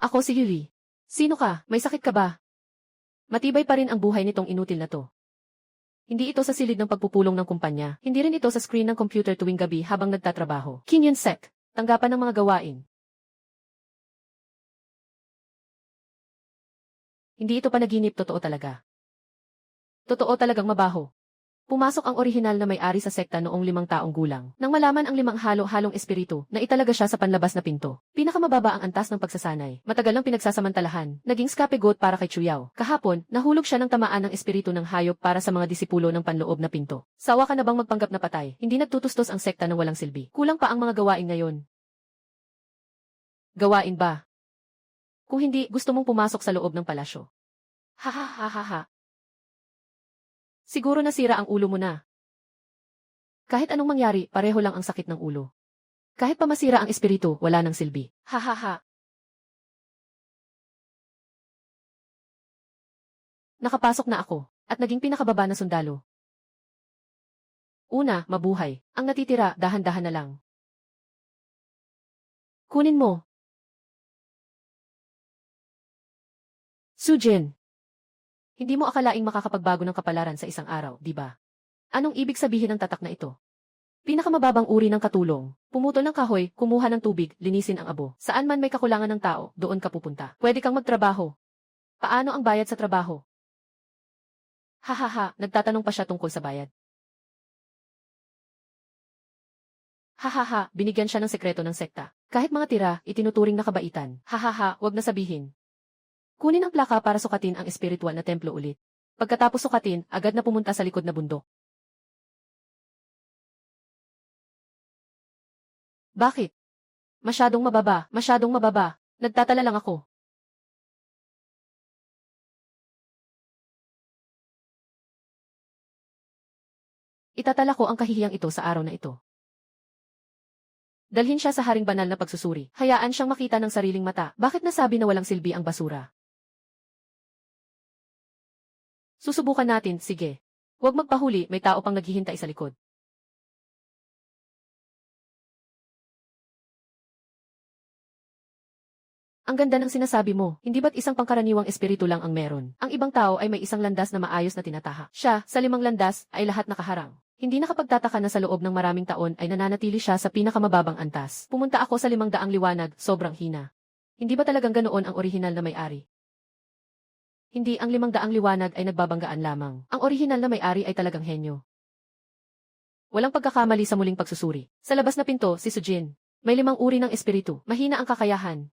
Ako si Yuli. Sino ka? May sakit ka ba? Matibay pa rin ang buhay nitong inutil na to. Hindi ito sa silid ng pagpupulong ng kumpanya, hindi rin ito sa screen ng computer tuwing gabi habang nagtatrabaho. Kinyon Sek, tanggapan ng mga gawain. Hindi ito panaginip, totoo talaga. Totoo talagang mabaho. Pumasok ang orihinal na may-ari sa sekta noong 5 taong gulang. Nang malaman ang 5 halo-halong espiritu, na italaga siya sa panlabas na pinto. Pinakamababa ang antas ng pagsasanay. Matagal ng pinagsasamantalahan. Naging scapegoat para kay Chuyao. Kahapon, nahulog siya ng tamaan ng espiritu ng hayop para sa mga disipulo ng panloob na pinto. Sawa ka na bang magpanggap na patay? Hindi nagtutustos ang sekta ng walang silbi. Kulang pa ang mga gawain ngayon. Gawain ba? Kung hindi, gusto mong pumasok sa loob ng palasyo. Ha ha ha ha ha. Siguro nasira ang ulo mo na. Kahit anong mangyari, pareho lang ang sakit ng ulo. Kahit pa masira ang espiritu, wala nang silbi. Ha ha ha. Nakapasok na ako, at naging pinakababa na sundalo. Una, mabuhay. Ang natitira, dahan-dahan na lang. Kunin mo. Sujin. Hindi mo akalaing makakapagbago ng kapalaran sa isang araw, di ba? Anong ibig sabihin ng tatak na ito? Pinakamababang uri ng katulong. Pumutol ng kahoy, kumuha ng tubig, linisin ang abo. Saan man may kakulangan ng tao, doon ka pupunta. Pwede kang magtrabaho. Paano ang bayad sa trabaho? Hahaha, nagtatanong pa siya tungkol sa bayad. Hahaha, binigyan siya ng sekreto ng sekta. Kahit mga tira, itinuturing na kabaitan. Hahaha, wag na sabihin. Kunin ang plaka para sukatin ang espiritual na templo ulit. Pagkatapos sukatin, agad na pumunta sa likod na bundok. Bakit? Masyadong mababa, masyadong mababa. Nagtatala lang ako. Itatala ko ang kahihiyang ito sa araw na ito. Dalhin siya sa haring banal na pagsusuri. Hayaan siyang makita ng sariling mata. Bakit nasabi na walang silbi ang basura? Susubukan natin, sige. Huwag magpahuli, may tao pang naghihintay sa likod. Ang ganda ng sinasabi mo, hindi ba't isang pangkaraniwang espiritu lang ang meron? Ang ibang tao ay may isang landas na maayos na tinataha. Siya, sa 5 landas, ay lahat nakaharang. Hindi nakapagtataka na sa loob ng maraming taon ay nananatili siya sa pinakamababang antas. Pumunta ako sa 500 liwanag, sobrang hina. Hindi ba talagang ganoon ang orihinal na may-ari? Hindi, ang 500 liwanag ay nagbabanggaan lamang. Ang orihinal na may-ari ay talagang henyo. Walang pagkakamali sa muling pagsusuri. Sa labas na pinto, si Sujin. May 5 uri ng espiritu. Mahina ang kakayahan.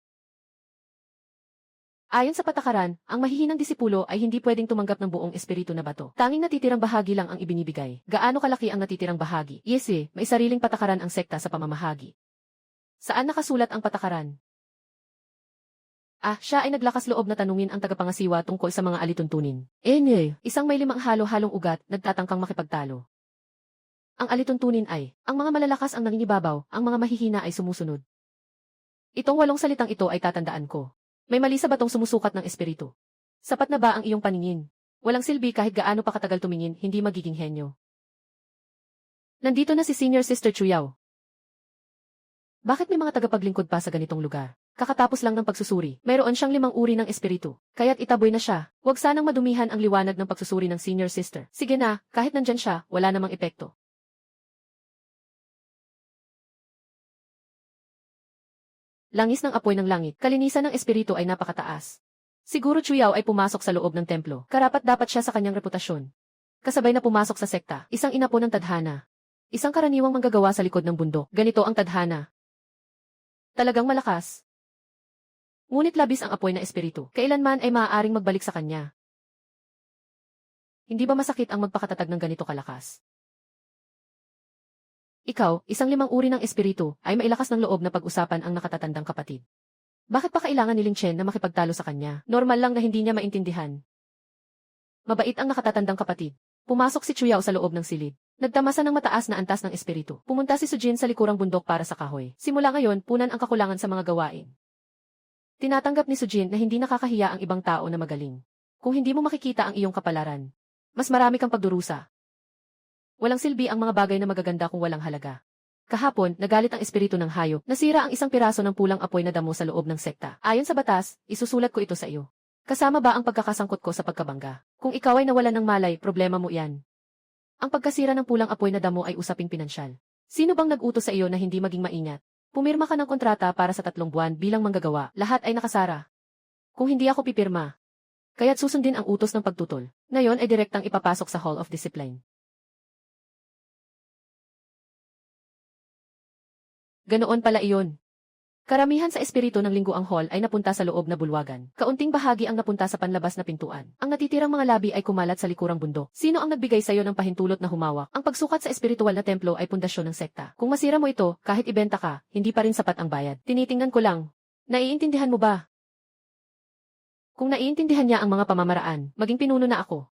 Ayon sa patakaran, ang mahihinang disipulo ay hindi pwedeng tumanggap ng buong espiritu na bato. Tanging natitirang bahagi lang ang ibinibigay. Gaano kalaki ang natitirang bahagi? Yes may sariling patakaran ang sekta sa pamamahagi. Saan nakasulat ang patakaran? Siya ay naglakas loob na tanungin ang tagapangasiwa tungkol sa mga alituntunin. Isang may 5 halo-halong ugat, nagtatangkang makipagtalo. Ang alituntunin ay, ang mga malalakas ang nangingibabaw, ang mga mahihina ay sumusunod. Itong 8 salitang ito ay tatandaan ko. May mali sa batong sumusukat ng espiritu. Sapat na ba ang iyong paningin? Walang silbi kahit gaano pa katagal tumingin, hindi magiging henyo. Nandito na si Senior Sister Chuyao. Bakit may mga tagapaglingkod pa sa ganitong lugar? Kakatapos lang ng pagsusuri, mayroon siyang 5 uri ng espiritu. Kaya't itaboy na siya. Huwag sanang madumihan ang liwanag ng pagsusuri ng Senior Sister. Sige na, kahit nandyan siya, wala namang epekto. Langis ng apoy ng langit. Kalinisan ng espiritu ay napakataas. Siguro Chuyao ay pumasok sa loob ng templo. Karapat-dapat siya sa kanyang reputasyon. Kasabay na pumasok sa sekta, isang inapo ng tadhana. Isang karaniwang manggagawa sa likod ng bundok. Ganito ang tadhana. Talagang malakas. Ngunit labis ang apoy na espiritu. Kailanman ay maaaring magbalik sa kanya. Hindi ba masakit ang magpakatatag ng ganito kalakas? Ikaw, isang 5 uri ng espiritu, ay mailakas ng loob na pag-usapan ang nakatatandang kapatid. Bakit pa kailangan ni Ling Chen na makipagtalo sa kanya? Normal lang na hindi niya maintindihan. Mabait ang nakatatandang kapatid. Pumasok si Chuyao sa loob ng silid. Nagtamasa ng mataas na antas ng espiritu. Pumunta si Sujin sa likurang bundok para sa kahoy. Simula ngayon, punan ang kakulangan sa mga gawain. Tinatanggap ni Sujin na hindi nakakahiya ang ibang tao na magaling. Kung hindi mo makikita ang iyong kapalaran, mas marami kang pagdurusa. Walang silbi ang mga bagay na magaganda kung walang halaga. Kahapon, nagalit ang espiritu ng hayop. Nasira ang isang piraso ng pulang apoy na damo sa loob ng sekta. Ayon sa batas, isusulat ko ito sa iyo. Kasama ba ang pagkakasangkot ko sa pagkabangga? Kung ikaw ay nawalan ng malay, problema mo yan. Ang pagkasira ng pulang apoy na damo ay usaping pinansyal. Sino bang nag-utos sa iyo na hindi maging maingat? Pumirma ka ng kontrata para sa 3 buwan bilang manggagawa. Lahat ay nakasara. Kung hindi ako pipirma, kaya't susundin ang utos ng pagtutol. Ngayon ay direktang ipapasok sa Hall of Discipline. Ganoon pala iyon. Karamihan sa espiritu ng lingguang hall ay napunta sa loob na bulwagan. Kaunting bahagi ang napunta sa panlabas na pintuan. Ang natitirang mga labi ay kumalat sa likurang bundok. Sino ang nagbigay sa iyo ng pahintulot na humawak? Ang pagsukat sa espiritual na templo ay pundasyon ng sekta. Kung masira mo ito, kahit ibenta ka, hindi pa rin sapat ang bayad. Tinitingnan ko lang. Naiintindihan mo ba? Kung naiintindihan niya ang mga pamamaraan, maging pinuno na ako.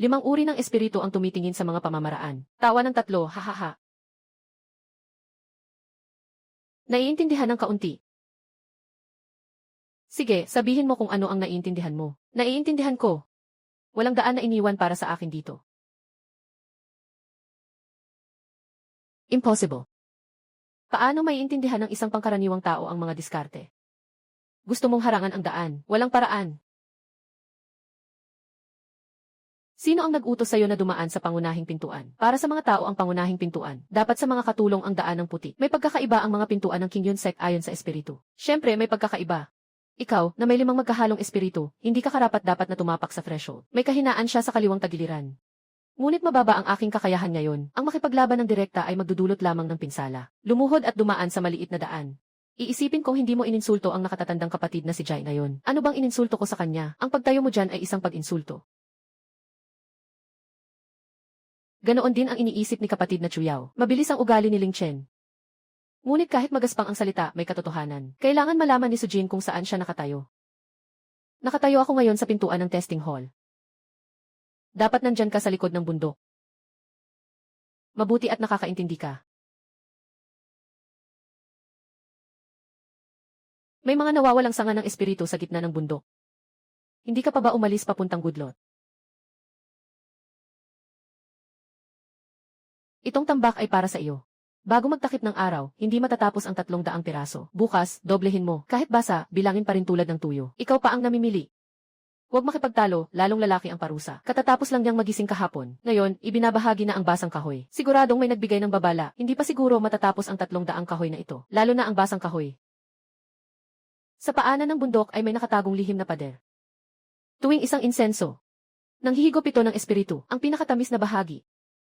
5 uri ng espiritu ang tumitingin sa mga pamamaraan. Tawa ng 3, hahaha. Naiintindihan ng kaunti. Sige, sabihin mo kung ano ang naiintindihan mo. Naiintindihan ko. Walang daan na iniwan para sa akin dito. Impossible. Paano maiintindihan ng isang pangkaraniwang tao ang mga diskarte? Gusto mong harangan ang daan, walang paraan. Sino ang nag-utos sa iyo na dumaan sa pangunahing pintuan? Para sa mga tao ang pangunahing pintuan, dapat sa mga katulong ang daan ng puti. May pagkakaiba ang mga pintuan ng King Yun Sect ayon sa espiritu. Siyempre may pagkakaiba. Ikaw, na may 5 magkahalong espiritu, hindi ka karapat-dapat na tumapak sa threshold. May kahinaan siya sa kaliwang tagiliran. Ngunit mababa ang aking kakayahan ngayon. Ang makipaglaban ng direkta ay magdudulot lamang ng pinsala. Lumuhod at dumaan sa maliit na daan. Iisipin kong hindi mo ininsulto ang nakatatandang kapatid na si Jai ngayon. Ano bang ininsulto ko sa kanya? Ang pagtayo mo dyan ay isang pag-insulto. Ganoon din ang iniisip ni kapatid na Chuyao. Mabilis ang ugali ni Ling Chen. Ngunit kahit magaspang ang salita, may katotohanan. Kailangan malaman ni Sujin kung saan siya nakatayo. Nakatayo ako ngayon sa pintuan ng testing hall. Dapat nandyan ka sa likod ng bundok. Mabuti at nakakaintindi ka. May mga nawawalang sanga ng espiritu sa gitna ng bundok. Hindi ka pa ba umalis papuntang Gudlot? Itong tambak ay para sa iyo. Bago magtakip ng araw, hindi matatapos ang 300 piraso. Bukas, doblehin mo. Kahit basa, bilangin pa rin tulad ng tuyo. Ikaw pa ang namimili. Huwag makipagtalo, lalong lalaki ang parusa. Katatapos lang niyang magising kahapon. Ngayon, ibinabahagi na ang basang kahoy. Siguradong may nagbigay ng babala. Hindi pa siguro matatapos ang 300 kahoy na ito. Lalo na ang basang kahoy. Sa paanan ng bundok ay may nakatagong lihim na pader. Tuwing isang insenso, nanghihigop ito ng espiritu, ang pinakatamis na bahagi.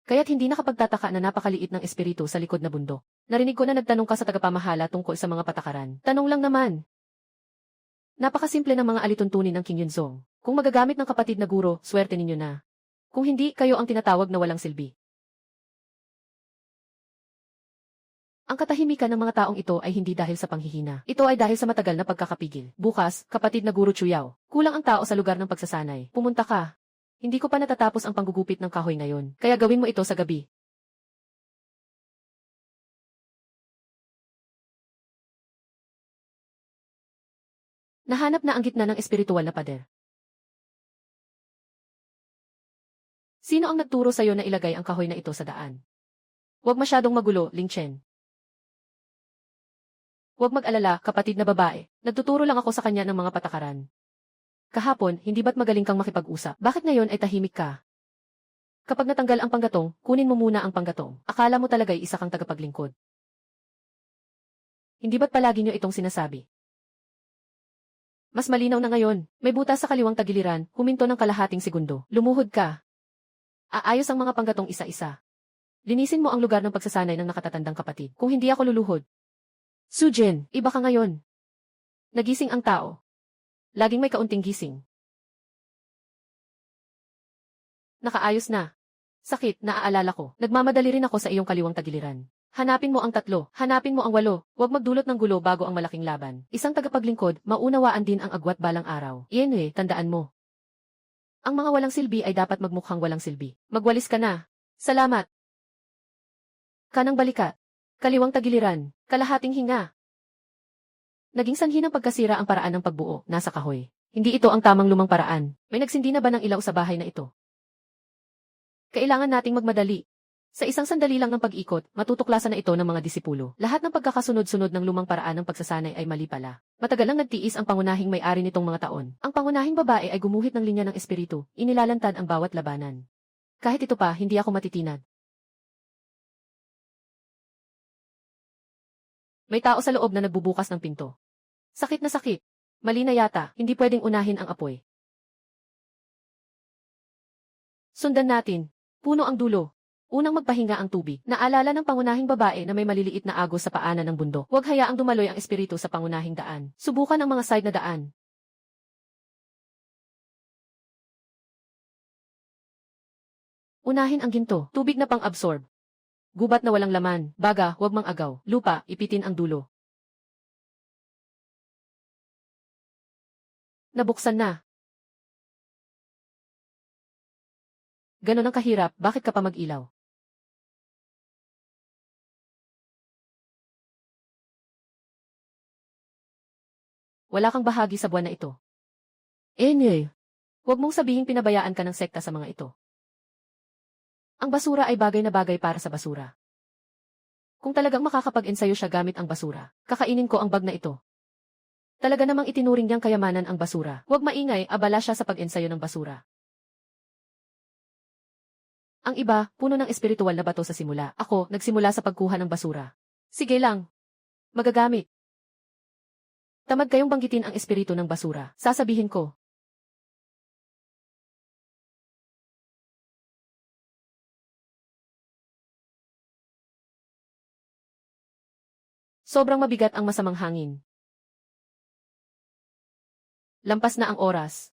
Kaya't hindi nakapagtataka na napakaliit ng espiritu sa likod na bundok. Narinig ko na nagtanong ka sa tagapamahala tungkol sa mga patakaran. Tanong lang naman. Napakasimple ng mga alituntunin ng King Yunzong. Kung magagamit ng kapatid na guro, swerte ninyo na. Kung hindi, kayo ang tinatawag na walang silbi. Ang katahimikan ng mga taong ito ay hindi dahil sa panghihina. Ito ay dahil sa matagal na pagkakapigil. Bukas, kapatid na guro Chuyao, kulang ang tao sa lugar ng pagsasanay. Pumunta ka. Hindi ko pa natatapos ang panggugupit ng kahoy ngayon, kaya gawin mo ito sa gabi. Nahanap na ang gitna ng espiritual na pader. Sino ang nagturo sa iyo na ilagay ang kahoy na ito sa daan? Huwag masyadong magulo, Ling Chen. Huwag mag-alala, kapatid na babae. Nagtuturo lang ako sa kanya ng mga patakaran. Kahapon, hindi ba't magaling kang makipag-usap? Bakit ngayon ay tahimik ka? Kapag natanggal ang panggatong, kunin mo muna ang panggatong. Akala mo talaga'y isa kang tagapaglingkod. Hindi ba't palagi niyo itong sinasabi? Mas malinaw na ngayon. May butas sa kaliwang tagiliran, huminto ng kalahating segundo. Lumuhod ka. Aayos ang mga panggatong isa-isa. Linisin mo ang lugar ng pagsasanay ng nakatatandang kapatid. Kung hindi ako luluhod. Sujin, iba ka ngayon. Nagising ang tao. Laging may kaunting gising. Nakaayos na. Sakit, naaalala ko. Nagmamadali rin ako sa iyong kaliwang tagiliran. Hanapin mo ang 3, hanapin mo ang 8, huwag magdulot ng gulo bago ang malaking laban. Isang tagapaglingkod, maunawaan din ang agwat balang araw. Iyan tandaan mo. Ang mga walang silbi ay dapat magmukhang walang silbi. Magwalis ka na. Salamat. Kanang balikat. Kaliwang tagiliran. Kalahating hinga. Naging sanhi ng pagkasira ang paraan ng pagbuo, nasa kahoy. Hindi ito ang tamang lumang paraan. May nagsindi na ba ng ilaw sa bahay na ito? Kailangan nating magmadali. Sa isang sandali lang ng pag-ikot, matutuklasan na ito ng mga disipulo. Lahat ng pagkakasunod-sunod ng lumang paraan ng pagsasanay ay mali pala. Matagal lang nagtiis ang pangunahing may-ari nitong mga taon. Ang pangunahing babae ay gumuhit ng linya ng espiritu, inilalantad ang bawat labanan. Kahit ito pa, hindi ako matitinag. May tao sa loob na nagbubukas ng pinto. Sakit na sakit. Mali na yata, hindi pwedeng unahin ang apoy. Sundan natin. Puno ang dulo. Unang magpahinga ang tubig. Naalala ng pangunahing babae na may maliliit na agos sa paanan ng bundok. Huwag hayaang dumaloy ang espiritu sa pangunahing daan. Subukan ang mga side na daan. Unahin ang ginto. Tubig na pang-absorb. Gubat na walang laman. Baga, huwag mang agaw. Lupa, ipitin ang dulo. Nabuksan na. Ganon ang kahirap, bakit ka pa mag-ilaw? Wala kang bahagi sa buwan na ito. Huwag mong sabihing pinabayaan ka ng sekta sa mga ito. Ang basura ay bagay na bagay para sa basura. Kung talagang makakapag-ensayo siya gamit ang basura, kakainin ko ang bag na ito. Talaga namang itinuring niyang kayamanan ang basura. Huwag maingay, abala siya sa pag-ensayo ng basura. Ang iba, puno ng espiritual na bato sa simula. Ako, nagsimula sa pagkuha ng basura. Sige lang. Magagamit. Tamad kayong banggitin ang espiritu ng basura. Sasabihin ko. Sobrang mabigat ang masamang hangin. Lampas na ang oras.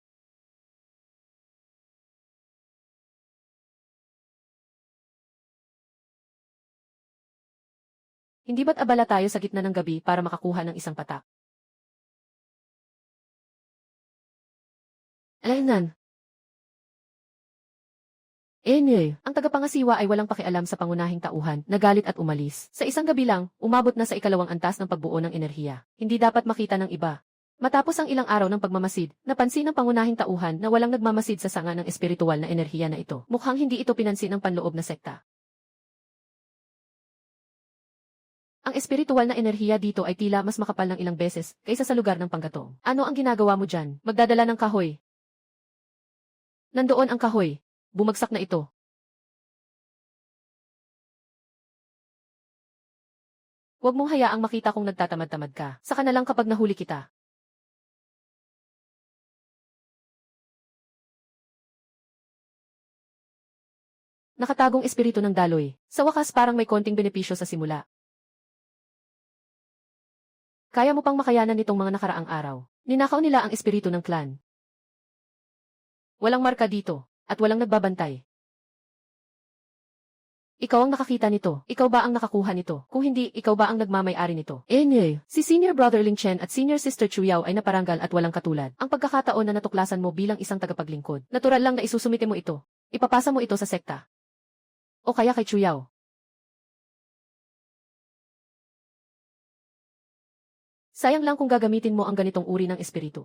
Hindi ba't abala tayo sa gitna ng gabi para makakuha ng isang patak? Alaynan. Ang tagapangasiwa ay walang pakialam sa pangunahing tauhan, nagalit at umalis. Sa isang gabi lang, umabot na sa ikalawang antas ng pagbuo ng enerhiya. Hindi dapat makita ng iba. Matapos ang ilang araw ng pagmamasid, napansin ng pangunahing tauhan na walang nagmamasid sa sanga ng espiritual na enerhiya na ito. Mukhang hindi ito pinansin ng panloob na sekta. Ang espiritual na enerhiya dito ay tila mas makapal ng ilang beses kaysa sa lugar ng panggatong. Ano ang ginagawa mo dyan? Magdadala ng kahoy. Nandoon ang kahoy. Bumagsak na ito. Huwag mong hayaang makita kung nagtatamad-tamad ka. Saka na lang kapag nahuli kita. Nakatagong espiritu ng daloy. Sa wakas parang may konting benepisyo sa simula. Kaya mo pang makayanan nitong mga nakaraang araw. Ninakaw nila ang espiritu ng clan. Walang marka dito, at walang nagbabantay. Ikaw ang nakakita nito. Ikaw ba ang nakakuha nito? Kung hindi, ikaw ba ang nagmamay-ari nito? Si Senior Brother Ling Chen at Senior Sister Chu Yao ay naparanggal at walang katulad. Ang pagkakataon na natuklasan mo bilang isang tagapaglingkod. Natural lang na isusumite mo ito. Ipapasa mo ito sa sekta. O kaya kay Chu Yao. Sayang lang kung gagamitin mo ang ganitong uri ng espiritu.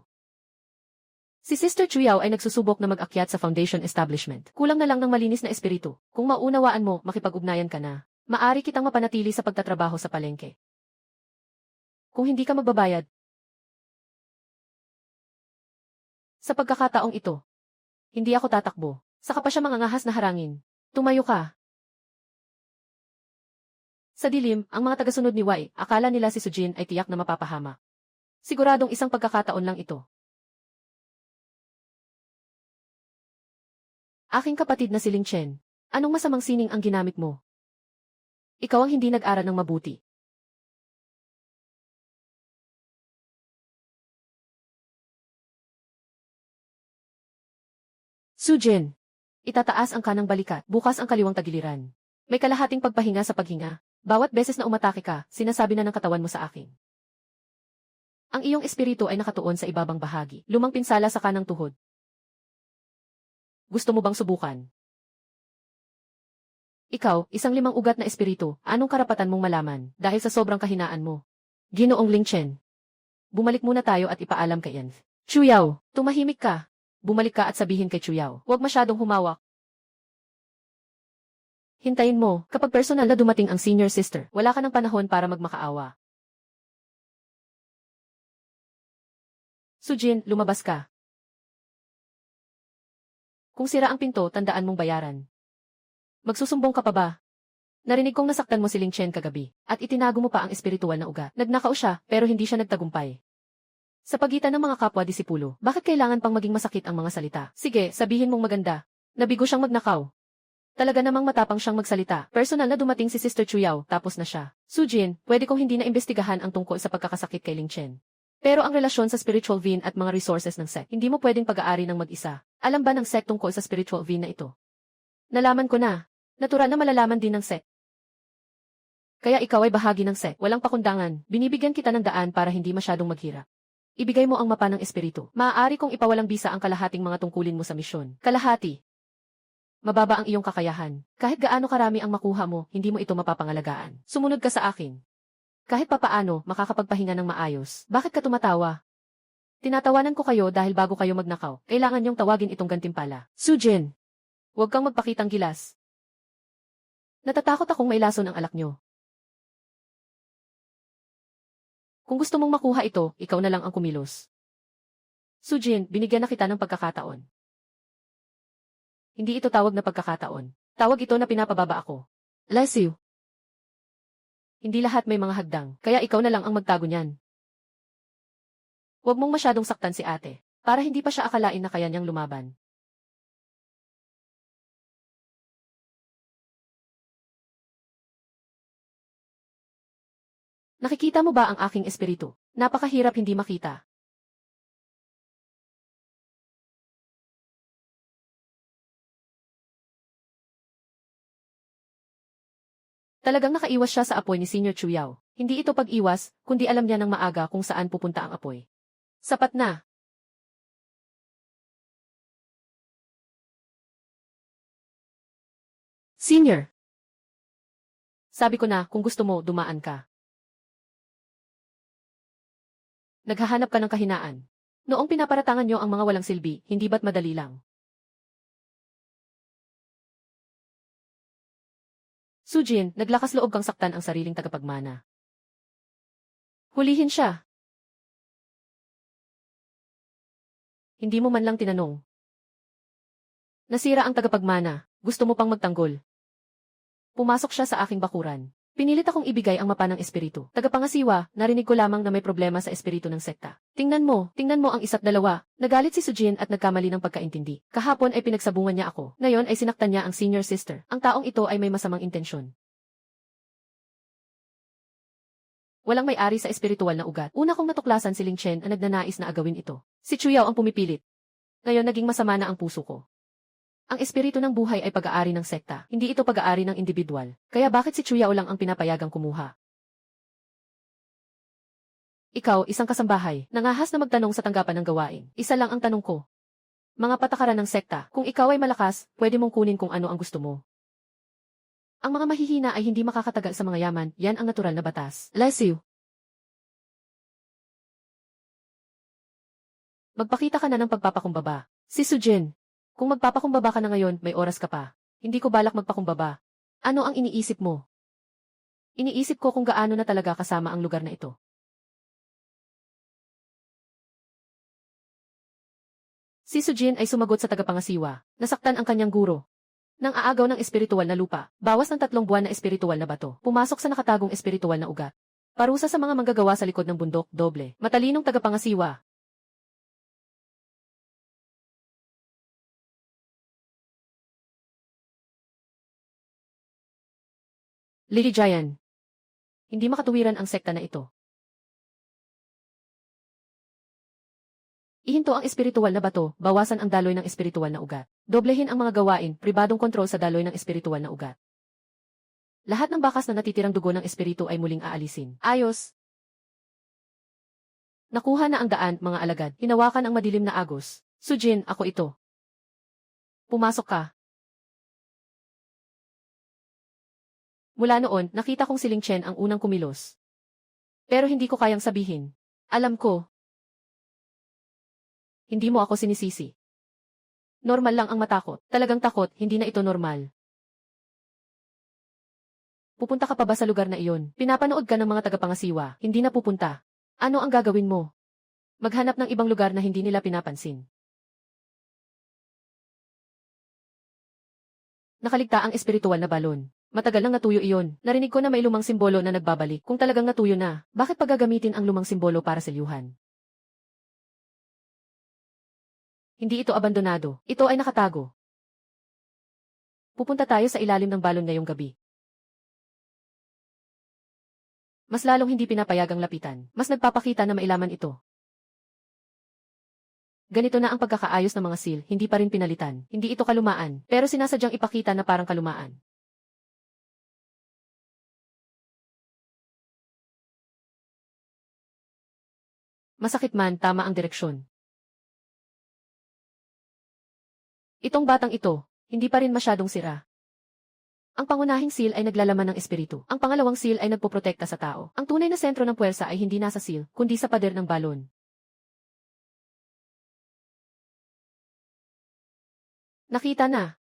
Si Sister Chu Yao ay nagsusubok na mag-akyat sa foundation establishment. Kulang na lang ng malinis na espiritu. Kung maunawaan mo, makipag-ugnayan ka na. Maari kitang mapanatili sa pagtatrabaho sa palengke. Kung hindi ka magbabayad. Sa pagkakataong ito, hindi ako tatakbo. Saka pa siya mangangahas na harangin. Tumayo ka. Sa dilim, ang mga tagasunod ni Wei, akala nila si Sujin ay tiyak na mapapahama. Siguradong isang pagkakataon lang ito. Aking kapatid na si Ling Chen, anong masamang sining ang ginamit mo? Ikaw ang hindi nag-aral ng mabuti. Sujin, itataas ang kanang balikat, bukas ang kaliwang tagiliran. May kalahating pagpahinga sa paghinga. Bawat beses na umatake ka, sinasabi na ng katawan mo sa akin. Ang iyong espiritu ay nakatuon sa ibabang bahagi, lumang pinsala sa kanang tuhod. Gusto mo bang subukan? Ikaw, isang limang ugat na espiritu, anong karapatan mong malaman dahil sa sobrang kahinaan mo? Ginoong Ling Chen. Bumalik muna tayo at ipaalam kay Enf. Chu Yao, tumahimik ka. Bumalik ka at sabihin kay Chu Yao, huwag masyadong humawak. Hintayin mo, kapag personal na dumating ang senior sister, wala ka ng panahon para magmakaawa. Sujin, lumabas ka. Kung sira ang pinto, tandaan mong bayaran. Magsusumbong ka pa ba? Narinig kong nasaktan mo si Ling Chen kagabi, at itinago mo pa ang espiritual na ugat. Nagnakaw siya, pero hindi siya nagtagumpay. Sa pagitan ng mga kapwa-disipulo, bakit kailangan pang maging masakit ang mga salita? Sige, sabihin mong maganda. Nabigo siyang magnakaw. Talaga namang matapang siyang magsalita. Personal na dumating si Sister Chuyao, tapos na siya. Sujin, pwede kong hindi na imbestigahan ang tungkol sa pagkakasakit kay Ling Chen. Pero ang relasyon sa spiritual vein at mga resources ng sect, hindi mo pwedeng pag-aari ng mag-isa. Alam ba ng sect tungkol sa spiritual vein na ito? Nalaman ko na. Natural na malalaman din ng sect. Kaya ikaw ay bahagi ng sect. Walang pakundangan. Binibigyan kita ng daan para hindi masyadong maghirap. Ibigay mo ang mapa ng espiritu. Maaari kong ipawalang bisa ang kalahating mga tungkulin mo sa misyon. Kalahati. Mababa ang iyong kakayahan. Kahit gaano karami ang makuha mo, hindi mo ito mapapangalagaan. Sumunod ka sa akin. Kahit papaano, makakapagpahinga ng maayos. Bakit ka tumatawa? Tinatawanan ko kayo dahil bago kayo magnakaw, kailangan niyong tawagin itong gantimpala. Sujin! Huwag kang magpakitang gilas. Natatakot akong mailason ang alak niyo. Kung gusto mong makuha ito, ikaw na lang ang kumilos. Sujin, binigyan na kita ng pagkakataon. Hindi ito tawag na pagkakataon. Tawag ito na pinapababa ako. Bless you. Hindi lahat may mga hagdang, kaya ikaw na lang ang magtago niyan. Huwag mong masyadong saktan si ate, para hindi pa siya akalain na kaya niyang lumaban. Nakikita mo ba ang aking espiritu? Napakahirap hindi makita. Talagang nakaiwas siya sa apoy ni Senior Chuyao. Hindi ito pag-iwas, kundi alam niya ng maaga kung saan pupunta ang apoy. Sapat na. Senior! Sabi ko na, kung gusto mo, dumaan ka. Naghahanap ka ng kahinaan. Noong pinaparatangan niyo ang mga walang silbi, hindi ba't madali lang? Sujin, naglakas loob kang saktan ang sariling tagapagmana. Hulihin siya. Hindi mo man lang tinanong. Nasira ang tagapagmana. Gusto mo pang magtanggol. Pumasok siya sa aking bakuran. Pinilit akong ibigay ang mapa ng espiritu. Tagapangasiwa, narinig ko lamang na may problema sa espiritu ng sekta. Tingnan mo ang isa't dalawa. Nagalit si Sujin at nagkamali ng pagkaintindi. Kahapon ay pinagsabungan niya ako. Ngayon ay sinaktan niya ang senior sister. Ang taong ito ay may masamang intensyon. Walang may-ari sa espiritual na ugat. Una kong natuklasan si Ling Chen na nagnanais na agawin ito. Si Chuyao ang pumipilit. Ngayon naging masama na ang puso ko. Ang espiritu ng buhay ay pag-aari ng sekta, hindi ito pag-aari ng individual. Kaya bakit si Chuyao lang ang pinapayagang kumuha? Ikaw, isang kasambahay, nangahas na magtanong sa tanggapan ng gawain. Isa lang ang tanong ko. Mga patakaran ng sekta, kung ikaw ay malakas, pwede mong kunin kung ano ang gusto mo. Ang mga mahihina ay hindi makakatagal sa mga yaman, yan ang natural na batas. Bless you. Magpakita ka na ng pagpapakumbaba. Si Sujin. Kung magpapakumbaba ka na ngayon, may oras ka pa. Hindi ko balak magpakumbaba. Ano ang iniisip mo? Iniisip ko kung gaano na talaga kasama ang lugar na ito. Si Sujin ay sumagot sa tagapangasiwa. Nasaktan ang kanyang guro. Nang aagaw ng espiritual na lupa, bawas ng 3 buwan na espiritual na bato, pumasok sa nakatagong espiritual na ugat. Parusa sa mga manggagawa sa likod ng bundok, doble. Matalinong tagapangasiwa. Lily Jayan. Hindi makatuwiran ang sekta na ito. Ihinto ang espiritual na bato, bawasan ang daloy ng espiritual na ugat. Doblehin ang mga gawain, pribadong kontrol sa daloy ng espiritual na ugat. Lahat ng bakas na natitirang dugo ng espiritu ay muling aalisin. Ayos. Nakuha na ang daan, mga alagad. Hinawakan ang madilim na agos. Sujin, ako ito. Pumasok ka. Mula noon, nakita kong si Ling Chen ang unang kumilos. Pero hindi ko kayang sabihin. Alam ko. Hindi mo ako sinisisi. Normal lang ang matakot. Talagang takot, hindi na ito normal. Pupunta ka pa ba sa lugar na iyon? Pinapanood ka ng mga tagapangasiwa, hindi na pupunta. Ano ang gagawin mo? Maghanap ng ibang lugar na hindi nila pinapansin. Nakaligta ang espiritual na balon. Matagal nang natuyo iyon. Narinig ko na may lumang simbolo na nagbabalik. Kung talagang natuyo na, bakit pagagamitin ang lumang simbolo para selyuhan? Hindi ito abandonado. Ito ay nakatago. Pupunta tayo sa ilalim ng balon ngayong gabi. Mas lalong hindi pinapayagang lapitan. Mas nagpapakita na mailaman ito. Ganito na ang pagkakaayos ng mga seal, hindi pa rin pinalitan. Hindi ito kalumaan, pero sinasadyang ipakita na parang kalumaan. Masakit man, tama ang direksyon. Itong batang ito, hindi pa rin masyadong sira. Ang pangunahing seal ay naglalaman ng espiritu. Ang pangalawang seal ay nagpoprotekta sa tao. Ang tunay na sentro ng puwersa ay hindi nasa seal, kundi sa pader ng balon. Nakita na.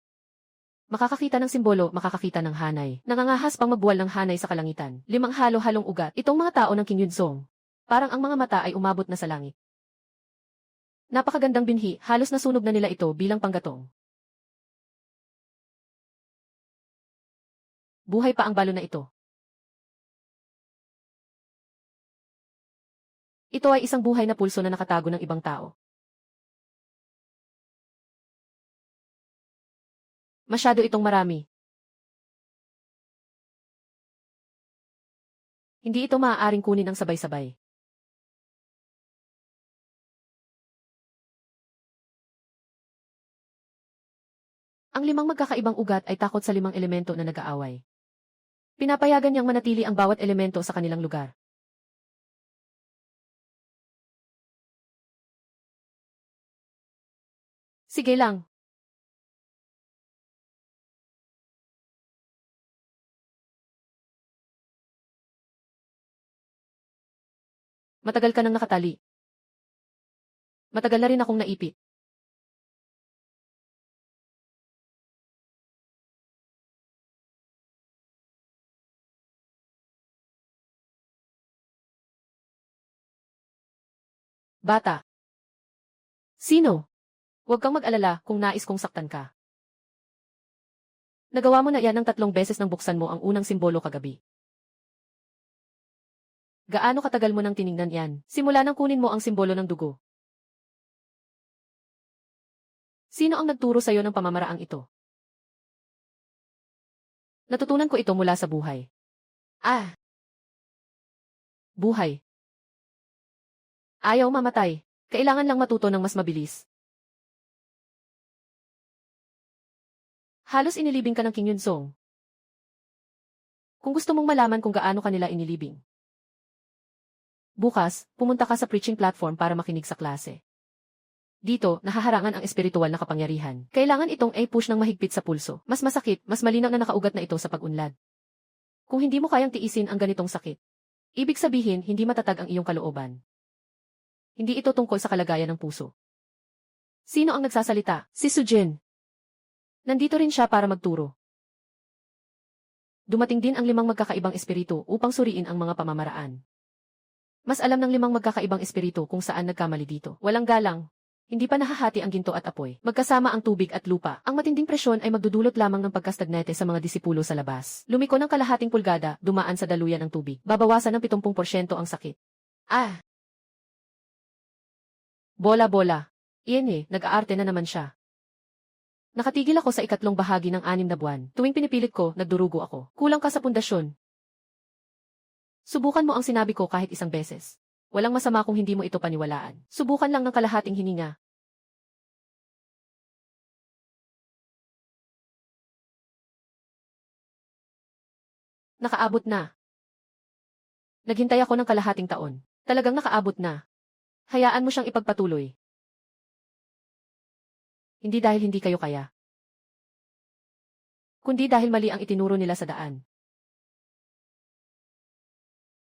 Makakakita ng simbolo, makakakita ng hanay. Nangangahas pang magbuwal ng hanay sa kalangitan. 5 halo-halong ugat. Itong mga tao ng King Yunzong. Parang ang mga mata ay umabot na sa langit. Napakagandang binhi, halos nasunog na nila ito bilang panggatong. Buhay pa ang balon na ito. Ito ay isang buhay na pulso na nakatago ng ibang tao. Masyado itong marami. Hindi ito maaaring kunin ng sabay-sabay. Ang 5 magkakaibang ugat ay takot sa 5 elemento na nag-aaway. Pinapayagan niyang manatili ang bawat elemento sa kanilang lugar. Sige lang. Matagal ka nang nakatali. Matagal na rin akong naipit. Bata. Sino? Huwag kang mag-alala kung nais kong saktan ka. Nagawa mo na yan ng 3 beses nang buksan mo ang unang simbolo kagabi. Gaano katagal mo nang tiningnan yan? Simula nang kunin mo ang simbolo ng dugo. Sino ang nagturo sa'yo ng pamamaraang ito? Natutunan ko ito mula sa buhay. Buhay. Ayaw mamatay. Kailangan lang matuto ng mas mabilis. Halos inilibing ka ng King Yunzong. Kung gusto mong malaman kung gaano kanila inilibing. Bukas, pumunta ka sa preaching platform para makinig sa klase. Dito, nahaharangan ang espiritual na kapangyarihan. Kailangan itong i-push ng mahigpit sa pulso. Mas masakit, mas malinaw na nakaugat na ito sa pag-unlad. Kung hindi mo kayang tiisin ang ganitong sakit, ibig sabihin hindi matatag ang iyong kalooban. Hindi ito tungkol sa kalagayan ng puso. Sino ang nagsasalita? Si Sujin. Nandito rin siya para magturo. Dumating din ang 5 magkakaibang espiritu upang suriin ang mga pamamaraan. Mas alam ng 5 magkakaibang espiritu kung saan nagkamali dito. Walang galang. Hindi pa nahahati ang ginto at apoy. Magkasama ang tubig at lupa. Ang matinding presyon ay magdudulot lamang ng pagkastagnete sa mga disipulo sa labas. Lumiko ng kalahating pulgada, dumaan sa daluyan ng tubig. Babawasan ng 70% ang sakit. Bola-bola. Iyan nag-aarte na naman siya. Nakatigil ako sa 3 bahagi ng 6 na buwan. Tuwing pinipilit ko, nagdurugo ako. Kulang ka sa pundasyon. Subukan mo ang sinabi ko kahit 1 beses. Walang masama kung hindi mo ito paniwalaan. Subukan lang ng kalahating hininga. Nakaabot na. Naghintay ako ng kalahating taon. Talagang nakaabot na. Hayaan mo siyang ipagpatuloy. Hindi dahil hindi kayo kaya. Kundi dahil mali ang itinuro nila sa daan.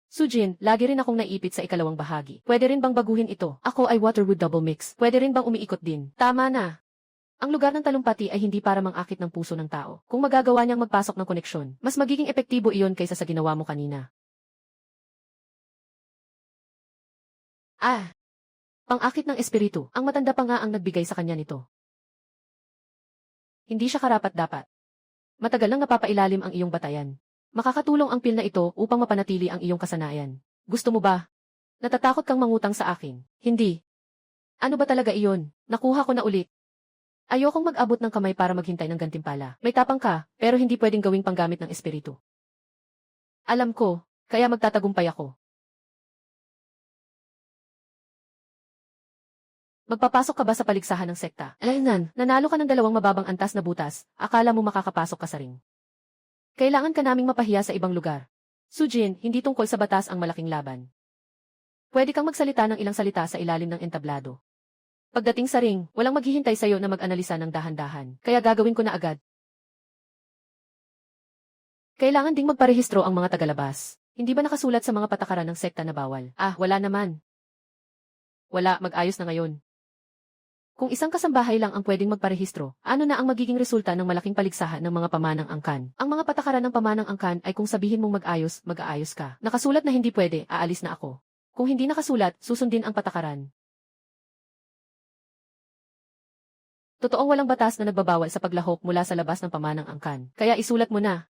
Sujin, lagi rin akong naipit sa 2 bahagi. Pwede rin bang baguhin ito? Ako ay water with double mix. Pwede rin bang umiikot din? Tama na. Ang lugar ng talumpati ay hindi para mang-akit ng puso ng tao. Kung magagawa niyang magpasok ng koneksyon, mas magiging epektibo iyon kaysa sa ginawa mo kanina. Ah, pang-akit ng espiritu. Ang matanda pa nga ang nagbigay sa kanya nito. Hindi siya karapat-dapat. Matagal nang napapailalim ang iyong batayan. Makakatulong ang pil na ito upang mapanatili ang iyong kasanayan. Gusto mo ba? Natatakot kang mangutang sa akin? Hindi. Ano ba talaga iyon? Nakuha ko na ulit. Ayokong mag-abot ng kamay para maghintay ng gantimpala. May tapang ka, pero hindi pwedeng gawing panggamit ng espiritu. Alam ko, kaya magtatagumpay ako. Magpapasok ka ba sa paligsahan ng sekta? Alaynan, nanalo ka ng 2 mababang antas na butas, akala mo makakapasok ka sa ring. Kailangan ka naming mapahiya sa ibang lugar. Sujin, hindi tungkol sa batas ang malaking laban. Pwede kang magsalita ng ilang salita sa ilalim ng entablado. Pagdating sa ring, walang maghihintay sa'yo na mag-analisa ng dahan-dahan, kaya gagawin ko na agad. Kailangan ding magparehistro ang mga tagalabas. Hindi ba nakasulat sa mga patakaran ng sekta na bawal? Wala naman. Wala, mag-ayos na ngayon. Kung isang kasambahay lang ang pwedeng magparehistro, ano na ang magiging resulta ng malaking paligsahan ng mga pamanang angkan? Ang mga patakaran ng pamanang angkan ay kung sabihin mong mag-ayos, mag-aayos ka. Nakasulat na hindi pwede, aalis na ako. Kung hindi nakasulat, susundin ang patakaran. Totoong walang batas na nagbabawal sa paglahok mula sa labas ng pamanang angkan. Kaya isulat mo na.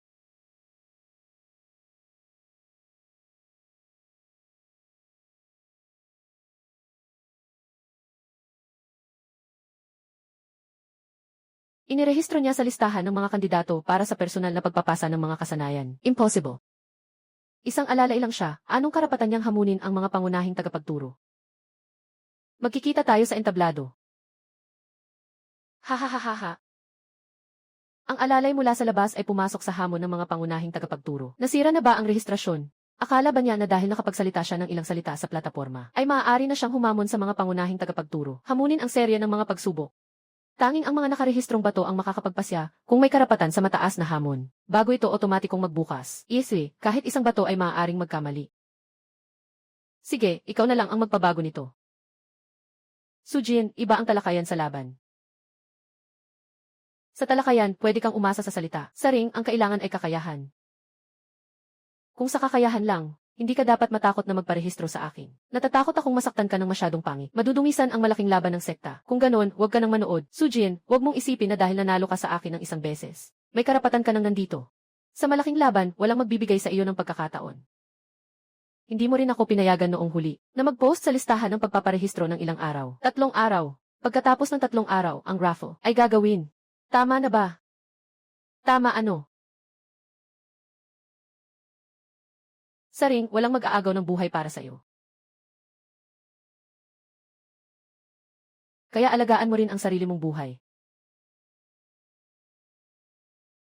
Inirehistro niya sa listahan ng mga kandidato para sa personal na pagpapasa ng mga kasanayan. Impossible. Isang alalay lang siya, anong karapatan niyang hamunin ang mga pangunahing tagapagturo? Magkikita tayo sa entablado. Hahaha. Ang alalay mula sa labas ay pumasok sa hamon ng mga pangunahing tagapagturo. Nasira na ba ang rehistrasyon? Akala ba niya na dahil nakapagsalita siya ng ilang salita sa plataporma, ay maaari na siyang humamon sa mga pangunahing tagapagturo, hamunin ang serya ng mga pagsubok? Tanging ang mga nakarehistrong bato ang makakapagpasya kung may karapatan sa mataas na hamon. Bago ito otomatikong magbukas. Kahit isang bato ay maaaring magkamali. Sige, ikaw na lang ang magpabago nito. Sujin, iba ang talakayan sa laban. Sa talakayan, pwede kang umasa sa salita. Sa ring, ang kailangan ay kakayahan. Kung sa kakayahan lang, hindi ka dapat matakot na magparehistro sa akin. Natatakot akong masaktan ka ng masyadong pangit. Madudungisan ang malaking laban ng sekta. Kung ganon, huwag ka nang manood. Sujin, huwag mong isipin na dahil nanalo ka sa akin ng isang beses, may karapatan ka nang nandito. Sa malaking laban, walang magbibigay sa iyo ng pagkakataon. Hindi mo rin ako pinayagan noong huli na mag-post sa listahan ng pagpaparehistro ng ilang araw. 3 araw. Pagkatapos ng 3 araw, ang raffle ay gagawin. Tama na ba? Tama ano? Sa ring, walang mag-aagaw ng buhay para sa'yo. Kaya alagaan mo rin ang sarili mong buhay.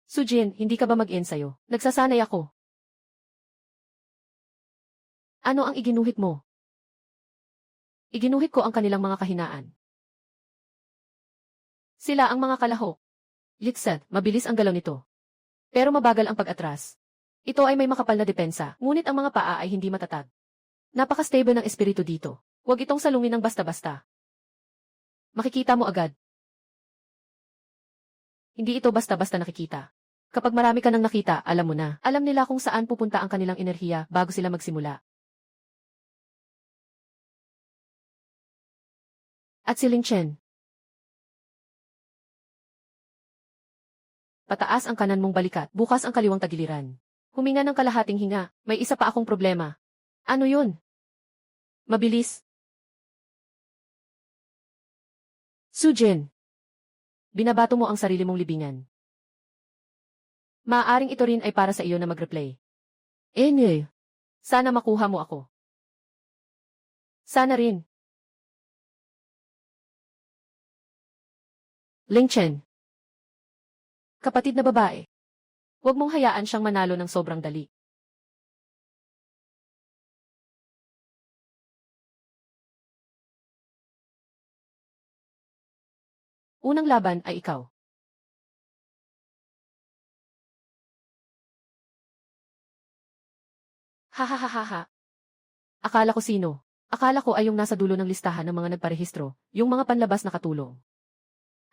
Sujin, hindi ka ba mag-ensayo? Nagsasanay ako. Ano ang iginuhit mo? Iginuhit ko ang kanilang mga kahinaan. Sila ang mga kalahok. Liksad, mabilis ang galaw nito. Pero mabagal ang pag-atras. Ito ay may makapal na depensa, ngunit ang mga paa ay hindi matatag. Napaka-stable ng espiritu dito. Huwag itong salungin ng basta-basta. Makikita mo agad. Hindi ito basta-basta nakikita. Kapag marami ka nang nakita, alam mo na. Alam nila kung saan pupunta ang kanilang enerhiya bago sila magsimula. At si Ling Chen. Pataas ang kanan mong balikat, bukas ang kaliwang tagiliran. Huminga ng kalahating hinga, may isa pa akong problema. Ano yun? Mabilis. Sujin. Binabato mo ang sarili mong libingan. Maaaring ito rin ay para sa iyo na mag-replay. Sana makuha mo ako. Sana rin. Ling Chen. Kapatid na babae. Huwag mong hayaan siyang manalo ng sobrang dali. Unang laban ay ikaw. Hahaha. Akala ko sino? Akala ko ay yung nasa dulo ng listahan ng mga nagparehistro, yung mga panlabas na katulong.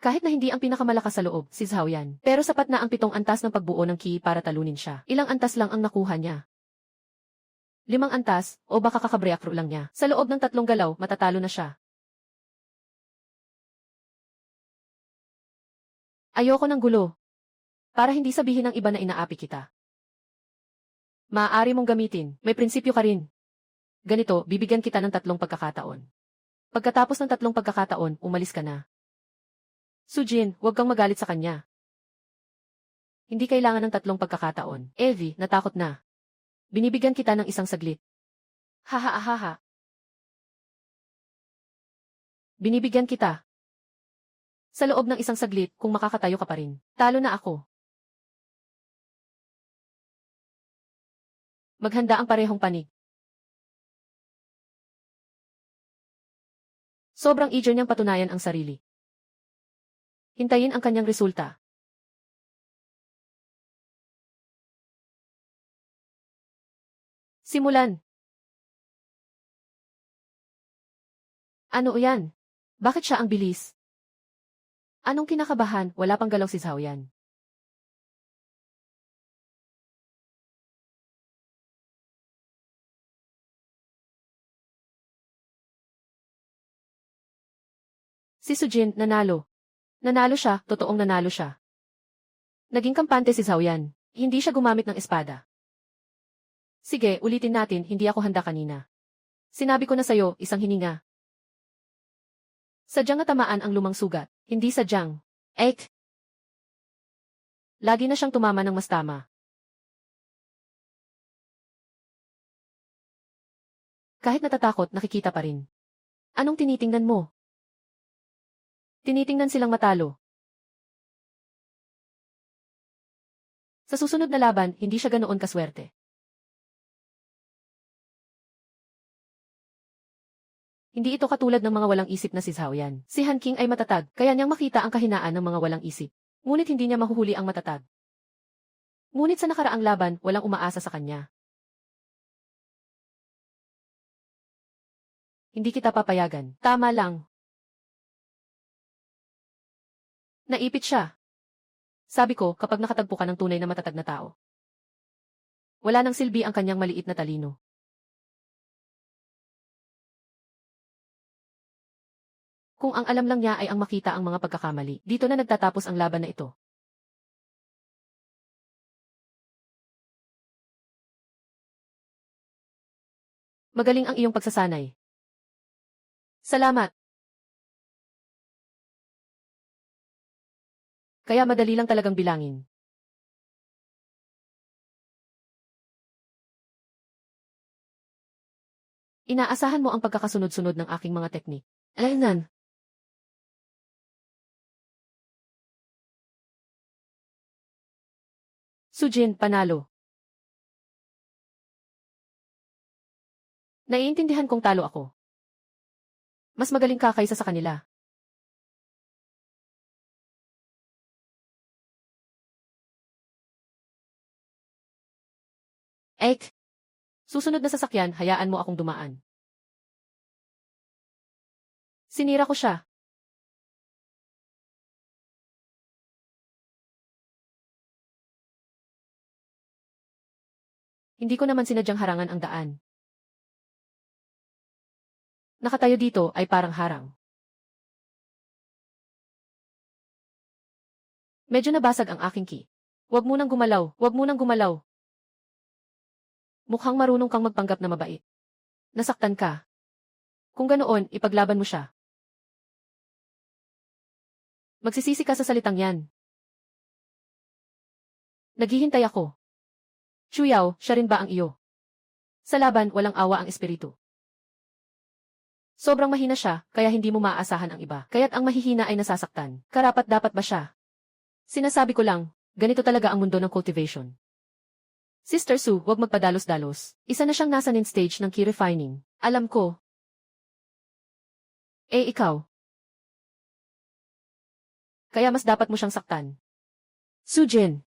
Kahit na hindi ang pinakamalakas sa loob, si Zhao Yan. Pero sapat na ang 7 antas ng pagbuo ng ki para talunin siya. Ilang antas lang ang nakuha niya. 5 antas, o baka kakabreakro lang niya. Sa loob ng 3 galaw, matatalo na siya. Ayoko ng gulo. Para hindi sabihin ng iba na inaapi kita. Maaari mong gamitin, may prinsipyo ka rin. Ganito, bibigyan kita ng 3 pagkakataon. Pagkatapos ng 3 pagkakataon, umalis ka na. Sujin, huwag kang magalit sa kanya. Hindi kailangan ng 3 pagkakataon. Evie, natakot na. Binibigyan kita ng 1 saglit. Haha. Binibigyan kita. Sa loob ng 1 saglit, kung makakatayo ka pa rin. Talo na ako. Maghanda ang parehong panig. Sobrang eager niyang patunayan ang sarili. Hintayin ang kanyang resulta. Simulan. Ano yan? Bakit siya ang bilis? Anong kinakabahan? Wala pang galaw si Zhao Yan. Si Sujin, nanalo. Nanalo siya, totoong nanalo siya. Naging kampante si Zhao Yan. Hindi siya gumamit ng espada. Sige, ulitin natin, hindi ako handa kanina. Sinabi ko na sa'yo, 1 hininga. Sadyang natamaan ang lumang sugat, hindi sadyang. Lagi na siyang tumama ng mas tama. Kahit natatakot, nakikita pa rin. Anong tinitingnan mo? Tinitingnan silang matalo. Sa susunod na laban, hindi siya ganoon kaswerte. Hindi ito katulad ng mga walang isip na si Zhao Yan. Si Han King ay matatag, kaya niyang makita ang kahinaan ng mga walang isip. Ngunit hindi niya mahuhuli ang matatag. Ngunit sa nakaraang laban, walang umaasa sa kanya. Hindi kita papayagan. Tama lang. Naipit siya. Sabi ko, kapag nakatagpo ka ng tunay na matatag na tao. Wala nang silbi ang kanyang maliit na talino. Kung ang alam lang niya ay ang makita ang mga pagkakamali, dito na nagtatapos ang laban na ito. Magaling ang iyong pagsasanay. Salamat. Kaya madali lang talagang bilangin. Inaasahan mo ang pagkakasunod-sunod ng aking mga teknik. Alaynan. Sujin, panalo. Naiintindihan kong talo ako. Mas magaling ka kaysa sa kanila. Susunod na sasakyan, hayaan mo akong dumaan. Sinira ko siya. Hindi ko naman sinadyang harangan ang daan. Nakatayo dito ay parang harang. Medyo nabasag ang aking ki. Huwag mo nang gumalaw, huwag mo nang gumalaw. Mukhang marunong kang magpanggap na mabait. Nasaktan ka. Kung ganoon, ipaglaban mo siya. Magsisisi ka sa salitang yan. Naghihintay ako. Chuyao, siya rin ba ang iyo? Sa laban, walang awa ang espiritu. Sobrang mahina siya, kaya hindi mo maaasahan ang iba. Kaya't ang mahihina ay nasasaktan. Karapat dapat ba siya? Sinasabi ko lang, ganito talaga ang mundo ng cultivation. Sister Su, huwag magpadalos-dalos. Isa na siyang nasa stage ng key refining. Alam ko. Ikaw. Kaya mas dapat mo siyang saktan. Sujin.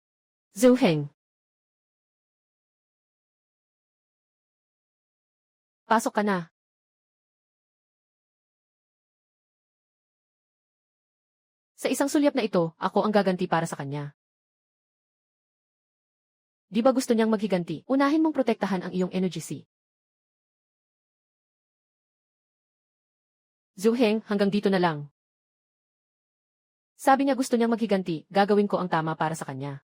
Zhou Heng. Pasok ka na. Sa isang sulyap na ito, ako ang gaganti para sa kanya. Di ba gusto niyang maghiganti? Unahin mong protektahan ang iyong energy C. Zhu Heng, hanggang dito na lang. Sabi niya gusto niyang maghiganti, gagawin ko ang tama para sa kanya.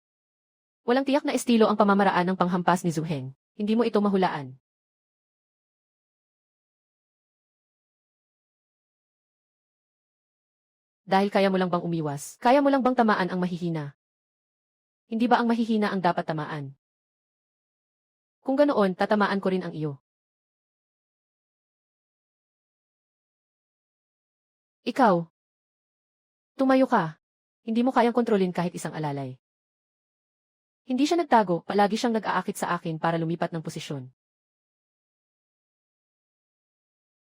Walang tiyak na estilo ang pamamaraan ng panghampas ni Zhu Heng. Hindi mo ito mahulaan. Dahil kaya mo lang bang umiwas? Kaya mo lang bang tamaan ang mahihina? Hindi ba ang mahihina ang dapat tamaan? Kung ganoon, tatamaan ko rin ang iyo. Ikaw. Tumayo ka. Hindi mo kayang kontrolin kahit isang alalay. Hindi siya nagtago, palagi siyang nag-aakit sa akin para lumipat ng posisyon.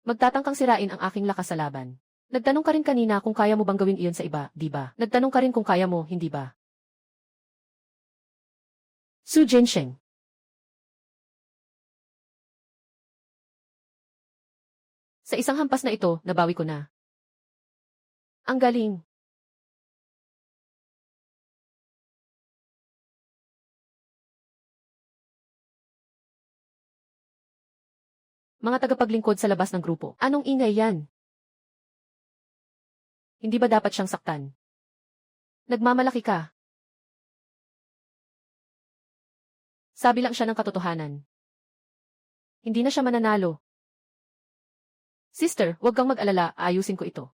Magtatangkang sirain ang aking lakas sa laban. Nagtanong ka rin kanina kung kaya mo bang gawin iyon sa iba, di ba? Nagtanong ka rin kung kaya mo, hindi ba? Su Jinsheng. Sa isang hampas na ito, nabawi ko na. Ang galing. Mga tagapaglingkod sa labas ng grupo. Anong ingay yan? Hindi ba dapat siyang saktan? Nagmamalaki ka. Sabi lang siya ng katotohanan. Hindi na siya mananalo. Sister, huwag kang mag-alala, ayusin ko ito.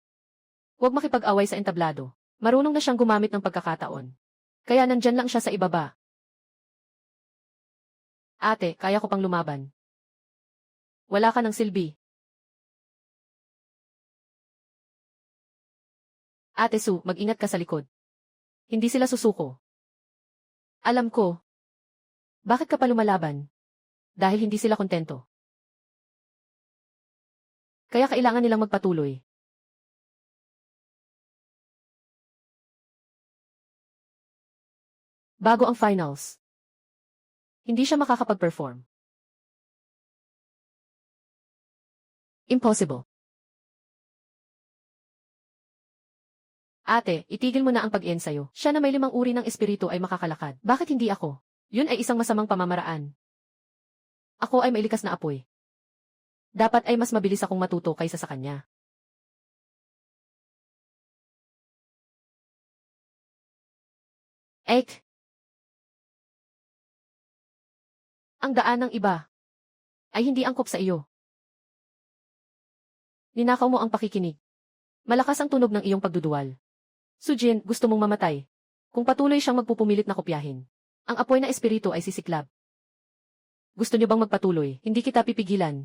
Huwag makipag-away sa entablado. Marunong na siyang gumamit ng pagkakataon. Kaya nandyan lang siya sa ibaba. Ate, kaya ko pang lumaban. Wala ka ng silbi. Ate Su, mag-ingat ka sa likod. Hindi sila susuko. Alam ko. Bakit ka pa lumalaban? Dahil hindi sila kontento. Kaya kailangan nilang magpatuloy. Bago ang finals. Hindi siya makakapag-perform. Impossible. Ate, itigil mo na ang pag-iensayo. Siya na may 5 uri ng espiritu ay makakalakad. Bakit hindi ako? Yun ay isang masamang pamamaraan. Ako ay may likas na apoy. Dapat ay mas mabilis akong matuto kaysa sa kanya. Ek. Ang daan ng iba ay hindi angkop sa iyo. Ninakaw mo ang pakikinig. Malakas ang tunog ng iyong pagduduwal. Sujin, gusto mong mamatay. Kung patuloy siyang magpupumilit na kopyahin, ang apoy na espiritu ay sisiklab. Gusto niyo bang magpatuloy? Hindi kita pipigilan.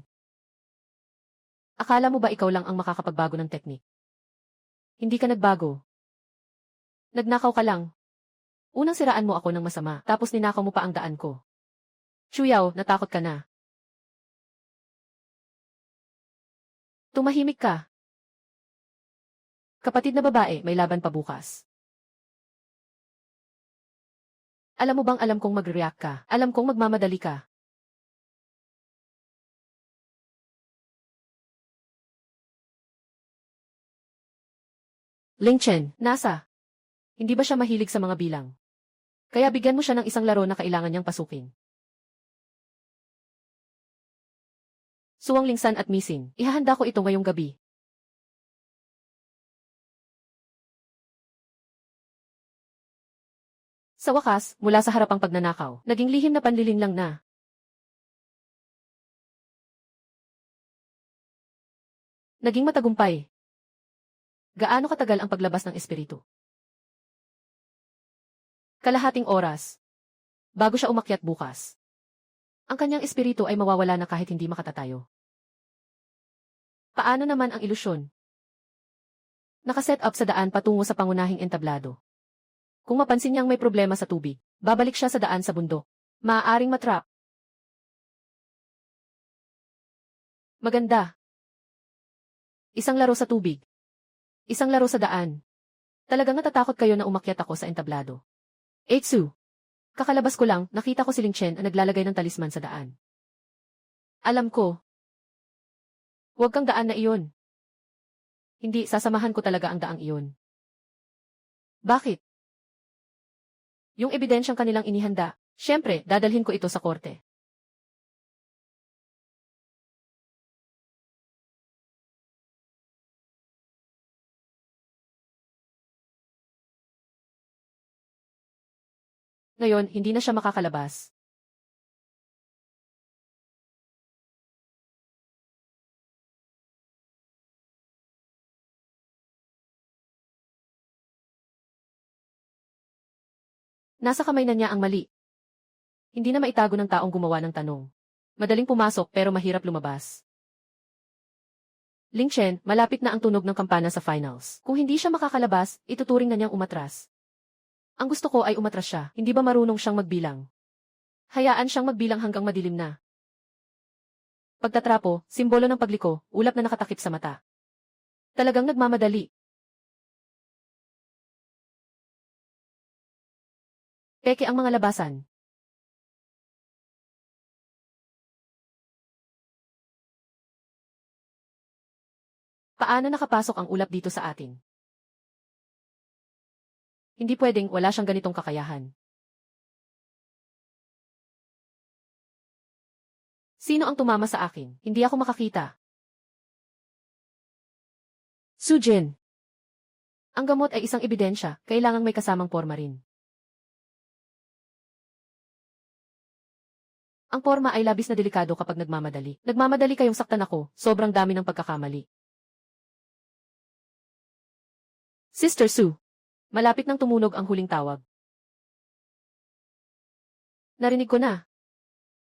Akala mo ba ikaw lang ang makakapagbago ng teknik? Hindi ka nagbago. Nagnakaw ka lang. Unang siraan mo ako ng masama, tapos ninakaw mo pa ang daan ko. Chuyao, natakot ka na. Tumahimik ka. Kapatid na babae, may laban pa bukas. Alam mo bang alam kong mag-react ka? Alam kong magmamadali ka. Ling Chen, nasa? Hindi ba siya mahilig sa mga bilang? Kaya bigyan mo siya ng isang laro na kailangan niyang pasukin. Suwang Lingsan at Missing, ihahanda ko ito ngayong gabi. Sa wakas, mula sa harapang pagnanakaw, naging lihim na panlilin lang na. Naging matagumpay. Gaano katagal ang paglabas ng espiritu? Kalahating oras. Bago siya umakyat bukas. Ang kanyang espiritu ay mawawala na kahit hindi makatatayo. Paano naman ang ilusyon? Nakaset up sa daan patungo sa pangunahing entablado. Kung mapansin niyang may problema sa tubig, babalik siya sa daan sa bundok. Maaaring matrap. Maganda. Isang laro sa tubig. Isang laro sa daan. Talagang natatakot kayo na umakyat ako sa entablado. Eitsu. Kakalabas ko lang, nakita ko si Ling Chen na naglalagay ng talisman sa daan. Alam ko. Huwag kang daan na iyon. Hindi, sasamahan ko talaga ang daang iyon. Bakit? Yung ebidensyang kanilang inihanda, syempre, dadalhin ko ito sa korte. Ngayon, hindi na siya makakalabas. Nasa kamay na niya ang mali. Hindi na maitago ng taong gumawa ng tanong. Madaling pumasok pero mahirap lumabas. Ling Chen, malapit na ang tunog ng kampana sa finals. Kung hindi siya makakalabas, ituturing na niyang umatras. Ang gusto ko ay umatras siya, hindi ba marunong siyang magbilang? Hayaan siyang magbilang hanggang madilim na. Pagtatrapo, simbolo ng pagliko, ulap na nakatakip sa mata. Talagang nagmamadali. Peke ang mga labasan. Paano nakapasok ang ulap dito sa atin? Hindi pwedeng wala siyang ganitong kakayahan. Sino ang tumama sa akin? Hindi ako makakita. Sujin. Ang gamot ay isang ebidensya, kailangang may kasamang porma rin. Ang porma ay labis na delikado kapag nagmamadali. Nagmamadali kayong saktan ako, sobrang dami ng pagkakamali. Sister Sue. Malapit nang tumunog ang huling tawag. Narinig ko na.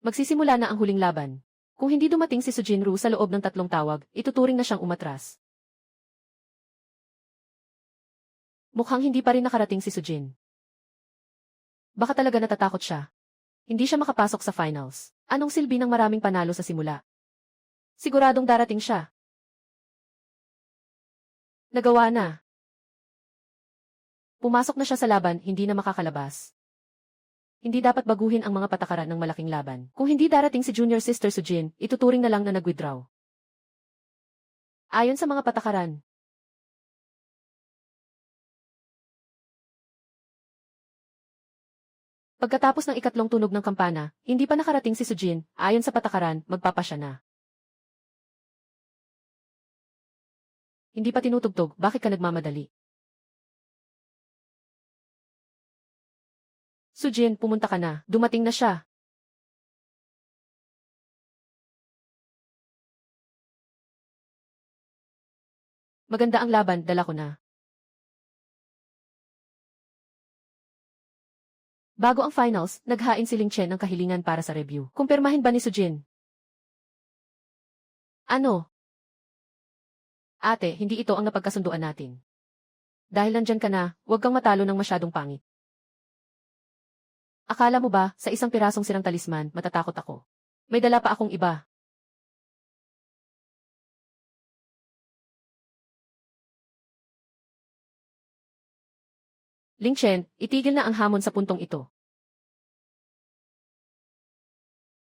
Magsisimula na ang huling laban. Kung hindi dumating si Sujinru sa loob ng 3 tawag, ituturing na siyang umatras. Mukhang hindi pa rin nakarating si Sujin. Baka talaga natatakot siya. Hindi siya makapasok sa finals. Anong silbi ng maraming panalo sa simula? Siguradong darating siya. Nagawa na. Pumasok na siya sa laban, hindi na makakalabas. Hindi dapat baguhin ang mga patakaran ng malaking laban. Kung hindi darating si Junior Sister Sujin, ituturing na lang na nag-withdraw. Ayon sa mga patakaran. Pagkatapos ng ikatlong tunog ng kampana, hindi pa nakarating si Sujin, ayon sa patakaran, magpapasya na. Hindi pa tinutugtog, bakit ka nagmamadali? Sujin, pumunta ka na. Dumating na siya. Maganda ang laban, dala ko na. Bago ang finals, naghain si Ling Chen ng kahilingan para sa review. Kumpirmahin ba ni Sujin? Ano? Ate, hindi ito ang napagkasunduan natin. Dahil nandyan ka na, huwag kang matalo ng masyadong pangit. Akala mo ba, sa isang pirasong sirang talisman, matatakot ako? May dala pa akong iba. Ling Chen, itigil na ang hamon sa puntong ito.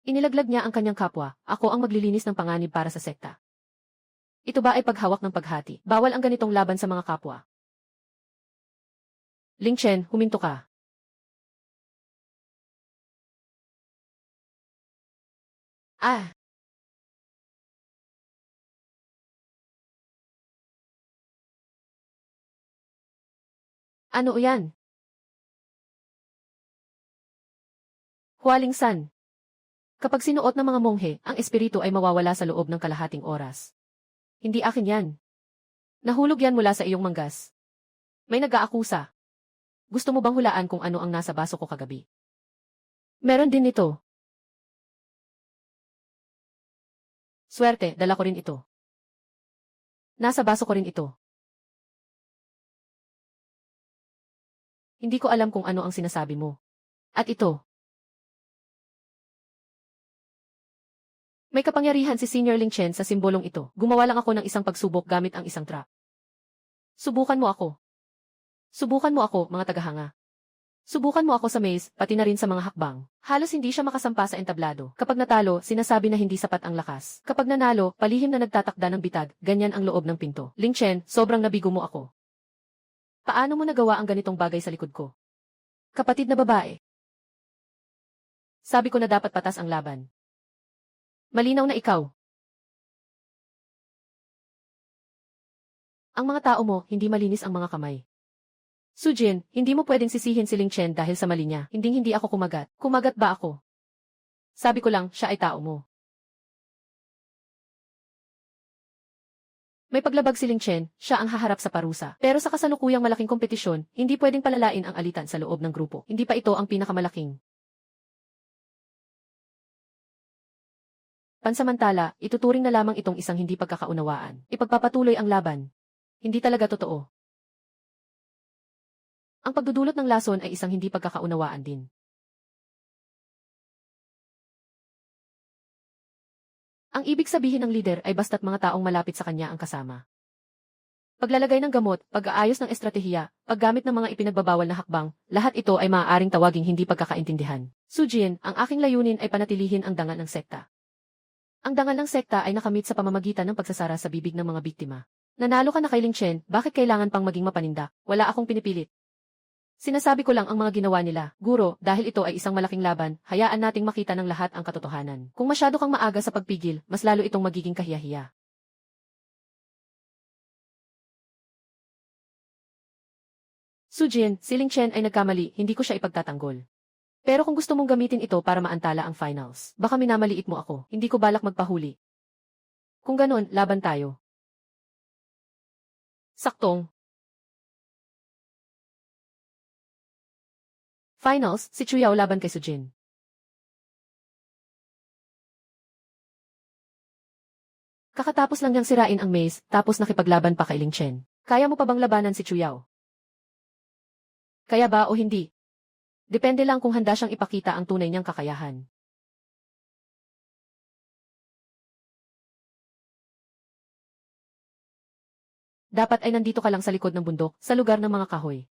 Inilaglag niya ang kanyang kapwa, ako ang maglilinis ng panganib para sa sekta. Ito ba ay paghawak ng paghati? Bawal ang ganitong laban sa mga kapwa. Ling Chen, huminto ka. Ah! Ano yan? Hualing San. Kapag sinuot ng mga monghe, ang espiritu ay mawawala sa loob ng kalahating oras. Hindi akin yan. Nahulog yan mula sa iyong manggas. May nag-aakusa. Gusto mo bang hulaan kung ano ang nasa baso ko kagabi? Meron din ito. Swerte, dala ko rin ito. Nasa baso ko rin ito. Hindi ko alam kung ano ang sinasabi mo. At ito. May kapangyarihan si Senior Ling Chen sa simbolong ito. Gumawa lang ako ng isang pagsubok gamit ang isang trap. Subukan mo ako. Subukan mo ako, mga tagahanga. Subukan mo ako sa maze, pati na rin sa mga hakbang. Halos hindi siya makasampa sa entablado. Kapag natalo, sinasabi na hindi sapat ang lakas. Kapag nanalo, palihim na nagtatakda ng bitag, ganyan ang loob ng pinto. Ling Chen, sobrang nabigo mo ako. Paano mo nagawa ang ganitong bagay sa likod ko? Kapatid na babae. Sabi ko na dapat patas ang laban. Malinaw na ikaw. Ang mga tao mo, hindi malinis ang mga kamay. Sujin, hindi mo pwedeng sisihin si Ling Chen dahil sa mali niya. Hindi ako kumagat. Kumagat ba ako? Sabi ko lang, siya ay tao mo. May paglabag si Ling Chen, siya ang haharap sa parusa. Pero sa kasalukuyang malaking kompetisyon, hindi pwedeng palalain ang alitan sa loob ng grupo. Hindi pa ito ang pinakamalaking. Pansamantala, ituturing na lamang itong isang hindi pagkakaunawaan. Ipagpapatuloy ang laban. Hindi talaga totoo. Ang pagdudulot ng lason ay isang hindi pagkakaunawaan din. Ang ibig sabihin ng lider ay basta't mga taong malapit sa kanya ang kasama. Paglalagay ng gamot, pag-aayos ng estratehiya, paggamit ng mga ipinagbabawal na hakbang, lahat ito ay maaaring tawaging hindi pagkakaintindihan. Sujin, ang aking layunin ay panatilihin ang dangal ng sekta. Ang dangal ng sekta ay nakamit sa pamamagitan ng pagsasara sa bibig ng mga biktima. Nanalo ka na kay Ling Chen, bakit kailangan pang maging mapanindak? Wala akong pinipilit. Sinasabi ko lang ang mga ginawa nila, guro, dahil ito ay isang malaking laban, hayaan nating makita ng lahat ang katotohanan. Kung masyado kang maaga sa pagpigil, mas lalo itong magiging kahiyahiya. Sujin, si Ling Chen ay nagkamali, hindi ko siya ipagtatanggol. Pero kung gusto mong gamitin ito para maantala ang finals, baka minamaliit mo ako, hindi ko balak magpahuli. Kung ganon, laban tayo. Saktong. Finals, si Chuyao laban kay Sujin. Kakatapos lang niyang sirain ang maze, tapos nakipaglaban pa kay Ling Chen. Kaya mo pa bang labanan si Chuyao? Kaya ba o hindi? Depende lang kung handa siyang ipakita ang tunay niyang kakayahan. Dapat ay nandito ka lang sa likod ng bundok, sa lugar ng mga kahoy.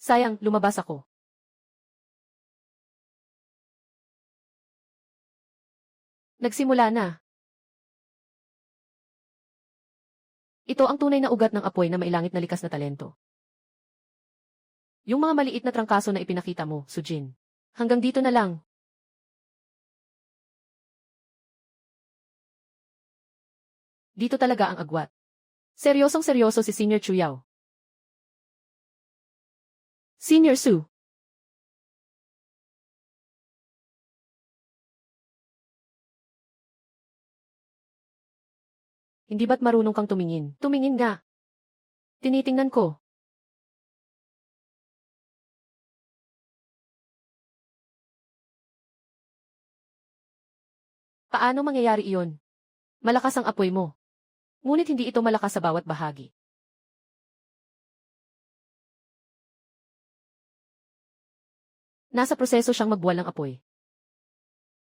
Sayang, lumabas ako. Nagsimula na. Ito ang tunay na ugat ng apoy na mailangit na likas na talento. Yung mga maliit na trangkaso na ipinakita mo, Sujin. Hanggang dito na lang. Dito talaga ang agwat. Seryosong seryoso si Senior Chuyao. Senior Su. Hindi ba't marunong kang tumingin? Tumingin nga. Tinitingnan ko. Paano mangyayari iyon? Malakas ang apoy mo. Ngunit hindi ito malakas sa bawat bahagi. Nasa proseso siyang magbuwal ng apoy.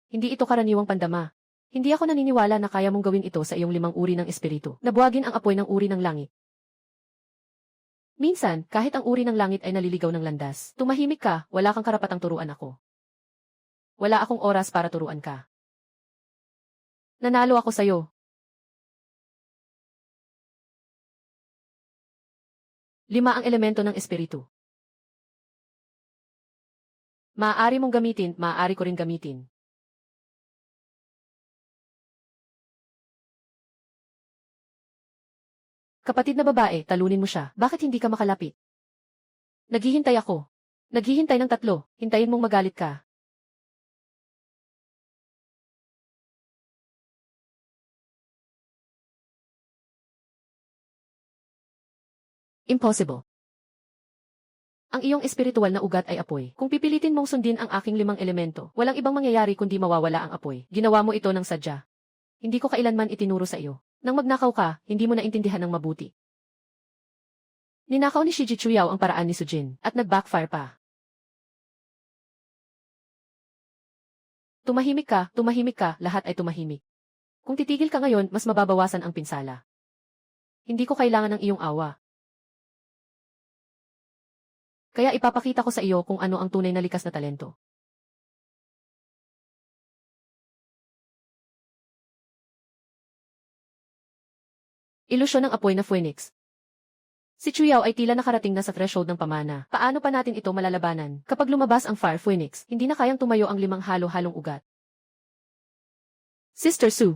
Hindi ito karaniwang pandama. Hindi ako naniniwala na kaya mong gawin ito sa iyong 5 uri ng espiritu. Nabuwagin ang apoy ng uri ng langit. Minsan, kahit ang uri ng langit ay naliligaw ng landas, tumahimik ka, wala kang karapatang turuan ako. Wala akong oras para turuan ka. Nanalo ako sa'yo. 5 ang elemento ng espiritu. Maaari mong gamitin, maaari ko rin gamitin. Kapatid na babae, talunin mo siya. Bakit hindi ka makalapit? Naghihintay ako. Naghihintay ng 3. Hintayin mong magalit ka. Impossible. Ang iyong espiritual na ugat ay apoy. Kung pipilitin mong sundin ang aking 5 elemento, walang ibang mangyayari kundi mawawala ang apoy. Ginawa mo ito ng sadya. Hindi ko kailanman itinuro sa iyo. Nang magnakaw ka, hindi mo naintindihan ng mabuti. Ninakaw ni Shiji Chuyao ang paraan ni Sujin, at nag-backfire pa. Tumahimik ka, lahat ay tumahimik. Kung titigil ka ngayon, mas mababawasan ang pinsala. Hindi ko kailangan ng iyong awa. Kaya ipapakita ko sa iyo kung ano ang tunay na likas na talento. Ilusyon ng apoy na phoenix. Si Chuyao ay tila nakarating na sa threshold ng pamana. Paano pa natin ito malalabanan? Kapag lumabas ang Fire Phoenix, hindi na kayang tumayo ang 5 halo-halong ugat. Sister Su.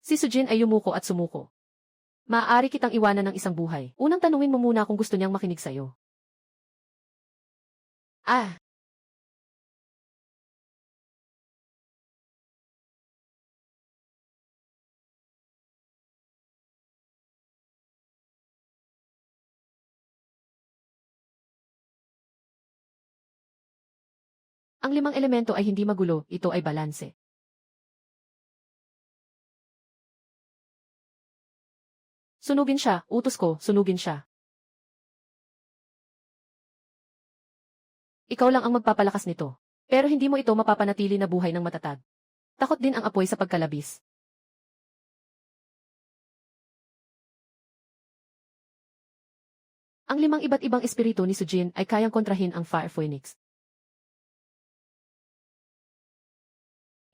Si Sujin ay yumuko at sumuko. Maaari kitang iwanan ng isang buhay. Unang tanungin mo muna kung gusto niyang makinig sa'yo. Ah, ang 5 elemento ay hindi magulo, ito ay balanse. Sunugin siya, utos ko, sunugin siya. Ikaw lang ang magpapalakas nito. Pero hindi mo ito mapapanatili na buhay ng matatag. Takot din ang apoy sa pagkalabis. Ang 5 iba't ibang espiritu ni Sujin ay kayang kontrahin ang Fire Phoenix.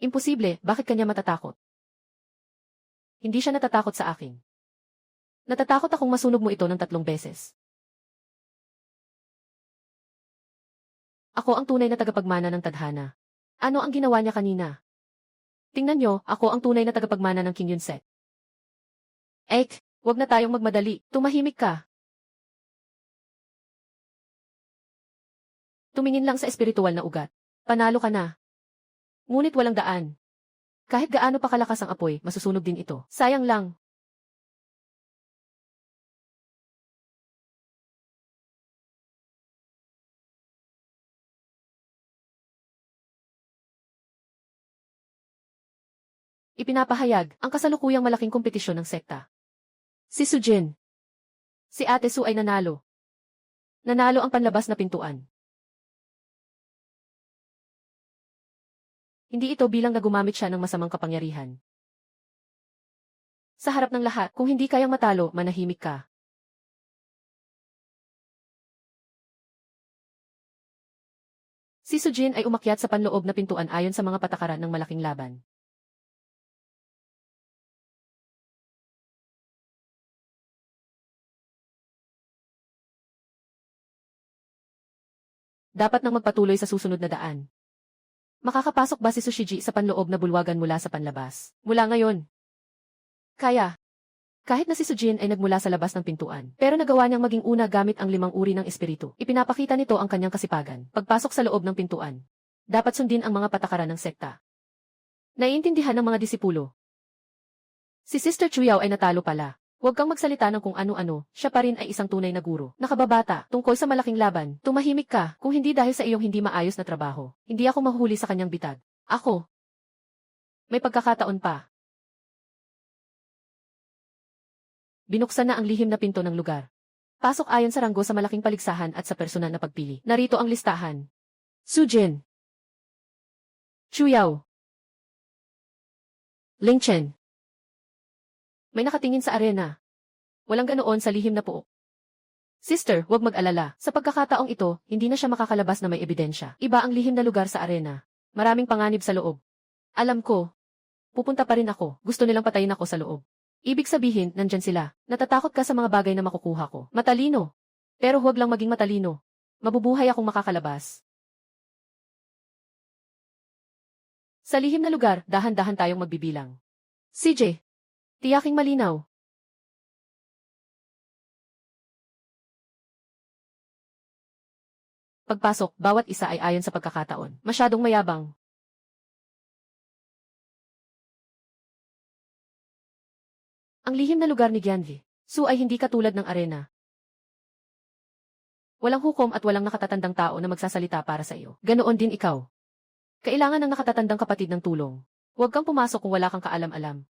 Imposible, bakit kanya matatakot? Hindi siya natatakot sa akin. Natatakot akong masunog mo ito ng 3 beses. Ako ang tunay na tagapagmana ng tadhana. Ano ang ginawa niya kanina? Tingnan niyo, ako ang tunay na tagapagmana ng King Yunset. Wag na tayong magmadali, tumahimik ka. Tumingin lang sa espiritual na ugat. Panalo ka na. Ngunit walang daan. Kahit gaano pa kalakas ang apoy, masusunog din ito. Sayang lang. Ipinapahayag ang kasalukuyang malaking kompetisyon ng sekta. Si Sujin. Si Ate Su ay nanalo. Nanalo ang panlabas na pintuan. Hindi ito bilang na gumamit siya ng masamang kapangyarihan. Sa harap ng lahat, kung hindi kayang matalo, manahimik ka. Si Sujin ay umakyat sa panloob na pintuan ayon sa mga patakaran ng malaking laban. Dapat nang magpatuloy sa susunod na daan. Makakapasok ba si Sushiji sa panloob na bulwagan mula sa panlabas? Mula ngayon. Kaya. Kahit na si Sujin ay nagmula sa labas ng pintuan, pero nagawa niyang maging una gamit ang 5 uri ng espiritu. Ipinapakita nito ang kanyang kasipagan. Pagpasok sa loob ng pintuan, dapat sundin ang mga patakaran ng sekta. Naiintindihan ng mga disipulo. Si Sister Chuyao ay natalo pala. Huwag kang magsalita ng kung ano-ano, siya pa rin ay isang tunay na guro. Nakababata, tungkol sa malaking laban, tumahimik ka, kung hindi dahil sa iyong hindi maayos na trabaho. Hindi ako mahuhuli sa kanyang bitag. Ako. May pagkakataon pa. Binuksan na ang lihim na pinto ng lugar. Pasok ayon sa ranggo sa malaking paligsahan at sa personal na pagpili. Narito ang listahan. Sujin. Chuyao. Ling Chen. May nakatingin sa arena. Walang ganoon sa lihim na puok. Sister, huwag mag-alala. Sa pagkakataong ito, hindi na siya makakalabas na may ebidensya. Iba ang lihim na lugar sa arena. Maraming panganib sa loob. Alam ko. Pupunta pa rin ako. Gusto nilang patayin ako sa loob. Ibig sabihin, nandyan sila. Natatakot ka sa mga bagay na makukuha ko. Matalino. Pero huwag lang maging matalino. Mabubuhay akong makakalabas. Sa lihim na lugar, dahan-dahan tayong magbibilang. CJ. Tiyaking malinaw. Pagpasok, bawat isa ay ayon sa pagkakataon. Masyadong mayabang. Ang lihim na lugar ni Gyanvi. Su ay hindi katulad ng arena. Walang hukom at walang nakatatandang tao na magsasalita para sa iyo. Ganoon din ikaw. Kailangan ng nakatatandang kapatid ng tulong. Huwag kang pumasok kung wala kang kaalam-alam.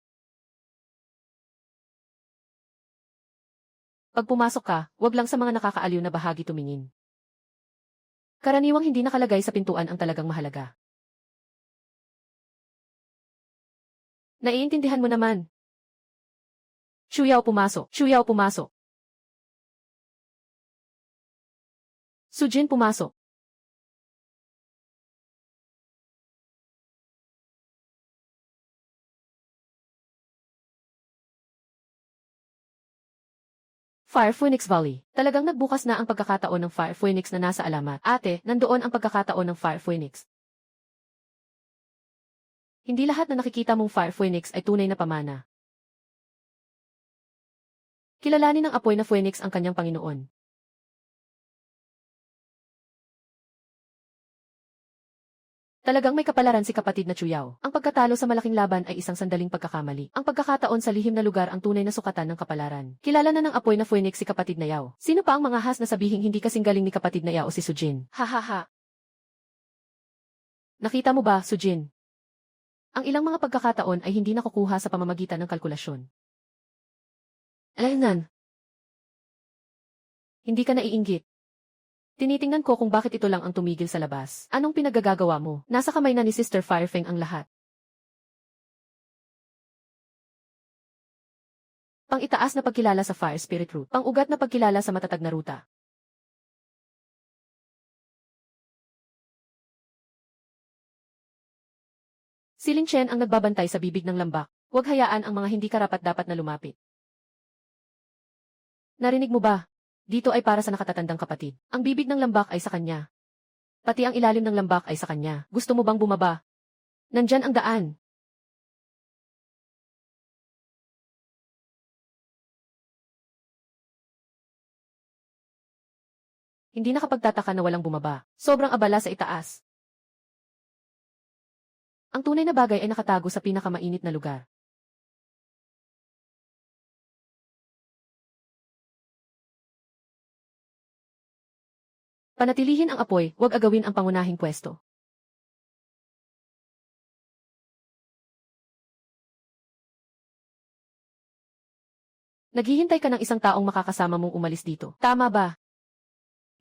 Pag pumasok ka, huwag lang sa mga nakakaaliw na bahagi tumingin. Karaniwang hindi nakalagay sa pintuan ang talagang mahalaga. Naiintindihan mo naman. Chuyao pumasok. Chuyao pumasok. Sujin pumasok. Fire Phoenix Valley. Talagang nagbukas na ang pagkakataon ng Fire Phoenix na nasa alamat. Ate, nandoon ang pagkakataon ng Fire Phoenix. Hindi lahat na nakikita mong Fire Phoenix ay tunay na pamana. Kilalanin ng apoy na Phoenix ang kanyang Panginoon. Talagang may kapalaran si kapatid na Chuyao. Ang pagkatalo sa malaking laban ay isang sandaling pagkakamali. Ang pagkakataon sa lihim na lugar ang tunay na sukatan ng kapalaran. Kilala na ng apoy na Phoenix si kapatid na Yao. Sino pa ang mga has na sabihing hindi kasing galing ni kapatid na Yao si Sujin? Hahaha. Nakita mo ba, Sujin? Ang ilang mga pagkakataon ay hindi nakukuha sa pamamagitan ng kalkulasyon. Alaynan. Hindi ka naiinggit. Tinitingnan ko kung bakit ito lang ang tumigil sa labas. Anong pinagagagawa mo? Nasa kamay na ni Sister Firefang ang lahat. Pang-itaas na pagkilala sa Fire Spirit Root. Pang-ugat na pagkilala sa matatag na ruta. Si Ling Chen ang nagbabantay sa bibig ng lambak. Huwag hayaan ang mga hindi karapat-dapat na lumapit. Narinig mo ba? Dito ay para sa nakatatandang kapatid. Ang bibig ng lambak ay sa kanya. Pati ang ilalim ng lambak ay sa kanya. Gusto mo bang bumaba? Nandyan ang daan. Hindi nakapagtataka na walang bumaba. Sobrang abala sa itaas. Ang tunay na bagay ay nakatago sa pinakamainit na lugar. Panatilihin ang apoy, huwag agawin ang pangunahing pwesto. Naghihintay ka ng isang taong makakasama mong umalis dito. Tama ba?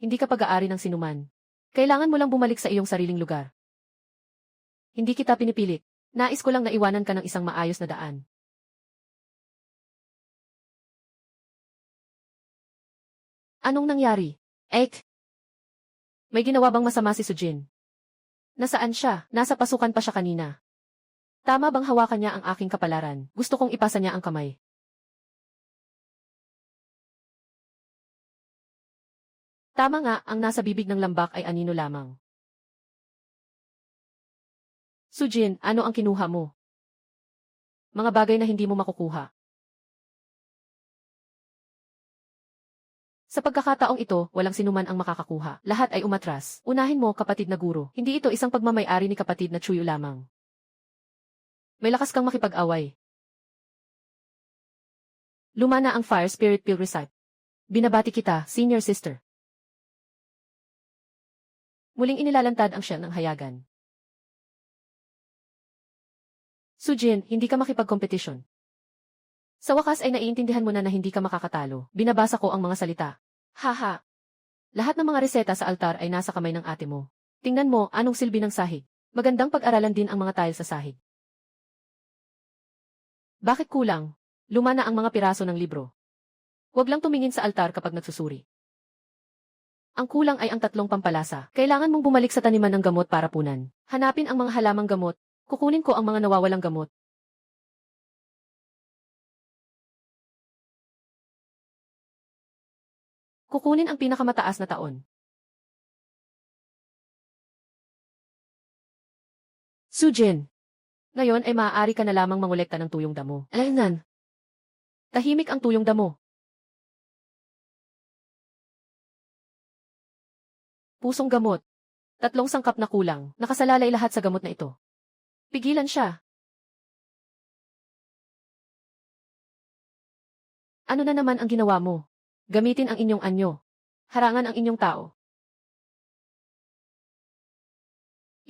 Hindi ka pag-aari ng sinuman. Kailangan mo lang bumalik sa iyong sariling lugar. Hindi kita pinipilit. Nais ko lang na iwanan ka ng isang maayos na daan. Anong nangyari? Ek? May ginawa bang masama si Sujin? Nasaan siya? Nasa pasukan pa siya kanina. Tama bang hawakan niya ang aking kapalaran? Gusto kong ipasa niya ang kamay. Tama nga, ang nasa bibig ng lambak ay anino lamang. Sujin, ano ang kinuha mo? Mga bagay na hindi mo makukuha. Sa pagkakataong ito, walang sinuman ang makakakuha. Lahat ay umatras. Unahin mo, kapatid na guro. Hindi ito isang pagmamay-ari ni kapatid na Chuyo lamang. May lakas kang makipag-away. Luma na ang Fire Spirit Pill Recipe. Binabati kita, senior sister. Muling inilalantad ang shell ng hayagan. Sujin, hindi ka makipag-kompetisyon. Sa wakas ay naiintindihan mo na hindi ka makakatalo. Binabasa ko ang mga salita. Haha. Lahat ng mga reseta sa altar ay nasa kamay ng ate mo. Tingnan mo, anong silbi ng sahig. Magandang pag-aralan din ang mga tile sa sahig. Bakit kulang? Luma na ang mga piraso ng libro. Huwag lang tumingin sa altar kapag nagsusuri. Ang kulang ay ang 3 pampalasa. Kailangan mong bumalik sa taniman ng gamot para punan. Hanapin ang mga halamang gamot. Kukunin ko ang mga nawawalang gamot. Kukunin ang pinakamataas na taon. Sujin. Ngayon ay maaari ka na lamang mangolekta ng tuyong damo. Alaynan. Tahimik ang tuyong damo. Pusong gamot. 3 sangkap na kulang. Nakasalalay lahat sa gamot na ito. Pigilan siya. Ano na naman ang ginawa mo? Gamitin ang inyong anyo. Harangan ang inyong tao.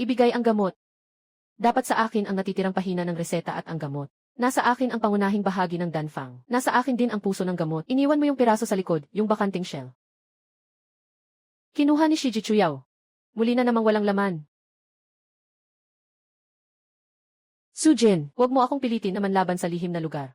Ibigay ang gamot. Dapat sa akin ang natitirang pahina ng reseta at ang gamot. Nasa akin ang pangunahing bahagi ng danfang. Nasa akin din ang puso ng gamot. Iniwan mo yung piraso sa likod, yung bakanting shell. Kinuha ni Shiji Chuyao. Muli na namang walang laman. Sujin, huwag mo akong pilitin na manlaban sa lihim na lugar.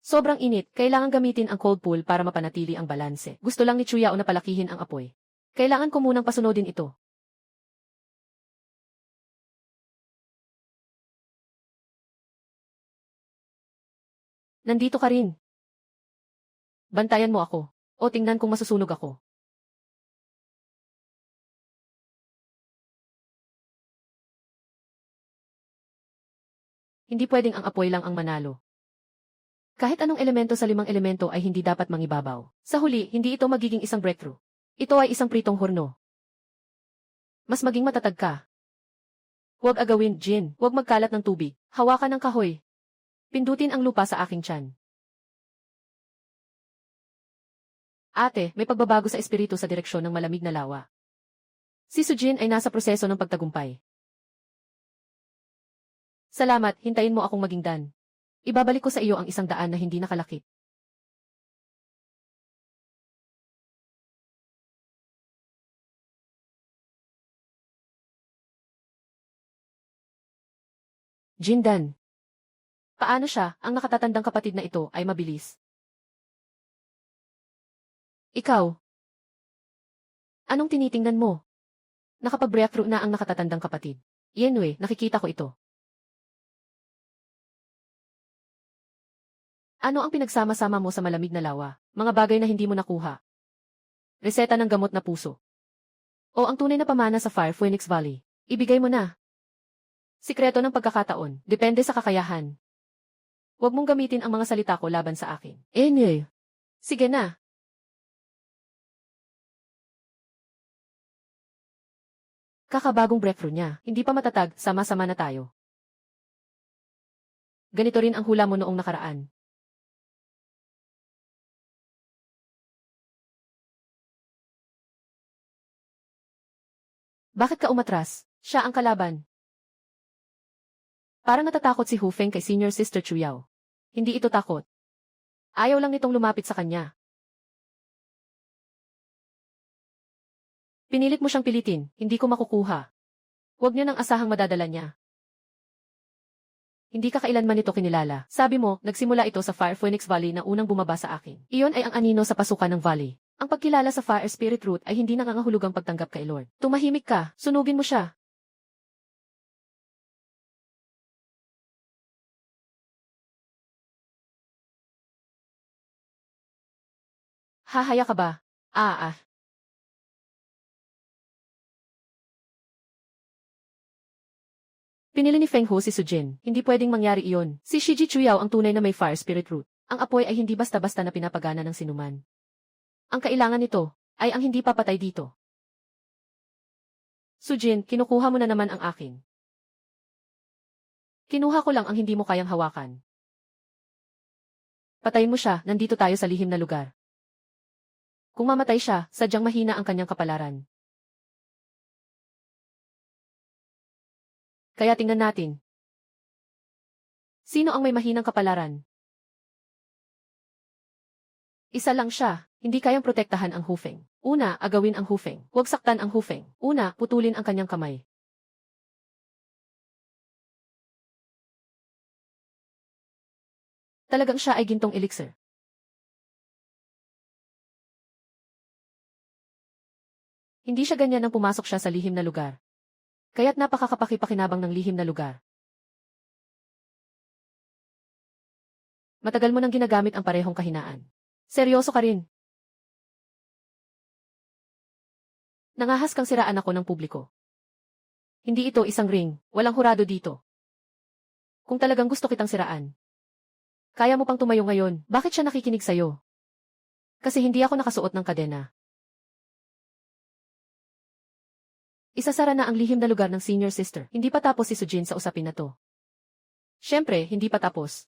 Sobrang init, kailangan gamitin ang cold pool para mapanatili ang balanse. Gusto lang ni Chuyao na palakihin ang apoy. Kailangan ko munang pasunodin ito. Nandito ka rin. Bantayan mo ako. O tingnan kung masusunog ako. Hindi pwedeng ang apoy lang ang manalo. Kahit anong elemento sa 5 elemento ay hindi dapat mangibabaw. Sa huli, hindi ito magiging isang breakthrough. Ito ay isang pritong horno. Mas maging matatag ka. Huwag agawin, Jin. Huwag magkalat ng tubig. Hawakan ng kahoy. Pindutin ang lupa sa aking tiyan. Ate, may pagbabago sa espiritu sa direksyon ng malamig na lawa. Si Sujin ay nasa proseso ng pagtagumpay. Salamat, hintayin mo akong maging Dan. Ibabalik ko sa iyo ang 100 na hindi nakalakip. Jindan. Paano siya, ang nakatatandang kapatid na ito, ay mabilis? Ikaw. Anong tinitingnan mo? Nakapag-breakthrough na ang nakatatandang kapatid. Yenwe, nakikita ko ito. Ano ang pinagsama-sama mo sa malamig na lawa? Mga bagay na hindi mo nakuha. Reseta ng gamot na puso. O ang tunay na pamana sa Fire Phoenix Valley. Ibigay mo na. Sikreto ng pagkakataon, depende sa kakayahan. Huwag mong gamitin ang mga salita ko laban sa akin. Enye. Sige na. Kakabagong breakthrough niya, hindi pa matatag, sama-sama na tayo. Ganito rin ang hula mo noong nakaraan. Bakit ka umatras? Siya ang kalaban. Parang natatakot si Hu Feng kay Senior Sister Chu Yao. Hindi ito takot. Ayaw lang nitong lumapit sa kanya. Pinilit mo siyang pilitin, hindi ko makukuha. Huwag niyo nang asahang madadala niya. Hindi ka kailanman ito kinilala. Sabi mo, nagsimula ito sa Fire Phoenix Valley na unang bumaba sa akin. Iyon ay ang anino sa pasukan ng valley. Ang pagkilala sa Fire Spirit Root ay hindi nangangahulugang pagtanggap kay Lord. Tumahimik ka, sunugin mo siya. Hahaya ka ba? Ah. Pinili ni Feng Hu si Sujin. Hindi pwedeng mangyari iyon. Si Shiji Chuyao ang tunay na may Fire Spirit Root. Ang apoy ay hindi basta-basta na pinapagana ng sinuman. Ang kailangan nito ay ang hindi papatay dito. Sujin, kinukuha mo na naman ang akin. Kinuha ko lang ang hindi mo kayang hawakan. Patayin mo siya, nandito tayo sa lihim na lugar. Kung mamatay siya, sadyang mahina ang kanyang kapalaran. Kaya tingnan natin. Sino ang may mahinang kapalaran? Isa lang siya, hindi kayang protektahan ang Hu Feng. Una, agawin ang Hu Feng. Huwag saktan ang Hu Feng. Una, putulin ang kanyang kamay. Talagang siya ay gintong elixir. Hindi siya ganyan nang pumasok siya sa lihim na lugar. Kaya't napakakapaki-pakinabang ng lihim na lugar. Matagal mo nang ginagamit ang parehong kahinaan. Seryoso ka rin. Nangahas kang siraan ako ng publiko. Hindi ito isang ring, walang hurado dito. Kung talagang gusto kitang siraan, kaya mo pang tumayo ngayon, bakit siya nakikinig sa'yo? Kasi hindi ako nakasuot ng kadena. Isasara na ang lihim na lugar ng senior sister. Hindi pa tapos si Sujin sa usapin na to. Siyempre, hindi pa tapos.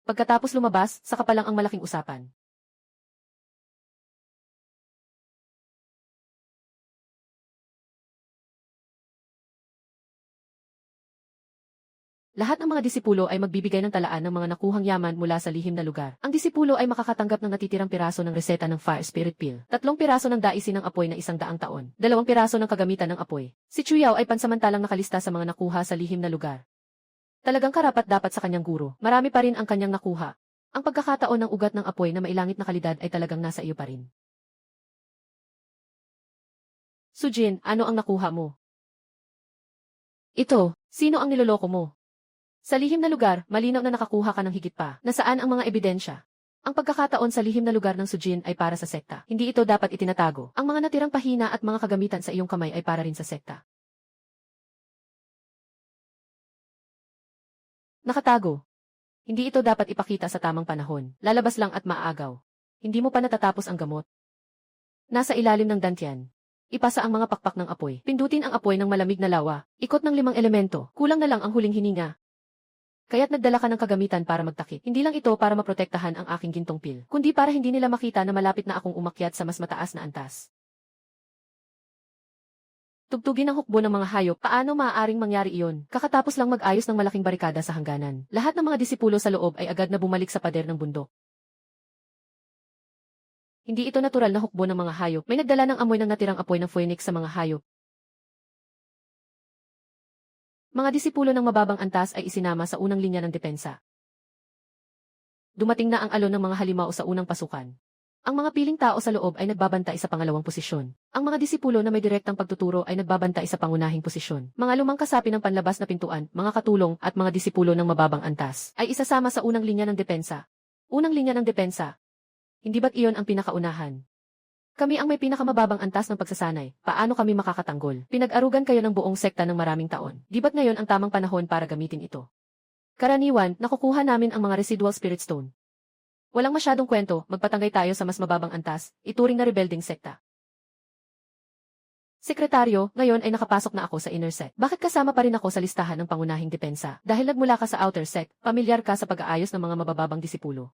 Pagkatapos lumabas, saka pa lang ang malaking usapan. Lahat ng mga disipulo ay magbibigay ng talaan ng mga nakuhang yaman mula sa lihim na lugar. Ang disipulo ay makakatanggap ng natitirang piraso ng reseta ng Fire Spirit Pill, 3 piraso ng daisin ng apoy na 100 taon, 2 piraso ng kagamitan ng apoy. Si Chuyao ay pansamantalang nakalista sa mga nakuha sa lihim na lugar. Talagang karapat-dapat sa kanyang guro. Marami pa rin ang kanyang nakuha. Ang pagkakataon ng ugat ng apoy na mailangit na kalidad ay talagang nasa iyo pa rin. Sujin, ano ang nakuha mo? Ito, sino ang niloloko mo? Sa lihim na lugar, malinaw na nakakuha ka ng higit pa. Nasaan ang mga ebidensya? Ang pagkakataon sa lihim na lugar ng Sujin ay para sa sekta. Hindi ito dapat itinatago. Ang mga natirang pahina at mga kagamitan sa iyong kamay ay para rin sa sekta. Nakatago. Hindi ito dapat ipakita sa tamang panahon. Lalabas lang at maaagaw. Hindi mo pa natatapos ang gamot. Nasa ilalim ng dantian. Ipasa ang mga pakpak ng apoy. Pindutin ang apoy ng malamig na lawa. Ikot ng 5 elemento. Kulang na lang ang huling hininga. Kaya't nagdala ka ng kagamitan para magtakip. Hindi lang ito para maprotektahan ang aking gintong pil, kundi para hindi nila makita na malapit na akong umakyat sa mas mataas na antas. Tugtugin ang hukbo ng mga hayop. Paano maaaring mangyari iyon? Kakatapos lang mag-ayos ng malaking barikada sa hangganan. Lahat ng mga disipulo sa loob ay agad na bumalik sa pader ng bundok. Hindi ito natural na hukbo ng mga hayop. May nagdala ng amoy ng natirang apoy ng phoenix sa mga hayop. Mga disipulo ng mababang antas ay isinama sa unang linya ng depensa. Dumating na ang alon ng mga halimaw sa unang pasukan. Ang mga piling tao sa loob ay nagbabantay sa pangalawang posisyon. Ang mga disipulo na may direktang pagtuturo ay nagbabantay sa pangunahing posisyon. Mga lumang kasapi ng panlabas na pintuan, mga katulong at mga disipulo ng mababang antas ay isasama sa unang linya ng depensa. Unang linya ng depensa. Hindi ba't iyon ang pinakaunahan? Kami ang may pinakamababang antas ng pagsasanay. Paano kami makakatanggol? Pinag-arugan kayo ng buong sekta ng maraming taon. Di ba't ngayon ang tamang panahon para gamitin ito? Karaniwan, nakukuha namin ang mga residual spirit stone. Walang masyadong kwento, magpatanggay tayo sa mas mababang antas, ituring na rebelding sekta. Sekretaryo, ngayon ay nakapasok na ako sa inner sect. Bakit kasama pa rin ako sa listahan ng pangunahing depensa? Dahil nagmula ka sa outer sect, pamilyar ka sa pag-aayos ng mga mabababang disipulo.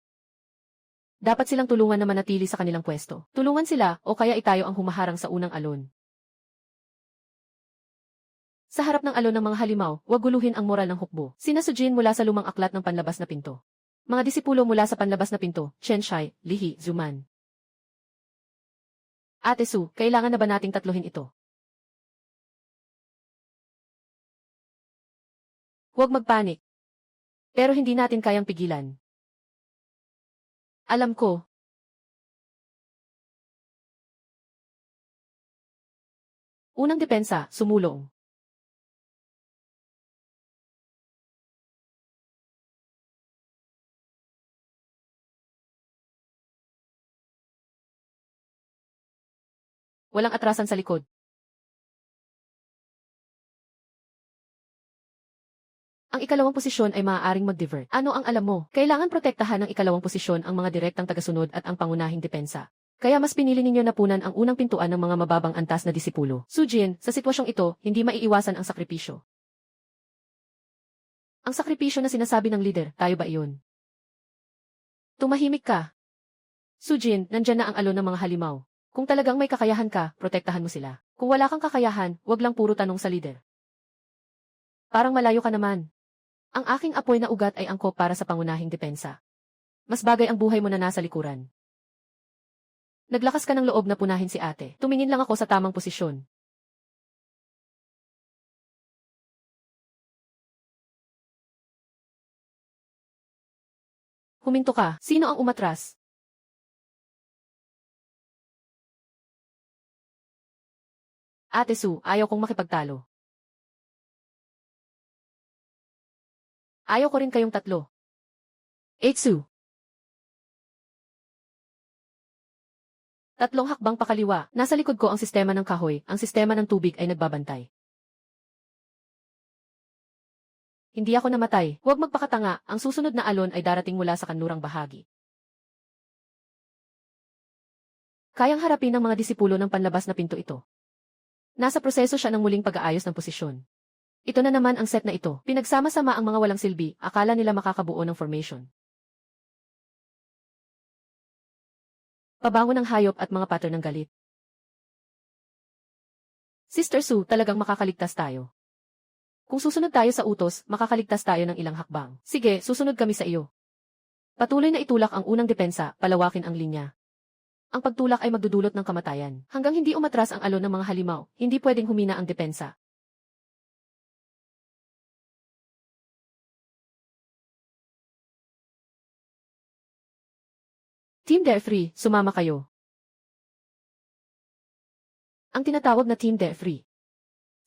Dapat silang tulungan na manatili sa kanilang pwesto. Tulungan sila o kaya itayo ang humaharang sa unang alon. Sa harap ng alon ng mga halimaw, huwag guluhin ang moral ng hukbo. Sina Sujin mula sa lumang aklat ng panlabas na pinto. Mga disipulo mula sa panlabas na pinto, Chen Shai, Lihi, Zuman. Ate Su, kailangan na ba nating tatluhin ito? Huwag magpanik. Pero hindi natin kayang pigilan. Alam ko. Unang depensa, sumulong. Walang atrasan sa likod. Ang ikalawang posisyon ay maaaring mag-divert. Ano ang alam mo? Kailangan protektahan ng ikalawang posisyon ang mga direktang tagasunod at ang pangunahing depensa. Kaya mas pinili ninyo na punan ang unang pintuan ng mga mababang antas na disipulo. Sujin, sa sitwasyong ito, hindi maiiwasan ang sakripisyo. Ang sakripisyo na sinasabi ng lider, tayo ba iyon? Tumahimik ka. Sujin, nandyan na ang alon ng mga halimaw. Kung talagang may kakayahan ka, protektahan mo sila. Kung wala kang kakayahan, wag lang puro tanong sa lider. Parang malayo ka naman. Ang aking apoy na ugat ay angkop para sa pangunahing depensa. Mas bagay ang buhay mo na nasa likuran. Naglakas ka ng loob na punahin si ate. Tumingin lang ako sa tamang posisyon. Huminto ka. Sino ang umatras? Ate Su, ayaw kong makipagtalo. Ayaw ko rin kayong tatlo. Eitsu. Tatlong hakbang pakaliwa. Nasa likod ko ang sistema ng kahoy, ang sistema ng tubig ay nagbabantay. Hindi ako namatay. Huwag magpakatanga, ang susunod na alon ay darating mula sa kanlurang bahagi. Kayang harapin ng mga disipulo ng panlabas na pinto ito. Nasa proseso siya ng muling pag-aayos ng posisyon. Ito na naman ang set na ito. Pinagsama-sama ang mga walang silbi, akala nila makakabuo ng formation. Pabango ng hayop at mga pattern ng galit. Sister Su, talagang makakaligtas tayo. Kung susunod tayo sa utos, makakaligtas tayo ng ilang hakbang. Sige, susunod kami sa iyo. Patuloy na itulak ang unang depensa, palawakin ang linya. Ang pagtulak ay magdudulot ng kamatayan. Hanggang hindi umatras ang alon ng mga halimaw, hindi pwedeng humina ang depensa. Team Defree, sumama kayo. Ang tinatawag na Team Defree.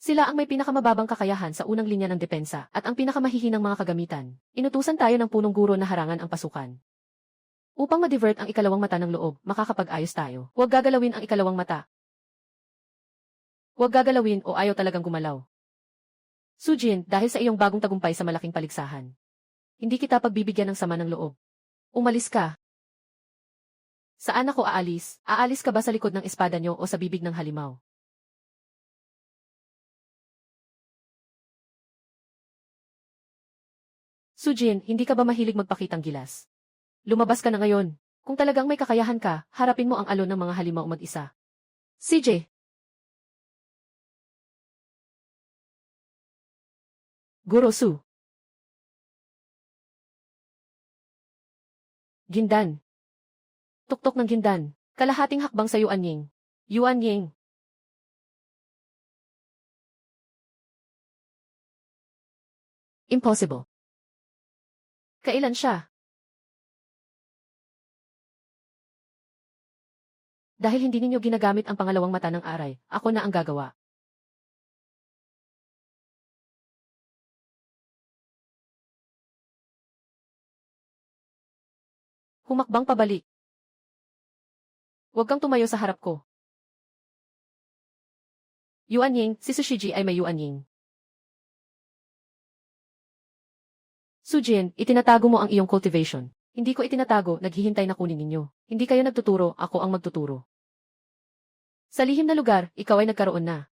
Sila ang may pinakamababang kakayahan sa unang linya ng depensa at ang pinakamahihinang mga kagamitan. Inutusan tayo ng punong guro na harangan ang pasukan. Upang ma-divert ang ikalawang mata ng loob, makakapag-ayos tayo. Huwag gagalawin ang ikalawang mata. Huwag gagalawin o ayaw talagang gumalaw. Sujin, dahil sa iyong bagong tagumpay sa malaking paligsahan, hindi kita pagbibigyan ng sama ng loob. Umalis ka. Saan ako aalis? Aalis ka ba sa likod ng espada nyo o sa bibig ng halimaw? Sujin, hindi ka ba mahilig magpakitang gilas? Lumabas ka na ngayon. Kung talagang may kakayahan ka, harapin mo ang alon ng mga halimaw mag-isa. CJ. Guro Su. Gindan. Tuktok ng gindan. Kalahating hakbang sa Yuan Ying. Yuan Ying. Impossible. Kailan siya? Dahil hindi ninyo ginagamit ang pangalawang mata ng aray, ako na ang gagawa. Humakbang pabalik. Huwag kang tumayo sa harap ko. Yuan Ying, si Sushiji ay may Yuan Ying. Sujin, itinatago mo ang iyong cultivation. Hindi ko itinatago, naghihintay na kunin ninyo. Hindi kayo nagtuturo, ako ang magtuturo. Sa lihim na lugar, ikaw ay nagkaroon na.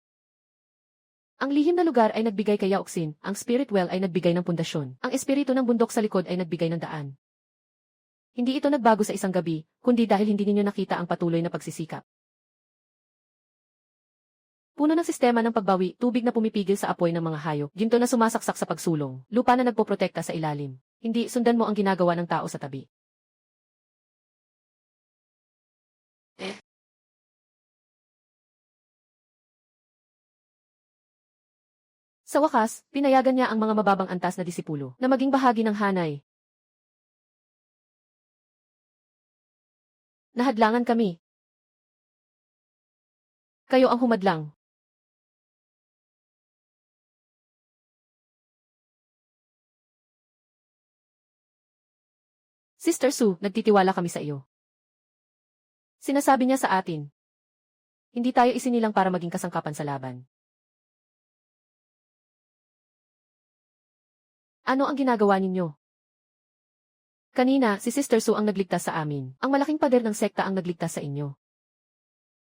Ang lihim na lugar ay nagbigay kay Yaoxin, ang spirit well ay nagbigay ng pundasyon. Ang espiritu ng bundok sa likod ay nagbigay ng daan. Hindi ito nagbago sa isang gabi, kundi dahil hindi ninyo nakita ang patuloy na pagsisikap. Puno ng sistema ng pagbawi, tubig na pumipigil sa apoy ng mga hayop, ginto na sumasaksak sa pagsulong, lupa na nagpoprotekta sa ilalim. Hindi, sundan mo ang ginagawa ng tao sa tabi. Sa wakas, pinayagan niya ang mga mababang antas na disipulo na maging bahagi ng hanay. Nahadlangan kami. Kayo ang humadlang. Sister Su, nagtitiwala kami sa iyo. Sinasabi niya sa atin. Hindi tayo isinilang para maging kasangkapan sa laban. Ano ang ginagawa ninyo? Kanina, si Sister Su ang nagligtas sa amin. Ang malaking pader ng sekta ang nagligtas sa inyo.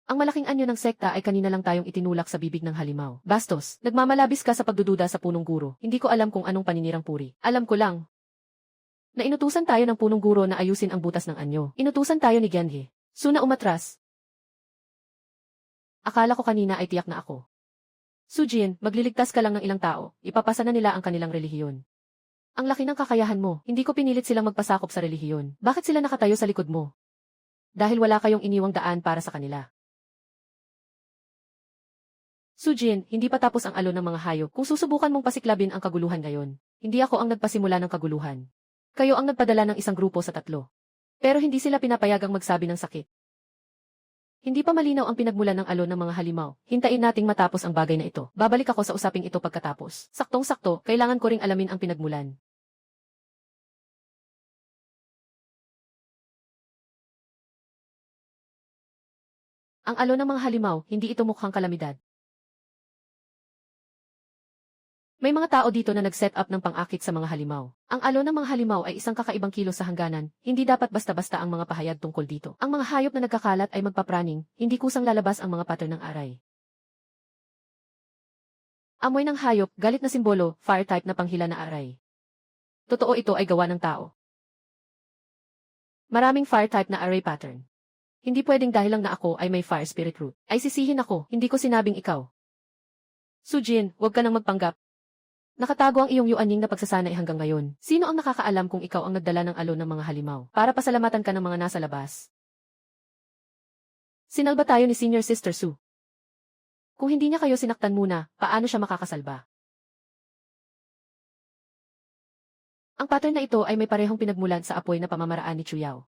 Ang malaking anyo ng sekta ay kanina lang tayong itinulak sa bibig ng halimaw. Bastos, nagmamalabis ka sa pagdududa sa punong guro. Hindi ko alam kung anong paninirang puri. Alam ko lang na inutusan tayo ng punong guro na ayusin ang butas ng anyo. Inutusan tayo ni Genhe. Su na umatras. Akala ko kanina ay tiyak na ako. Sujin, magliligtas ka lang ng ilang tao. Ipapasa na nila ang kanilang relihiyon. Ang laki ng kakayahan mo. Hindi ko pinilit silang magpasakop sa relihiyon. Bakit sila nakatayo sa likod mo? Dahil wala kayong iniwang daan para sa kanila. Sujin, hindi pa tapos ang alon ng mga hayop. Kung susubukan mong pasiklabin ang kaguluhan ngayon, hindi ako ang nagpasimula ng kaguluhan. Kayo ang nagpadala ng isang grupo sa 3. Pero hindi sila pinapayagang magsabi ng sakit. Hindi pa malinaw ang pinagmulan ng alon ng mga halimaw. Hintayin nating matapos ang bagay na ito. Babalik ako sa usaping ito pagkatapos. Saktong-sakto, kailangan ko ring alamin ang pinagmulan. Ang alon ng mga halimaw, hindi ito mukhang kalamidad. May mga tao dito na nag-set up ng pang-akit sa mga halimaw. Ang alon ng mga halimaw ay isang kakaibang kilos sa hangganan, hindi dapat basta-basta ang mga pahayag tungkol dito. Ang mga hayop na nagkakalat ay magpapraning, hindi kusang lalabas ang mga pattern ng aray. Amoy ng hayop, galit na simbolo, fire type na panghila na aray. Totoo ito ay gawa ng tao. Maraming fire type na array pattern. Hindi pwedeng dahil lang na ako ay may fire spirit root. Ay sisihin ako, hindi ko sinabing ikaw. Sujin, huwag ka nang magpanggap. Nakatago ang iyong yuaning na pagsasanay hanggang ngayon. Sino ang nakakaalam kung ikaw ang nagdala ng alon ng mga halimaw para pasalamatan ka ng mga nasa labas? Sinalba tayo ni Senior Sister Su. Kung hindi niya kayo sinaktan muna, paano siya makakasalba? Ang pattern na ito ay may parehong pinagmulan sa apoy na pamamaraan ni Chuyao.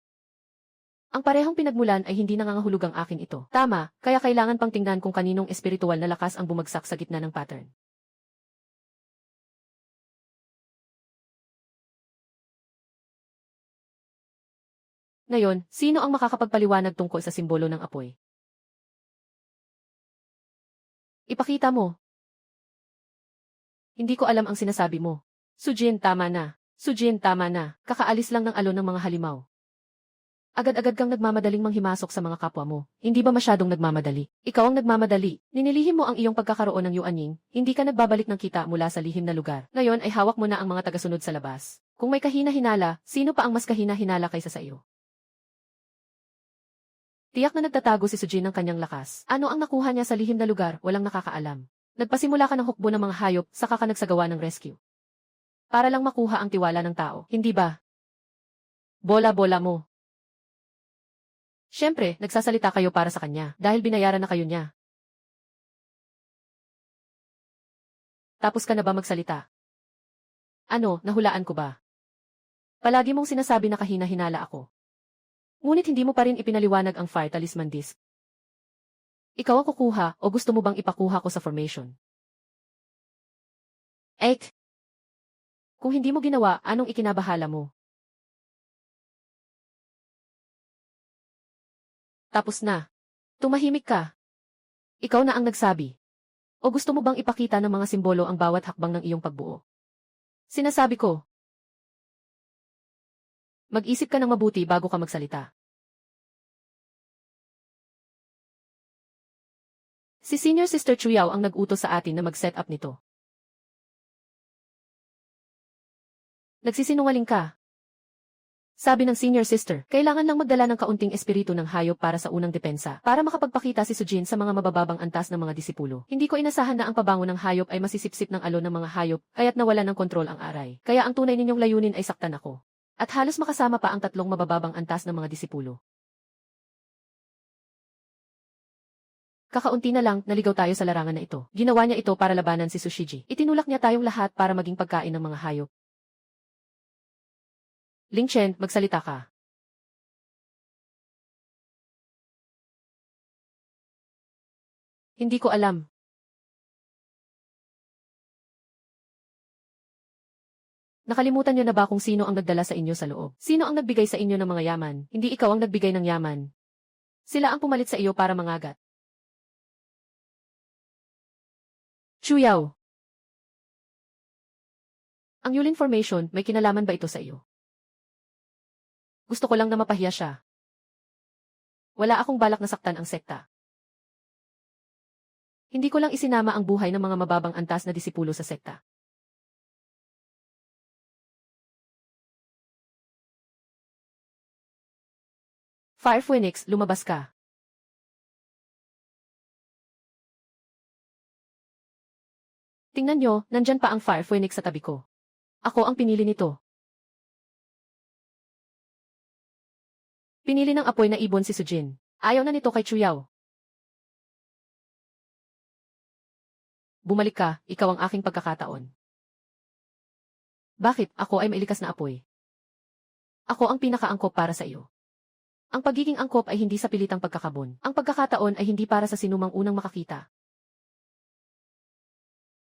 Ang parehong pinagmulan ay hindi nangangahulugang akin ito. Tama, kaya kailangan pang tingnan kung kaninong espiritual na lakas ang bumagsak sa gitna ng pattern. Ngayon, sino ang makakapagpaliwanag tungkol sa simbolo ng apoy? Ipakita mo. Hindi ko alam ang sinasabi mo. Sujin, tama na. Sujin, tama na. Kakaalis lang ng alon ng mga halimaw. Agad-agad kang nagmamadaling manghimasok sa mga kapwa mo. Hindi ba masyadong nagmamadali? Ikaw ang nagmamadali. Ninilihim mo ang iyong pagkakaroon ng yuanying, hindi ka nagbabalik ng kita mula sa lihim na lugar. Ngayon ay hawak mo na ang mga tagasunod sa labas. Kung may kahina-hinala, sino pa ang mas kahina-hinala kaysa sa iyo? Tiyak na nagtatago si Sujin ng kanyang lakas. Ano ang nakuha niya sa lihim na lugar, walang nakakaalam. Nagpasimula ka ng hukbo ng mga hayop, saka ka nagsagawa ng rescue. Para lang makuha ang tiwala ng tao, hindi ba? Bola-bola mo. Siyempre, nagsasalita kayo para sa kanya, dahil binayaran na kayo niya. Tapos ka na ba magsalita? Ano, nahulaan ko ba? Palagi mong sinasabi na kahina-hinala ako. Ngunit hindi mo pa rin ipinaliwanag ang Fire Talisman Disc. Ikaw ang kukuha o gusto mo bang ipakuha ko sa formation? Ek! Kung hindi mo ginawa, anong ikinabahala mo? Tapos na. Tumahimik ka. Ikaw na ang nagsabi. O gusto mo bang ipakita ng mga simbolo ang bawat hakbang ng iyong pagbuo? Sinasabi ko. Mag-isip ka ng mabuti bago ka magsalita. Si Senior Sister Chuyao ang nag-utos sa atin na mag-set up nito. Nagsisinungaling ka. Sabi ng Senior Sister, kailangan lang magdala ng kaunting espiritu ng hayop para sa unang depensa, para makapagpakita si Sujin sa mga mabababang antas ng mga disipulo. Hindi ko inasahan na ang pabango ng hayop ay masisipsip ng alon ng mga hayop, kaya't nawala ng kontrol ang aray. Kaya ang tunay ninyong layunin ay saktan ako. At halos makasama pa ang tatlong mabababang antas ng mga disipulo. Kakaunti na lang, naligaw tayo sa larangan na ito. Ginawa niya ito para labanan si Sushiji. Itinulak niya tayong lahat para maging pagkain ng mga hayop. Ling Chen, magsalita ka. Hindi ko alam. Nakalimutan niyo na ba kung sino ang nagdala sa inyo sa loob? Sino ang nagbigay sa inyo ng mga yaman? Hindi ikaw ang nagbigay ng yaman. Sila ang pumalit sa iyo para mangagat. Chuyao. Ang Yulin Formation, may kinalaman ba ito sa iyo? Gusto ko lang na mapahiya siya. Wala akong balak na saktan ang sekta. Hindi ko lang isinama ang buhay ng mga mababang antas na disipulo sa sekta. Fire Phoenix, lumabas ka. Tingnan nyo, nandyan pa ang Fire Phoenix sa tabi ko. Ako ang pinili nito. Pinili ng apoy na ibon si Sujin. Ayaw na nito kay Chuyao. Bumalik ka, ikaw ang aking pagkakataon. Bakit ako ay mailikas na apoy? Ako ang pinakaangkop para sa iyo. Ang pagiging angkop ay hindi sa pilitang pagkakabon. Ang pagkakataon ay hindi para sa sinumang unang makakita.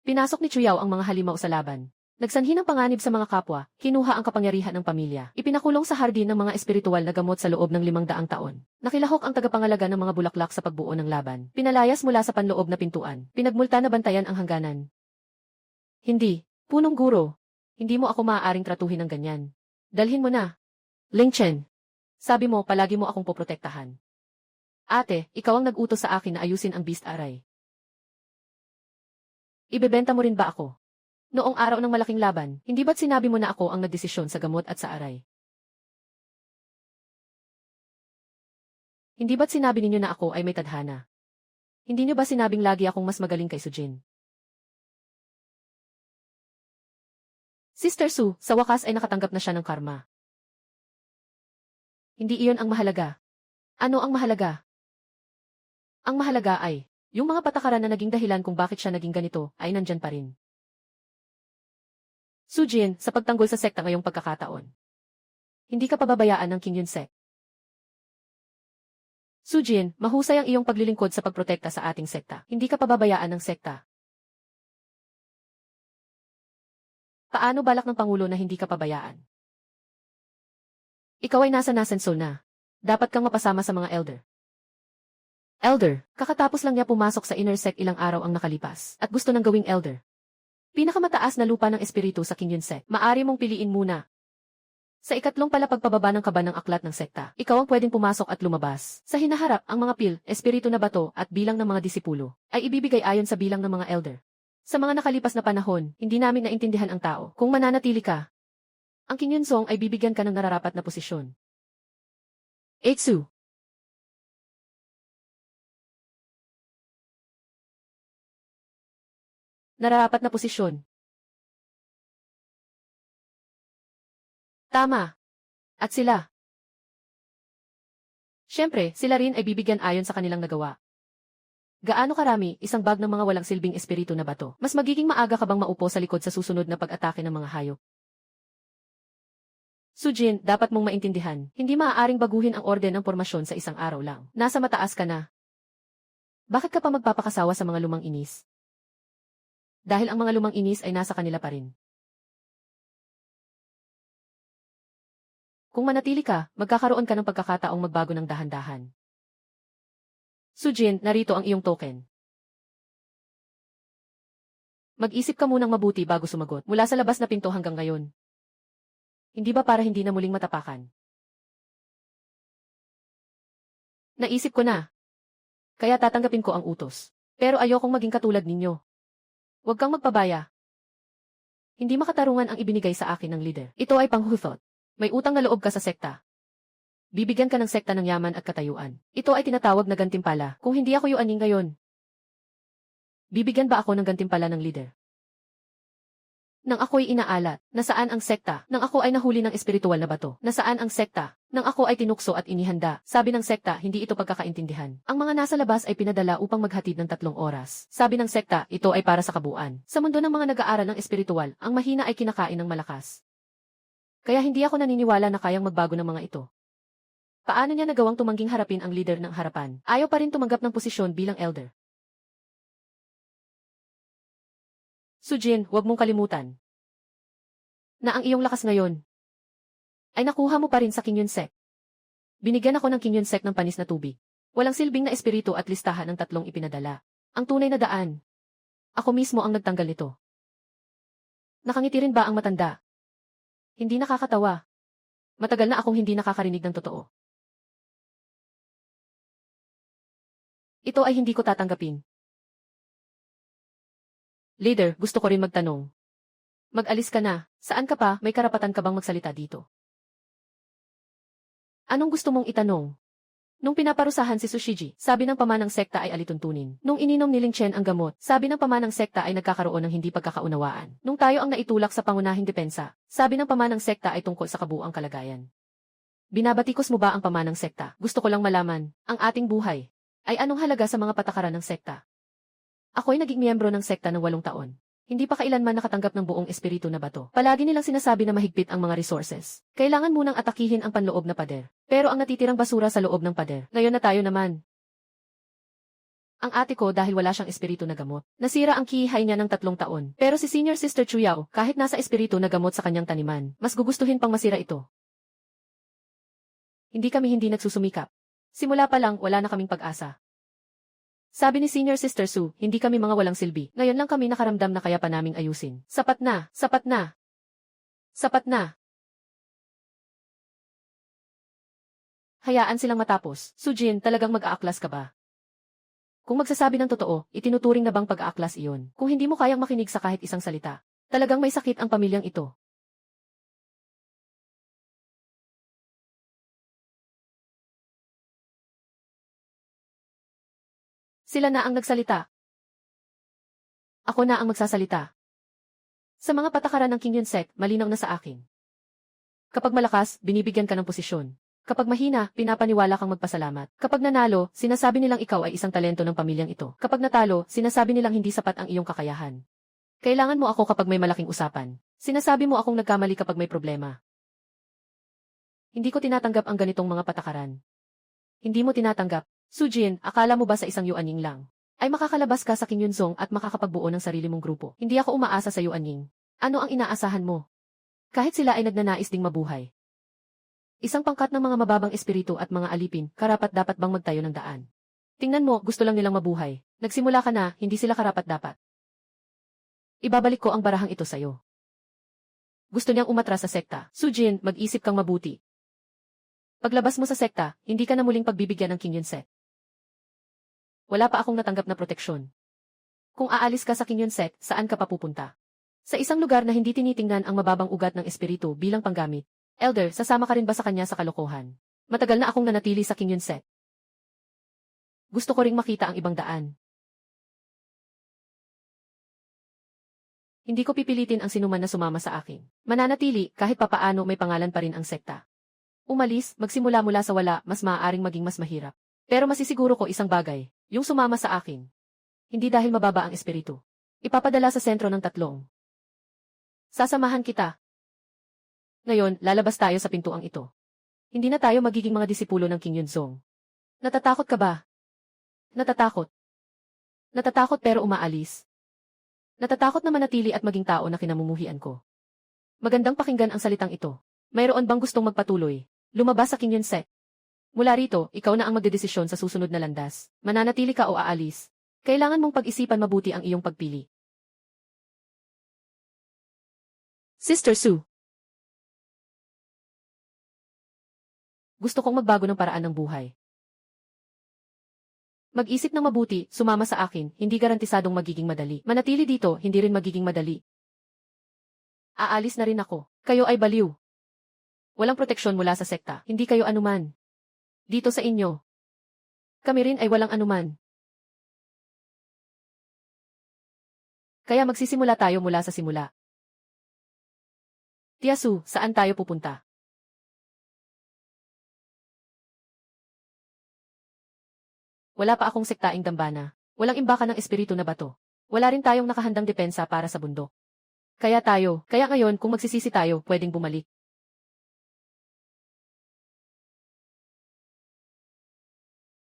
Pinasok ni Chuyao ang mga halimaw sa laban. Nagsanhi ng panganib sa mga kapwa, kinuha ang kapangyarihan ng pamilya. Ipinakulong sa hardin ng mga espiritual na gamot sa loob ng 500 taon. Nakilahok ang tagapangalaga ng mga bulaklak sa pagbuo ng laban. Pinalayas mula sa panloob na pintuan. Pinagmulta na bantayan ang hangganan. Hindi. Punong guro. Hindi mo ako maaaring tratuhin ng ganyan. Dalhin mo na. Ling Chen. Sabi mo, palagi mo akong poprotektahan. Ate, ikaw ang nag-utos sa akin na ayusin ang Beast Aray. Ibebenta mo rin ba ako? Noong araw ng malaking laban, hindi ba't sinabi mo na ako ang nagdesisyon sa gamot at sa aray? Hindi ba't sinabi ninyo na ako ay may tadhana? Hindi niyo ba sinabing lagi akong mas magaling kay Sujin? Sister Su, sa wakas ay nakatanggap na siya ng karma. Hindi iyon ang mahalaga. Ano ang mahalaga? Ang mahalaga ay, yung mga patakaran na naging dahilan kung bakit siya naging ganito, ay nandyan pa rin. Sujin, sa pagtanggol sa sekta ngayong pagkakataon. Hindi ka pababayaan ng King Yun Sek. Sujin, mahusay ang iyong paglilingkod sa pagprotekta sa ating sekta. Hindi ka pababayaan ng sekta. Paano balak ng Pangulo na hindi ka pabayaan? Ikaw ay nasa Nasenso na. Dapat kang mapasama sa mga elder. Elder, kakatapos lang niya pumasok sa inner sect ilang araw ang nakalipas, at gusto ng gawing elder. Pinakamataas na lupa ng espiritu sa Kingyun sect. Maari mong piliin muna. Sa ikatlong palapagpababa ng kaba ng aklat ng sekta, ikaw ang pwedeng pumasok at lumabas. Sa hinaharap, ang mga pil, espiritu na bato, at bilang ng mga disipulo, ay ibibigay ayon sa bilang ng mga elder. Sa mga nakalipas na panahon, hindi namin naintindihan ang tao. Kung mananatili ka, ang Kingyun Song ay bibigyan ka ng nararapat na posisyon. Eitsu. Nararapat na posisyon. Tama. At sila. Siyempre, sila rin ay bibigyan ayon sa kanilang nagawa. Gaano karami, isang bag ng mga walang silbing espiritu na bato. Mas magiging maaga ka bang maupo sa likod sa susunod na pag-atake ng mga hayop? Sujin, dapat mong maintindihan, hindi maaaring baguhin ang orden ng pormasyon sa isang araw lang. Nasa mataas ka na. Bakit ka pa magpapakasawa sa mga lumang inis? Dahil ang mga lumang inis ay nasa kanila pa rin. Kung manatili ka, magkakaroon ka ng pagkakataong magbago ng dahan-dahan. Sujin, narito ang iyong token. Mag-isip ka munang mabuti bago sumagot mula sa labas na pinto hanggang ngayon. Hindi ba para hindi na muling matapakan? Naisip ko na. Kaya tatanggapin ko ang utos. Pero ayokong maging katulad ninyo. Huwag kang magpabaya. Hindi makatarungan ang ibinigay sa akin ng leader. Ito ay panghuthot. May utang na loob ka sa sekta. Bibigyan ka ng sekta ng yaman at katayuan. Ito ay tinatawag na gantimpala. Kung hindi ako yuanin ngayon, bibigyan ba ako ng gantimpala ng leader? Nang ako'y inaalat, nasaan ang sekta? Nang ako ay nahuli ng espiritual na bato, nasaan ang sekta? Nang ako ay tinukso at inihanda, sabi ng sekta, hindi ito pagkakaintindihan. Ang mga nasa labas ay pinadala upang maghatid ng 3 oras. Sabi ng sekta, ito ay para sa kabuuan. Sa mundo ng mga nag-aaral ng espiritual, ang mahina ay kinakain ng malakas. Kaya hindi ako naniniwala na kayang magbago ng mga ito. Paano niya nagawang tumangging harapin ang leader ng harapan? Ayaw pa rin tumanggap ng posisyon bilang elder. Sujin, huwag mong kalimutan na ang iyong lakas ngayon ay nakuha mo pa rin sa Kingyun sect. Binigyan ako ng Kingyun sect ng panis na tubig. Walang silbing na espiritu at listahan ng 3 ipinadala. Ang tunay na daan. Ako mismo ang nagtanggal nito. Nakangiti rin ba ang matanda? Hindi nakakatawa. Matagal na akong hindi nakakarinig ng totoo. Ito ay hindi ko tatanggapin. Leader, gusto ko rin magtanong. Mag-alis ka na. Saan ka pa? May karapatan ka bang magsalita dito? Anong gusto mong itanong? Nung pinaparusahan si Sushiji, sabi ng pamanang sekta ay alituntunin. Nung ininom ni Ling Chen ang gamot, sabi ng pamanang sekta ay nagkakaroon ng hindi pagkakaunawaan. Nung tayo ang naitulak sa pangunahing depensa, sabi ng pamanang sekta ay tungkol sa kabuuang kalagayan. Binabatikos mo ba ang pamanang sekta? Gusto ko lang malaman, ang ating buhay ay anong halaga sa mga patakaran ng sekta? Ako'y naging miyembro ng sekta ng 8 taon. Hindi pa kailanman nakatanggap ng buong espiritu na bato. Palagi nilang sinasabi na mahigpit ang mga resources. Kailangan munang atakihin ang panloob na pader. Pero ang natitirang basura sa loob ng pader. Ngayon na tayo naman. Ang ate ko dahil wala siyang espiritu na gamot. Nasira ang kihay niya ng 3 taon. Pero si Senior Sister Chuyao, kahit nasa espiritu na gamot sa kanyang taniman, mas gugustuhin pang masira ito. Hindi kami hindi nagsusumikap. Simula pa lang, wala na kaming pag-asa. Sabi ni Senior Sister Su, hindi kami mga walang silbi. Ngayon lang kami nakaramdam na kaya pa naming ayusin. Sapat na, sapat na. Sapat na. Hayaan silang matapos. Sujin, talagang mag-aaklas ka ba? Kung magsasabi ng totoo, itinuturing na bang pag-aaklas iyon? Kung hindi mo kayang makinig sa kahit isang salita, talagang may sakit ang pamilyang ito. Sila na ang nagsalita. Ako na ang magsasalita. Sa mga patakaran ng Kingyun sect, malinaw na sa akin. Kapag malakas, binibigyan ka ng posisyon. Kapag mahina, pinapaniwala kang magpasalamat. Kapag nanalo, sinasabi nilang ikaw ay isang talento ng pamilyang ito. Kapag natalo, sinasabi nilang hindi sapat ang iyong kakayahan. Kailangan mo ako kapag may malaking usapan. Sinasabi mo akong nagkamali kapag may problema. Hindi ko tinatanggap ang ganitong mga patakaran. Hindi mo tinatanggap. Sujin, akala mo ba sa isang Yuanying lang ay makakalabas ka sa Kinyunzong at makakapagbuo ng sarili mong grupo? Hindi ako umaasa sa Yuanying. Ano ang inaasahan mo? Kahit sila ay nagnanais ding mabuhay. Isang pangkat ng mga mababang espiritu at mga alipin, karapat-dapat bang magtayo ng daan? Tingnan mo, gusto lang nilang mabuhay. Nagsimula ka na, hindi sila karapat-dapat. Ibabalik ko ang barahang ito sa'yo. Gusto niyang umatras sa sekta. Sujin, mag-isip kang mabuti. Paglabas mo sa sekta, hindi ka na muling pagbibigyan ng Kinyunset. Wala pa akong natanggap na proteksyon. Kung aalis ka sa Kinyunset, saan ka papupunta? Sa isang lugar na hindi tinitingnan ang mababang ugat ng espiritu bilang panggamit. Elder, sasama ka rin ba sa kanya sa kalokohan? Matagal na akong nanatili sa Kinyunset. Gusto ko ring makita ang ibang daan. Hindi ko pipilitin ang sinuman na sumama sa akin. Mananatili, kahit papaano may pangalan pa rin ang sekta. Umalis, magsimula mula sa wala, mas maaaring maging mas mahirap. Pero masisiguro ko isang bagay, yung sumama sa akin. Hindi dahil mababa ang espiritu. Ipapadala sa sentro ng tatlong. Sasamahan kita. Ngayon, lalabas tayo sa pintuang ito. Hindi na tayo magiging mga disipulo ng King Yunzong. Natatakot ka ba? Natatakot. Natatakot pero umaalis. Natatakot na manatili at maging tao na kinamumuhian ko. Magandang pakinggan ang salitang ito. Mayroon bang gustong magpatuloy? Lumabas sa King Yunset. Mula rito, ikaw na ang magdedesisyon sa susunod na landas. Mananatili ka o aalis. Kailangan mong pag-isipan mabuti ang iyong pagpili. Sister Sue. Gusto kong magbago ng paraan ng buhay. Mag-isip ng mabuti, sumama sa akin, hindi garantisadong magiging madali. Manatili dito, hindi rin magiging madali. Aalis na rin ako. Kayo ay baliw. Walang proteksyon mula sa sekta, hindi kayo anuman. Dito sa inyo. Kami rin ay walang anuman. Kaya magsisimula tayo mula sa simula. Tia Sue, saan tayo pupunta? Wala pa akong sektaing dambana. Walang imbakan ng espiritu na bato. Wala rin tayong nakahandang depensa para sa bundok. Kaya ngayon kung magsisisi tayo, pwedeng bumalik.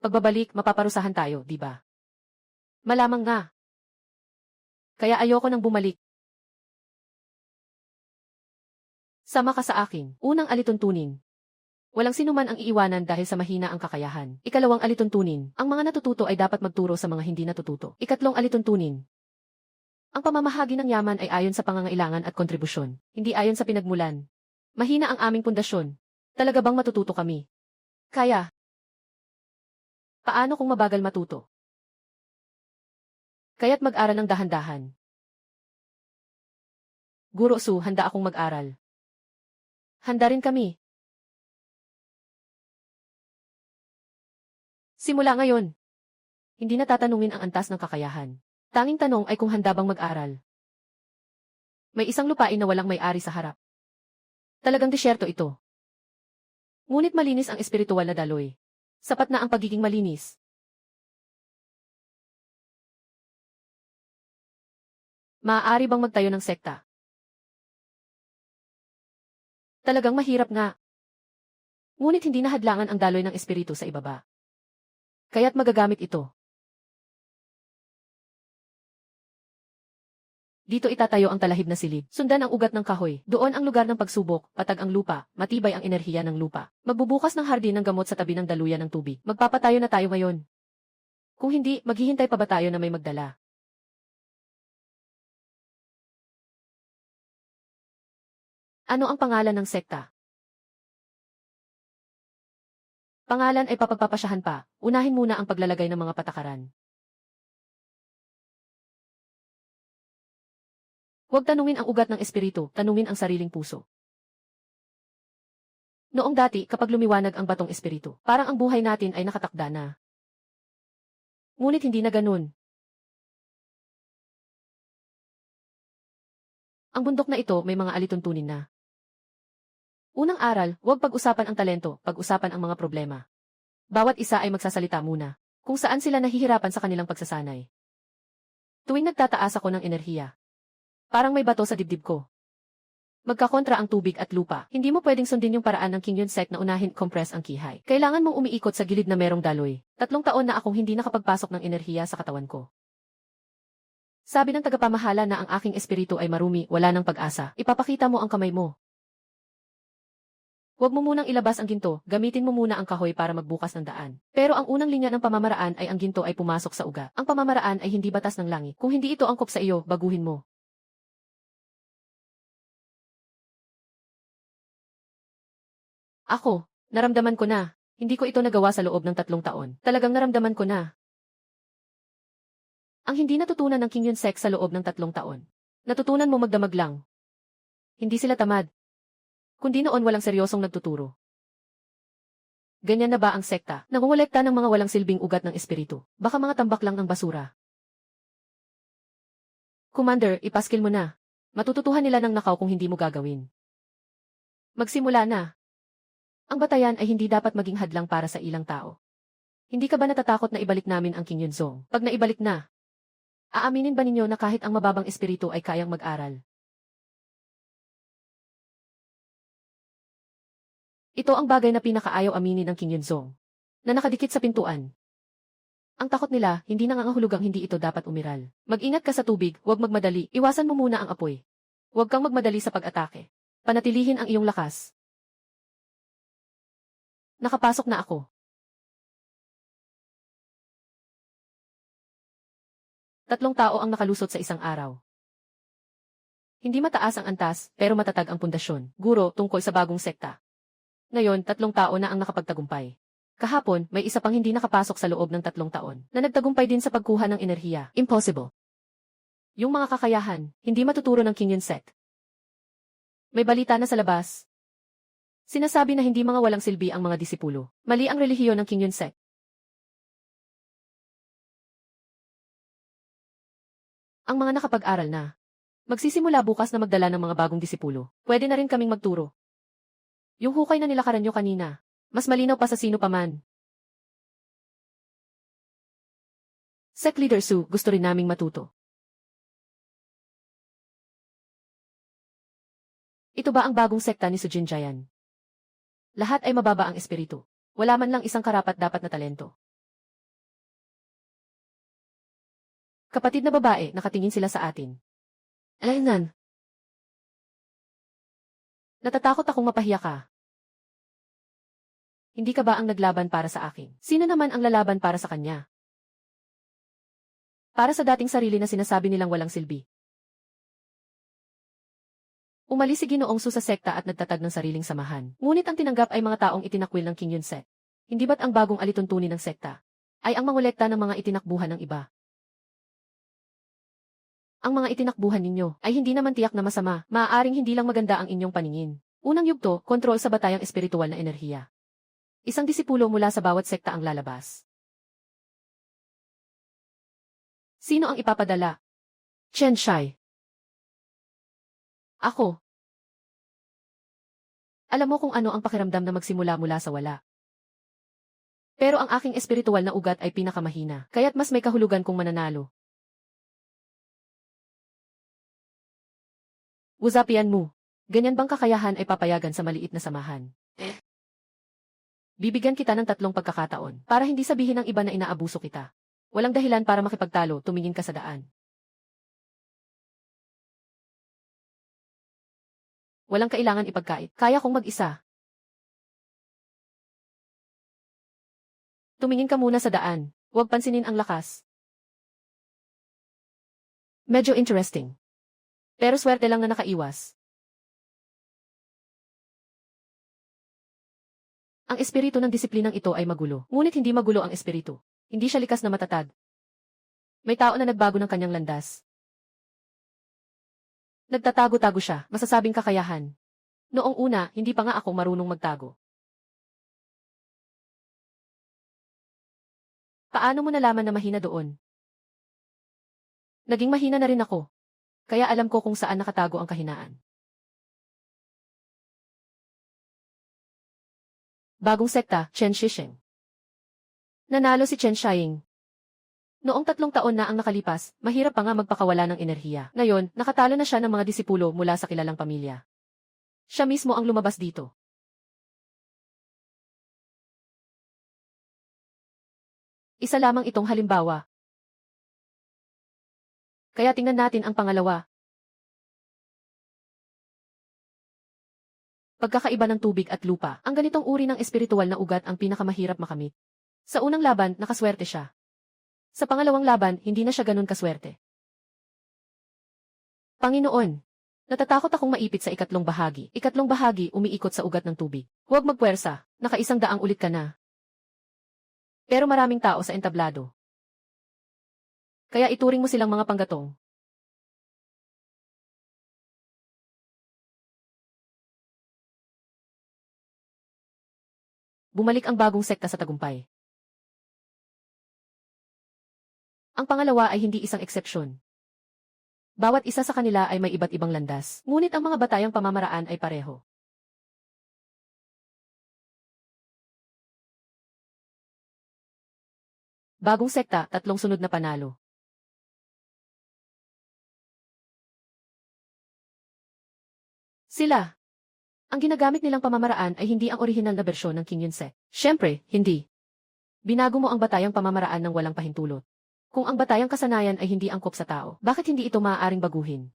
Pagbabalik, mapaparusahan tayo, di ba? Malamang nga. Kaya ayoko nang bumalik. Sama ka sa akin. Unang alituntunin. Walang sinuman ang iiwanan dahil sa mahina ang kakayahan. Ikalawang alituntunin. Ang mga natututo ay dapat magturo sa mga hindi natututo. Ikatlong alituntunin. Ang pamamahagi ng yaman ay ayon sa pangangailangan at kontribusyon, hindi ayon sa pinagmulan. Mahina ang aming pundasyon. Talaga bang matututo kami? Kaya. Paano kung mabagal matuto? Kaya't mag-aral ng dahan-dahan. Guro Sue, handa akong mag-aral. Handa rin kami. Simula ngayon. Hindi na tatanungin ang antas ng kakayahan. Tanging tanong ay kung handa bang mag-aral. May isang lupain na walang may-ari sa harap. Talagang disyerto ito. Ngunit malinis ang espiritual na daloy. Sapat na ang pagiging malinis. Maaari bang magtayo ng sekta? Talagang mahirap nga. Ngunit hindi nahadlangan ang daloy ng espiritu sa ibaba. Kaya't magagamit ito. Dito itatayo ang talahib na silid. Sundan ang ugat ng kahoy. Doon ang lugar ng pagsubok, patag ang lupa, matibay ang enerhiya ng lupa. Magbubukas ng hardin ng gamot sa tabi ng daluyan ng tubig. Magpapatayo na tayo ngayon. Kung hindi, maghihintay pa ba tayo na may magdala? Ano ang pangalan ng sekta? Pangalan ay papagpapasyahan pa. Unahin muna ang paglalagay ng mga patakaran. Huwag tanungin ang ugat ng espiritu, tanungin ang sariling puso. Noong dati, kapag lumiwanag ang batong espiritu, parang ang buhay natin ay nakatakda na. Ngunit hindi na ganun. Ang bundok na ito may mga alituntunin na. Unang aral, huwag pag-usapan ang talento, pag-usapan ang mga problema. Bawat isa ay magsasalita muna, kung saan sila nahihirapan sa kanilang pagsasanay. Tuwing nagtataas ako ng enerhiya, parang may bato sa dibdib ko. Magkakontra ang tubig at lupa. Hindi mo pwedeng sundin yung paraan ng King Yun Sek na unahin compress ang kihay. Kailangan mong umiikot sa gilid na merong daloy. 3 taon na akong hindi nakapagpasok ng enerhiya sa katawan ko. Sabi ng tagapamahala na ang aking espiritu ay marumi, wala ng pag-asa. Ipapakita mo ang kamay mo. Huwag mo munang ilabas ang ginto, gamitin mo muna ang kahoy para magbukas ng daan. Pero ang unang linya ng pamamaraan ay ang ginto ay pumasok sa uga. Ang pamamaraan ay hindi batas ng langit. Kung hindi ito angkop sa iyo, baguhin mo. Ako, naramdaman ko na. Hindi ko ito nagawa sa loob ng 3 taon. Talagang naramdaman ko na. Ang hindi natutunan ng King Yun Sek sa loob ng 3 taon. Natutunan mo magdamag lang. Hindi sila tamad. Kundi noon walang seryosong nagtuturo. Ganyan na ba ang sekta? Nangongolekta ng mga walang silbing ugat ng espiritu. Baka mga tambak lang ng basura. Commander, ipaskil mo na. Matututuhan nila ng nakaw kung hindi mo gagawin. Magsimula na. Ang batayan ay hindi dapat maging hadlang para sa ilang tao. Hindi ka ba natatakot na ibalik namin ang King Yun Song? Pag naibalik na, aaminin ba ninyo na kahit ang mababang espiritu ay kayang mag-aral? Ito ang bagay na pinakaayaw aminin ng King Yun Song, na nakadikit sa pintuan. Ang takot nila, hindi nangangahulugang hindi ito dapat umiral. Mag-ingat ka sa tubig, huwag magmadali, iwasan mo muna ang apoy. Huwag kang magmadali sa pag-atake. Panatilihin ang iyong lakas. Nakapasok na ako. 3 tao ang nakalusot sa isang araw. Hindi mataas ang antas, pero matatag ang pundasyon. Guro, tungkol sa bagong sekta. Ngayon, 3 tao na ang nakapagtagumpay. Kahapon, may isa pang hindi nakapasok sa loob ng 3 taon, na nagtagumpay din sa pagkuha ng enerhiya. Impossible. Yung mga kakayahan, hindi matuturo ng King Yun Sek. May balita na sa labas. Sinasabi na hindi mga walang silbi ang mga disipulo. Mali ang relihiyon ng King Yun Sek. Ang mga nakapag-aral na. Magsisimula bukas na magdala ng mga bagong disipulo. Pwede na rin kaming magturo. Yung hukay na nilakaran nyo kanina, mas malinaw pa sa sino pa man. Sek Leader Su, gusto rin naming matuto. Ito ba ang bagong sekta ni Sujin Jayan? Lahat ay mababa ang espiritu. Wala man lang isang karapat-dapat na talento. Kapatid na babae, nakatingin sila sa atin. Alaynan. Natatakot akong mapahiya ka. Hindi ka ba ang naglaban para sa akin? Sino naman ang lalaban para sa kanya? Para sa dating sarili na sinasabi nilang walang silbi. Umalis si Ginoong Su sa sekta at nagtatag ng sariling samahan. Ngunit ang tinanggap ay mga taong itinakwil ng King Yun Sek. Hindi ba't ang bagong alituntunin ng sekta ay ang mangolekta ng mga itinakbuhan ng iba? Ang mga itinakbuhan ninyo ay hindi naman tiyak na masama, maaaring hindi lang maganda ang inyong paningin. Unang yugto, kontrol sa batayang espiritual na enerhiya. Isang disipulo mula sa bawat sekta ang lalabas. Sino ang ipapadala? Chen Shai. Ako. Alam mo kung ano ang pakiramdam na magsimula mula sa wala. Pero ang aking espiritual na ugat ay pinakamahina, kaya't mas may kahulugan kung mananalo. Usapian mo. Ganyan bang kakayahan ay papayagan sa maliit na samahan? Bibigyan kita ng 3 pagkakataon para hindi sabihin ng iba na inaabuso kita. Walang dahilan para makipagtalo, tumingin ka sa daan. Walang kailangan ipagkait. Kaya kong mag-isa. Tumingin ka muna sa daan. Huwag pansinin ang lakas. Medyo interesting. Pero swerte lang na nakaiwas. Ang espiritu ng disiplinang ito ay magulo. Ngunit hindi magulo ang espiritu. Hindi siya likas na matatag. May tao na nagbago ng kanyang landas. Nagtatago-tago siya, masasabing kakayahan. Noong una, hindi pa nga ako marunong magtago. Paano mo nalaman na mahina doon? Naging mahina na rin ako. Kaya alam ko kung saan nakatago ang kahinaan. Bagong sekta, Chen Shisheng. Nanalo si Chen Shiying. Noong 3 taon na ang nakalipas, mahirap pa nga magpakawala ng enerhiya. Ngayon, nakatalo na siya ng mga disipulo mula sa kilalang pamilya. Siya mismo ang lumabas dito. Isa lamang itong halimbawa. Kaya tingnan natin ang pangalawa. Pagkakaiba ng tubig at lupa. Ang ganitong uri ng espiritual na ugat ang pinakamahirap makamit. Sa unang laban, nakaswerte siya. Sa pangalawang laban, hindi na siya ganun kaswerte. Panginoon, natatakot akong maipit sa ikatlong bahagi. Ikatlong bahagi umiikot sa ugat ng tubig. Huwag magpuwersa, nakaisang daang ulit ka na. Pero maraming tao sa entablado. Kaya ituring mo silang mga panggatong. Bumalik ang bagong sekta sa tagumpay. Ang pangalawa ay hindi isang eksepsyon. Bawat isa sa kanila ay may iba't ibang landas, ngunit ang mga batayang pamamaraan ay pareho. Bagong sekta, tatlong sunod na panalo. Sila. Ang ginagamit nilang pamamaraan ay hindi ang orihinal na bersyon ng King Yunse. Siyempre, hindi. Binago mo ang batayang pamamaraan ng walang pahintulot. Kung ang batayang kasanayan ay hindi angkop sa tao, bakit hindi ito maaaring baguhin?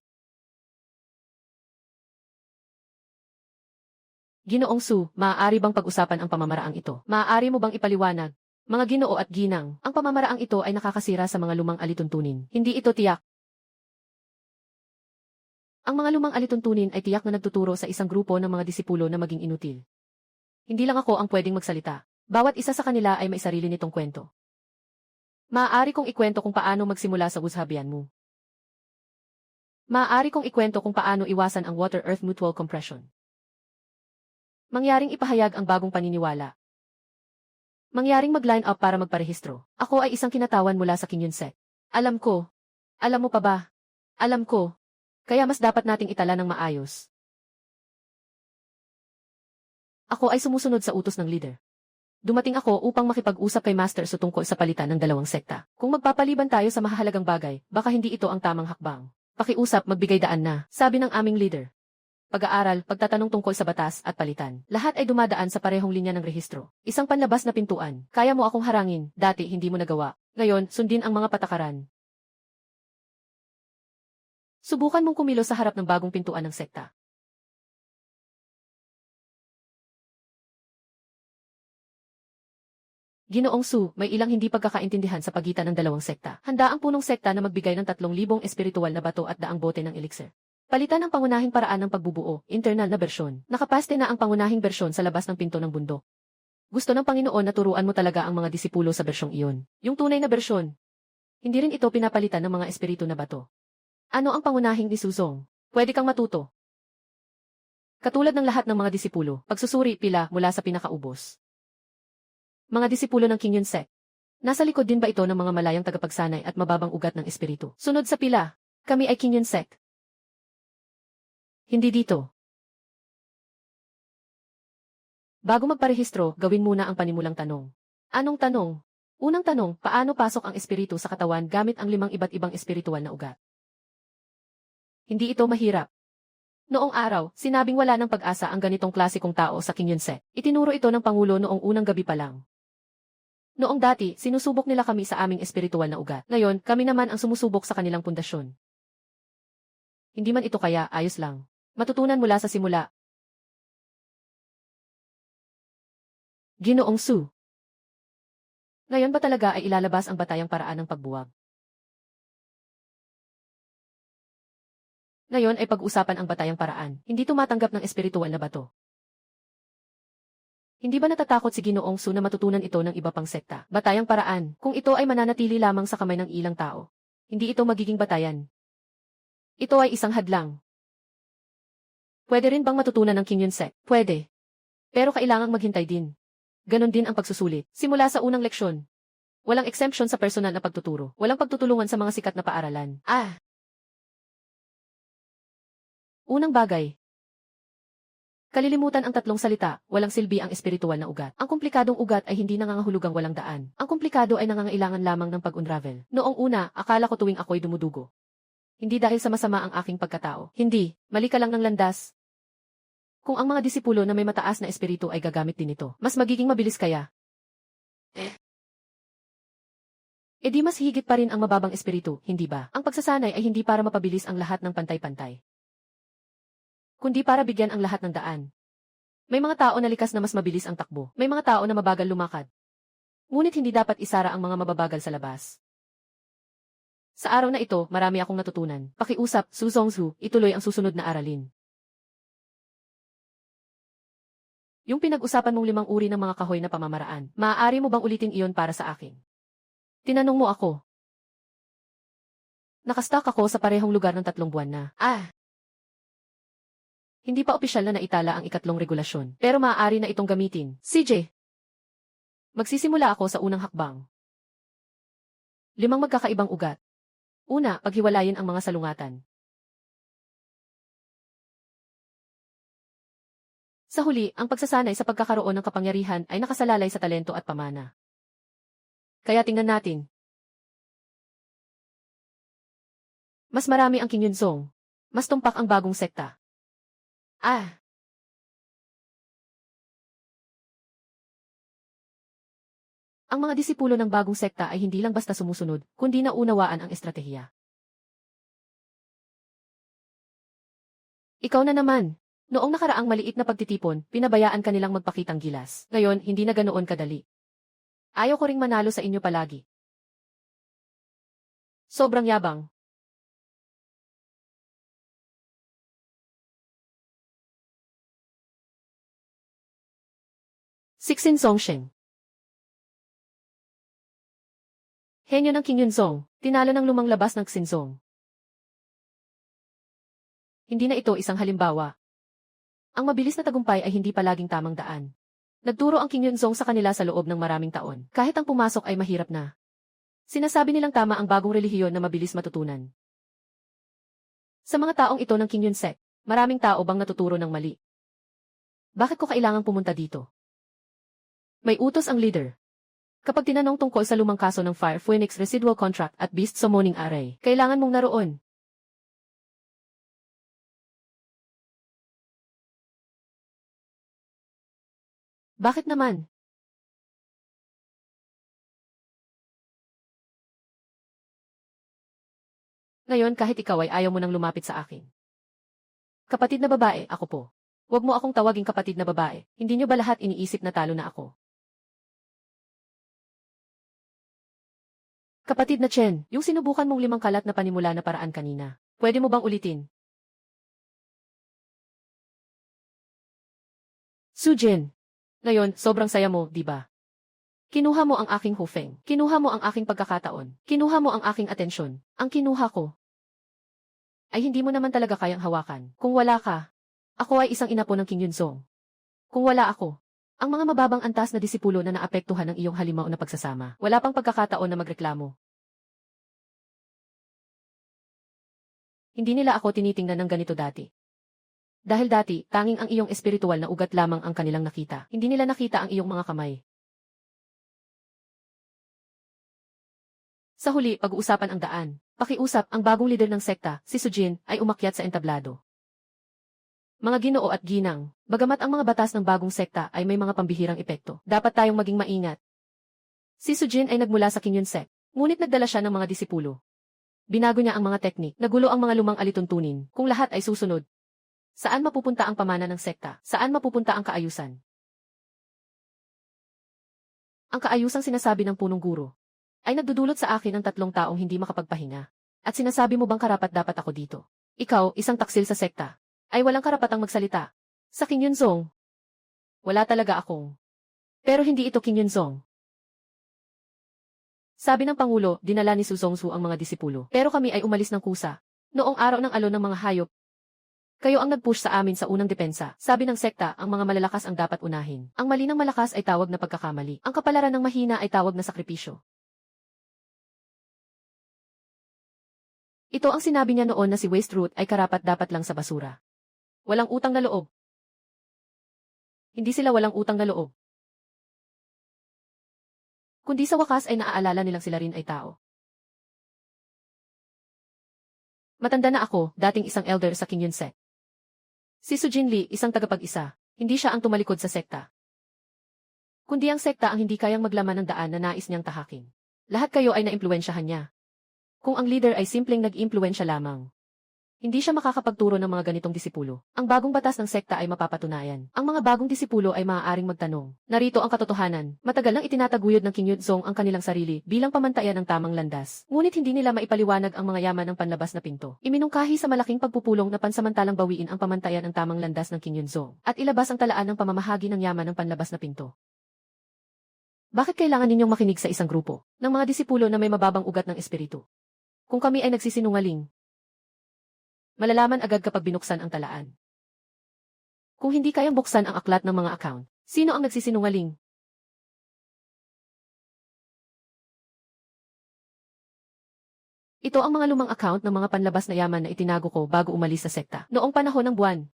Ginoong Su, maaari bang pag-usapan ang pamamaraang ito? Maaari mo bang ipaliwanag? Mga Ginoo at ginang, ang pamamaraang ito ay nakakasira sa mga lumang alituntunin. Hindi ito tiyak. Ang mga lumang alituntunin ay tiyak na nagtuturo sa isang grupo ng mga disipulo na maging inutil. Hindi lang ako ang pwedeng magsalita. Bawat isa sa kanila ay may sarili nitong kwento. Maaari kong ikwento kung paano magsimula sa ushabian mo. Maaari kong ikwento kung paano iwasan ang water-earth mutual compression. Mangyaring ipahayag ang bagong paniniwala. Mangyaring mag-line up para magparehistro. Ako ay isang kinatawan mula sa King Yunse. Alam ko. Alam mo pa ba? Alam ko. Kaya mas dapat nating itala ng maayos. Ako ay sumusunod sa utos ng leader. Dumating ako upang makipag-usap kay Master Su tungkol sa palitan ng dalawang sekta. Kung magpapaliban tayo sa mahahalagang bagay, baka hindi ito ang tamang hakbang. Pakiusap, magbigay daan na, sabi ng aming leader. Pag-aaral, pagtatanong tungkol sa batas at palitan. Lahat ay dumadaan sa parehong linya ng rehistro. Isang panlabas na pintuan. Kaya mo akong harangin, dati hindi mo nagawa. Ngayon, sundin ang mga patakaran. Subukan mong kumilos sa harap ng bagong pintuan ng sekta. Ginoong Su, may ilang hindi pagkakaintindihan sa pagitan ng dalawang sekta. Handa ang punong sekta na magbigay ng 3,000 espiritual na bato at 100 bote ng elixir. Palitan ang pangunahing paraan ng pagbubuo, internal na bersyon. Nakapaste na ang pangunahing bersyon sa labas ng pinto ng bundok. Gusto ng Panginoon na turuan mo talaga ang mga disipulo sa bersyong iyon. Yung tunay na bersyon. Hindi rin ito pinapalitan ng mga espiritu na bato. Ano ang pangunahing isusong? Pwede kang matuto. Katulad ng lahat ng mga disipulo, pagsusuri pila mula sa pinakaubos. Mga disipulo ng King Yunse. Nasa likod din ba ito ng mga malayang tagapagsanay at mababang ugat ng espiritu? Sunod sa pila, kami ay King Yunse. Hindi dito. Bago magparehistro, gawin muna ang panimulang tanong. Anong tanong? Unang tanong, paano pasok ang espiritu sa katawan gamit ang 5 iba't ibang espiritual na ugat? Hindi ito mahirap. Noong araw, sinabing wala ng pag-asa ang ganitong klasikong tao sa King Yunse. Itinuro ito ng Pangulo noong unang gabi pa lang. Noong dati, sinusubok nila kami sa aming espiritual na ugat. Ngayon, kami naman ang sumusubok sa kanilang pundasyon. Hindi man ito kaya, ayos lang. Matutunan mula sa simula. Ginoong Su. Ngayon ba talaga ay ilalabas ang batayang paraan ng pagbuwag? Ngayon ay pag-usapan ang batayang paraan. Hindi tumatanggap ng espiritual na bato. Hindi ba natatakot si Ginoong Su na matutunan ito ng iba pang sekta? Batayang paraan, kung ito ay mananatili lamang sa kamay ng ilang tao. Hindi ito magiging batayan. Ito ay isang hadlang. Pwede rin bang matutunan ng King Yunse? Pwede. Pero kailangang maghintay din. Ganon din ang pagsusulit. Simula sa unang leksyon. Walang exemption sa personal na pagtuturo. Walang pagtutulungan sa mga sikat na paaralan. Unang bagay. Kalilimutan ang 3 salita, walang silbi ang espiritual na ugat. Ang komplikadong ugat ay hindi nangangahulugang walang daan. Ang komplikado ay nangangailangan lamang ng pag-unravel. Noong una, akala ko tuwing ako'y dumudugo. Hindi dahil sa masama ang aking pagkatao. Hindi, mali ka lang ng landas. Kung ang mga disipulo na may mataas na espiritu ay gagamit din ito, mas magiging mabilis kaya? E di mas higit pa rin ang mababang espiritu, hindi ba? Ang pagsasanay ay hindi para mapabilis ang lahat ng pantay-pantay, kundi para bigyan ang lahat ng daan. May mga tao na likas na mas mabilis ang takbo. May mga tao na mabagal lumakad. Ngunit hindi dapat isara ang mga mababagal sa labas. Sa araw na ito, marami akong natutunan. Pakiusap, Su Zongzu, ituloy ang susunod na aralin. Yung pinag-usapan mong 5 uri ng mga kahoy na pamamaraan, maaari mo bang ulitin iyon para sa akin? Tinanong mo ako. Nakastock ako sa parehong lugar ng 3 buwan na. Hindi pa opisyal na naitala ang 2 regulasyon, pero maaari na itong gamitin. CJ. Magsisimula ako sa unang hakbang. 5 magkakaibang ugat. Una, paghiwalayin ang mga salungatan. Sa huli, ang pagsasanay sa pagkakaroon ng kapangyarihan ay nakasalalay sa talento at pamana. Kaya tingnan natin. Mas marami ang King Yunzong. Mas tumpak ang bagong sekta. Ang mga disipulo ng bagong sekta ay hindi lang basta sumusunod, kundi naunawaan ang estratehiya. Ikaw na naman. Noong nakaraang maliit na pagtitipon, pinabayaan ka nilang magpakitang gilas. Ngayon, hindi na ganoon kadali. Ayaw ko ring manalo sa inyo palagi. Sobrang yabang. Sixin Songsheng. Henyo ng King Yunzong, tinalo ng lumang labas ng Xinzong. Hindi na ito isang halimbawa. Ang mabilis na tagumpay ay hindi palaging tamang daan. Nagturo ang King Yunzong sa kanila sa loob ng maraming taon, kahit ang pumasok ay mahirap na. Sinasabi nilang tama ang bagong relihiyon na mabilis matutunan. Sa mga taong ito ng King Yunsek, maraming tao bang natuturo ng mali? Bakit ko kailangang pumunta dito? May utos ang leader. Kapag tinanong tungkol sa lumang kaso ng Fire Phoenix Residual Contract at Beast Summoning Array, kailangan mong naroon. Bakit naman? Ngayon kahit ikaw ay ayaw mo nang lumapit sa akin. Kapatid na babae, ako po. Huwag mo akong tawaging kapatid na babae, hindi niyo ba lahat iniisip na talo na ako? Kapatid na Chen, yung sinubukan mong 5 kalat na panimula na paraan kanina. Pwede mo bang ulitin? Su Jin. Ngayon, sobrang saya mo, di ba? Kinuha mo ang aking hufeng. Kinuha mo ang aking pagkakataon. Kinuha mo ang aking atensyon. Ang kinuha ko ay hindi mo naman talaga kayang hawakan. Kung wala ka, ako ay isang inapo ng King Yunzong. Kung wala ako, ang mga mababang antas na disipulo na naapektuhan ng iyong halimaw na pagsasama, wala pang pagkakataon na magreklamo. Hindi nila ako tinitingnan ng ganito dati. Dahil dati, tanging ang iyong espiritual na ugat lamang ang kanilang nakita. Hindi nila nakita ang iyong mga kamay. Sa huli, pag-uusapan ang daan. Pakiusap, ang bagong lider ng sekta, si Sujin, ay umakyat sa entablado. Mga ginoo at ginang, bagamat ang mga batas ng bagong sekta ay may mga pambihirang epekto, dapat tayong maging maingat. Si Sujin ay nagmula sa King Yunsek, ngunit nagdala siya ng mga disipulo. Binago niya ang mga teknik, nagulo ang mga lumang alituntunin, kung lahat ay susunod. Saan mapupunta ang pamana ng sekta? Saan mapupunta ang kaayusan? Ang kaayusang sinasabi ng punong guro ay nagdudulot sa akin ng 3 taong hindi makapagpahinga. At sinasabi mo bang karapat-dapat ako dito? Ikaw, isang taksil sa sekta, ay walang karapatang magsalita. Sa King Yunzong, wala talaga akong. Pero hindi ito King Yunzong. Sabi ng Pangulo, dinala ni Su Zongzu ang mga disipulo. Pero kami ay umalis ng kusa. Noong araw ng alon ng mga hayop, kayo ang nag-push sa amin sa unang depensa. Sabi ng sekta, ang mga malalakas ang dapat unahin. Ang mali ng malakas ay tawag na pagkakamali. Ang kapalaran ng mahina ay tawag na sakripisyo. Ito ang sinabi niya noon na si Waste Root ay karapat-dapat lang sa basura. Walang utang na loob. Hindi sila walang utang na loob. Kundi sa wakas ay naaalala nilang sila rin ay tao. Matanda na ako, dating isang elder sa King Yunsek. Si Sujin Lee, isang tagapag-isa, hindi siya ang tumalikod sa sekta. Kundi ang sekta ang hindi kayang maglaman ng daan na nais niyang tahakin. Lahat kayo ay naimpluwensyahan niya. Kung ang leader ay simpleng nag-impluwensya lamang, hindi siya makakapagturo ng mga ganitong disipulo. Ang bagong batas ng sekta ay mapapatunayan. Ang mga bagong disipulo ay maaaring magtanong. Narito ang katotohanan. Matagal nang itinataguyod ng King Yuzong ang kanilang sarili bilang pamantayan ng tamang landas. Ngunit hindi nila maipaliwanag ang mga yaman ng panlabas na pinto. Iminungkahi sa malaking pagpupulong na pansamantalang bawiin ang pamantayan ng tamang landas ng King Yuzong at ilabas ang talaan ng pamamahagi ng yaman ng panlabas na pinto. Bakit kailangan ninyong makinig sa isang grupo ng mga disipulo na may mababang ugat ng espiritu? Kung kami ay nagsisinungaling, malalaman agad kapag binuksan ang talaan. Kung hindi kayang buksan ang aklat ng mga account, sino ang nagsisinungaling? Ito ang mga lumang account ng mga panlabas na yaman na itinago ko bago umalis sa sekta. Noong panahon ng buwan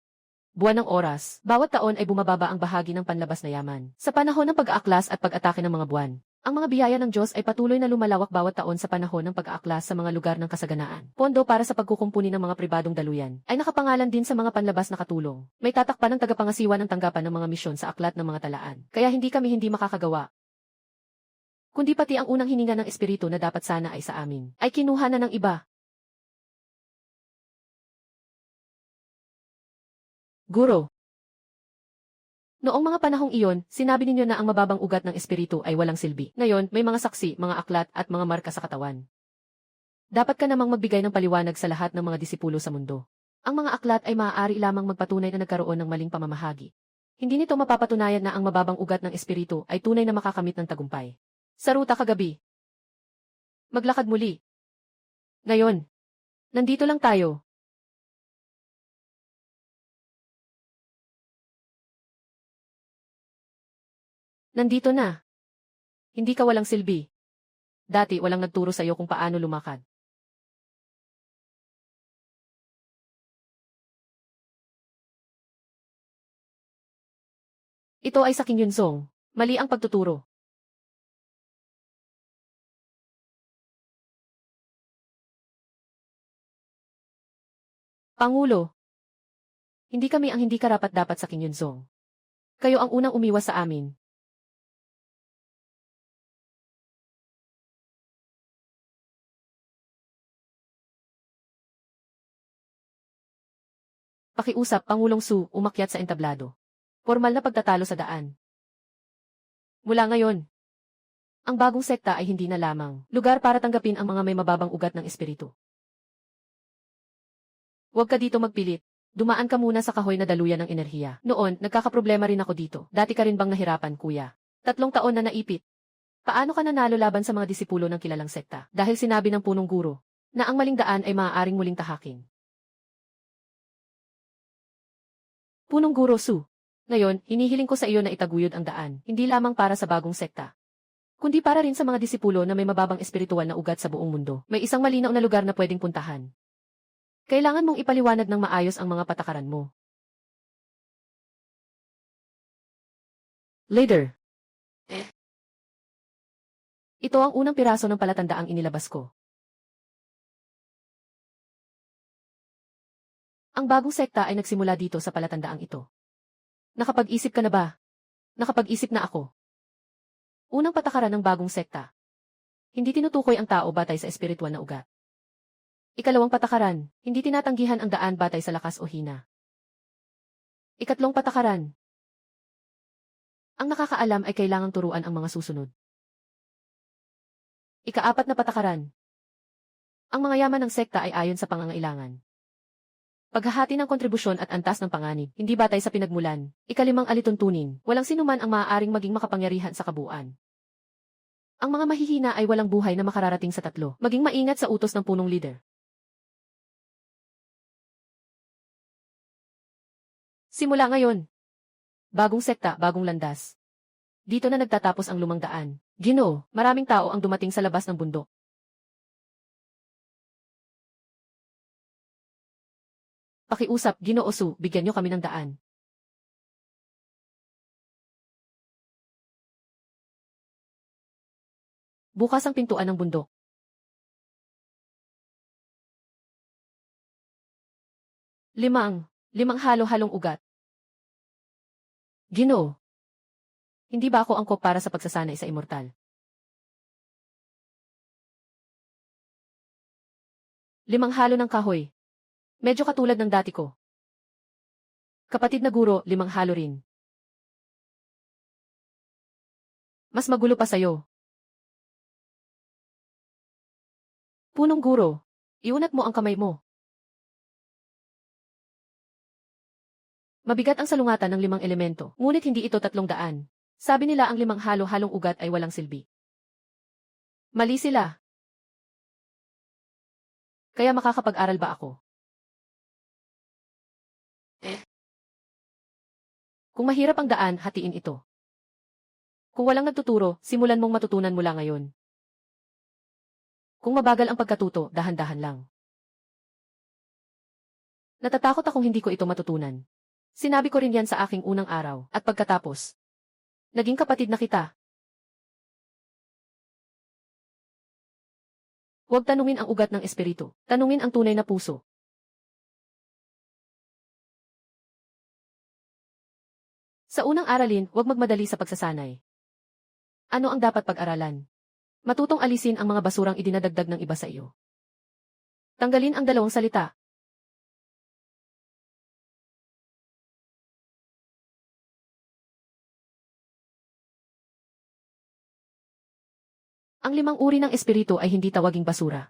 ng oras, bawat taon ay bumababa ang bahagi ng panlabas na yaman. Sa panahon ng pag-aaklas at pag-atake ng mga buwan, ang mga biyaya ng Diyos ay patuloy na lumalawak bawat taon sa panahon ng pag-aaklas sa mga lugar ng kasaganaan. Pondo para sa pagkukumpuni ng mga pribadong daluyan ay nakapangalan din sa mga panlabas na katulong. May tatakpan ng tagapangasiwa ng tanggapan ng mga misyon sa aklat ng mga talaan. Kaya hindi kami hindi makakagawa. Kundi pati ang unang hininga ng espiritu na dapat sana ay sa amin, ay kinuha na ng iba. Guro. Noong mga panahong iyon, sinabi ninyo na ang mababang ugat ng espiritu ay walang silbi. Ngayon, may mga saksi, mga aklat at mga marka sa katawan. Dapat ka namang magbigay ng paliwanag sa lahat ng mga disipulo sa mundo. Ang mga aklat ay maaari lamang magpatunay na nagkaroon ng maling pamamahagi. Hindi nito mapapatunayan na ang mababang ugat ng espiritu ay tunay na makakamit ng tagumpay. Sa ruta kagabi. Maglakad muli. Ngayon. Nandito lang tayo. Nandito na. Hindi ka walang silbi. Dati walang nagturo sa iyo kung paano lumakad. Ito ay sa King Yunzong. Mali ang pagtuturo. Pangulo. Hindi kami ang hindi karapat-dapat sa King Yunzong. Kayo ang unang umiwas sa amin. Pakiusap, Pangulong Su, umakyat sa entablado. Formal na pagtatalo sa daan. Mula ngayon, ang bagong sekta ay hindi na lamang lugar para tanggapin ang mga may mababang ugat ng espiritu. Huwag ka dito magpilit. Dumaan ka muna sa kahoy na daluyan ng enerhiya. Noon, nagkakaproblema rin ako dito. Dati ka rin bang nahirapan, kuya? 3 taon na naipit. Paano ka nanalo laban sa mga disipulo ng kilalang sekta? Dahil sinabi ng punong guro na ang maling daan ay maaaring muling tahakin. Punong Guro Su. Ngayon, hinihiling ko sa iyo na itaguyod ang daan, hindi lamang para sa bagong sekta, kundi para rin sa mga disipulo na may mababang espiritual na ugat sa buong mundo. May isang malinaw na lugar na pwedeng puntahan. Kailangan mong ipaliwanag ng maayos ang mga patakaran mo. Later. Ito ang unang piraso ng palatandaang inilabas ko. Ang bagong sekta ay nagsimula dito sa palatandaang ito. Nakapag-isip ka na ba? Nakapag-isip na ako. Unang patakaran ng bagong sekta. Hindi tinutukoy ang tao batay sa espiritual na ugat. Ikalawang patakaran, hindi tinatanggihan ang daan batay sa lakas o hina. Ikatlong patakaran. Ang nakakaalam ay kailangang turuan ang mga susunod. Ika-4 na patakaran. Ang mga yaman ng sekta ay ayon sa pangangailangan. Paghahati ng kontribusyon at antas ng panganib, hindi batay sa pinagmulan. Ika-5 alituntunin, walang sinuman ang maaaring maging makapangyarihan sa kabuuan. Ang mga mahihina ay walang buhay na makararating sa 3. Maging maingat sa utos ng punong leader. Simula ngayon. Bagong sekta, bagong landas. Dito na nagtatapos ang lumang daan. Ginoo, maraming tao ang dumating sa labas ng bundok. Pakiusap, Ginoo Su, bigyan niyo kami ng daan. Bukas ang pintuan ng bundok. 5. 5 halo-halong ugat. Ginoo. Hindi ba ako angkop para sa pagsasanay sa immortal? 5 halo ng kahoy. Medyo katulad ng dati ko. Kapatid na guro, 5 halo rin. Mas magulo pa sa'yo. Punong guro. Iunat mo ang kamay mo. Mabigat ang salungatan ng 5 elemento, ngunit hindi ito 300. Sabi nila ang 5 halo-halong ugat ay walang silbi. Mali sila. Kaya makakapag-aral ba ako? Kung mahirap ang daan, hatiin ito. Kung walang nagtuturo, simulan mong matutunan mula ngayon. Kung mabagal ang pagkatuto, dahan-dahan lang. Natatakot akong hindi ko ito matutunan. Sinabi ko rin yan sa aking unang araw, at pagkatapos, naging kapatid na kita. Huwag tanungin ang ugat ng espiritu, tanungin ang tunay na puso. Sa unang aralin, huwag magmadali sa pagsasanay. Ano ang dapat pag-aralan? Matutong alisin ang mga basurang idinadagdag ng iba sa iyo. Tanggalin ang 2 salita. Ang 5 uri ng espiritu ay hindi tawaging basura.